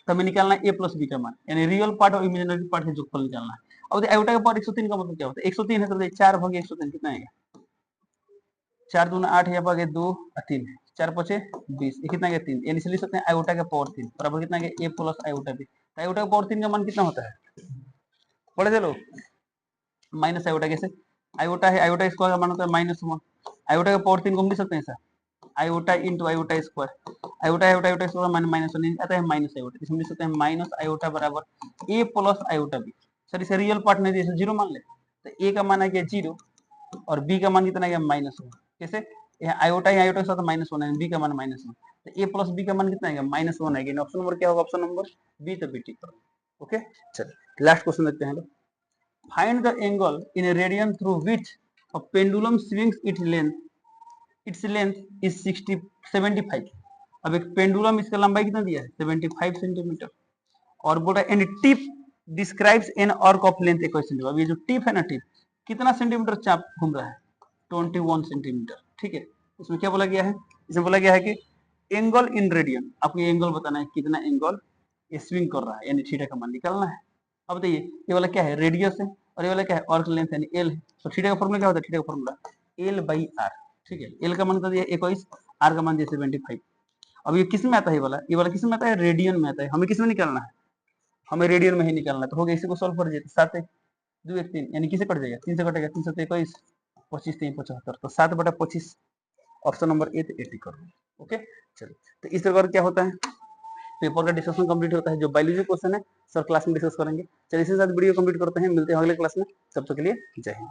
तो हमें निकालना है a प्लस b का मान, यानी रियल पार्ट और इमेजिनरी पार्ट का जोगफल निकालना है। अब आयोटा का पावर 103 का मतलब क्या होता है? 103 है तो 4 भागे 103 कितना आएगा? 4 दूना 8 या भागे 2 3, 4 5 20, ये कितना गया? 3, यानी लिख सकते हैं आयोटा का पावर 3 बराबर कितना गया? a plus iota b। तो आयोटा का पावर 3 का मान कितना होता है? पढ़े थे लोग? माइनस आयोटा, कैसे? आयोटा है, आयोटा स्क्वायर का मान होता है -1। आयोटा का पावर 3 को हम लिख सकते हैं sir, iota into iota square, iota iota iota square -1 आता है माइनस आयोटा, इसमें लिख सकते हैं माइनस आयोटा बराबर a plus iota b। Sir इसे रियल पार्ट नहीं दिया, 0 मान ले, तो a का मान आ गया 0 और b का मान कितना आ गया? -1। कैसे? यहाँ आयोटा आयोटा के साथ -1 है, b का मान -1, तो a प्लस b का मान कितना आएगा? -1 आएगा। ऑप्शन नंबर क्या होगा? ऑप्शन नंबर बी, तो बी टिक करो। ओके, चलिए लास्ट क्वेश्चन देखते हैं लोग। Find the angle in a radian through which a pendulum swings its length is 75। अब एक पेंडुलम, इसका लंबाई कितना दिया है? 75 सेंटीमीटर, और बोल रहा है and tip describes an arc of length 21 centimetre. अब ये जो टिप है ना, टिप कितना सेंटीमीटर चाप घूम रहा है? 21 सेंटीमीटर। ठीक है, इसमें क्या बोला गया है? इसमें बोला गया है कि एंगल इन रेडियन, आपको ये एंगल बताना है कितना एंगल ये स्विंग कर रहा है, यानी थीटा का मान निकालना है। अब बताइए, ये वाला क्या है? रेडियस है, और ये वाला क्या है? आर्क लेंथ यानी एल है। तो थीटा का फॉर्मूला क्या होता है? थीटा का फॉर्मूला L/R। ठीक है, एल का मान होता है 21, आर का मान दिया 75। अब ये किस में आता है? ये वाला किस में आता है? रेडियन में आता है। हमें किस में निकालना है? हमें रेडियन में ही निकालना है। तो हो गया, इसी को सॉल्व कर दीजिए, 7 1 2 1 3, यानी किसे कट जाएगा? 3 से कटेगा, 3 से 21, 25 3 75, तो 7/25 ऑप्शन नंबर ए, तो 80 कर। ओके, चलिए, तो इस प्रकार क्या होता है? पेपर का डिस्कशन कंप्लीट होता है। जो बायोलॉजी क्वेश्चन है सर क्लास में डिस्कस करेंगे। चलिए इसके साथ वीडियो कंप्लीट करते हैं, मिलते हैं अगले क्लास में, तब तक के लिए जय हिंद।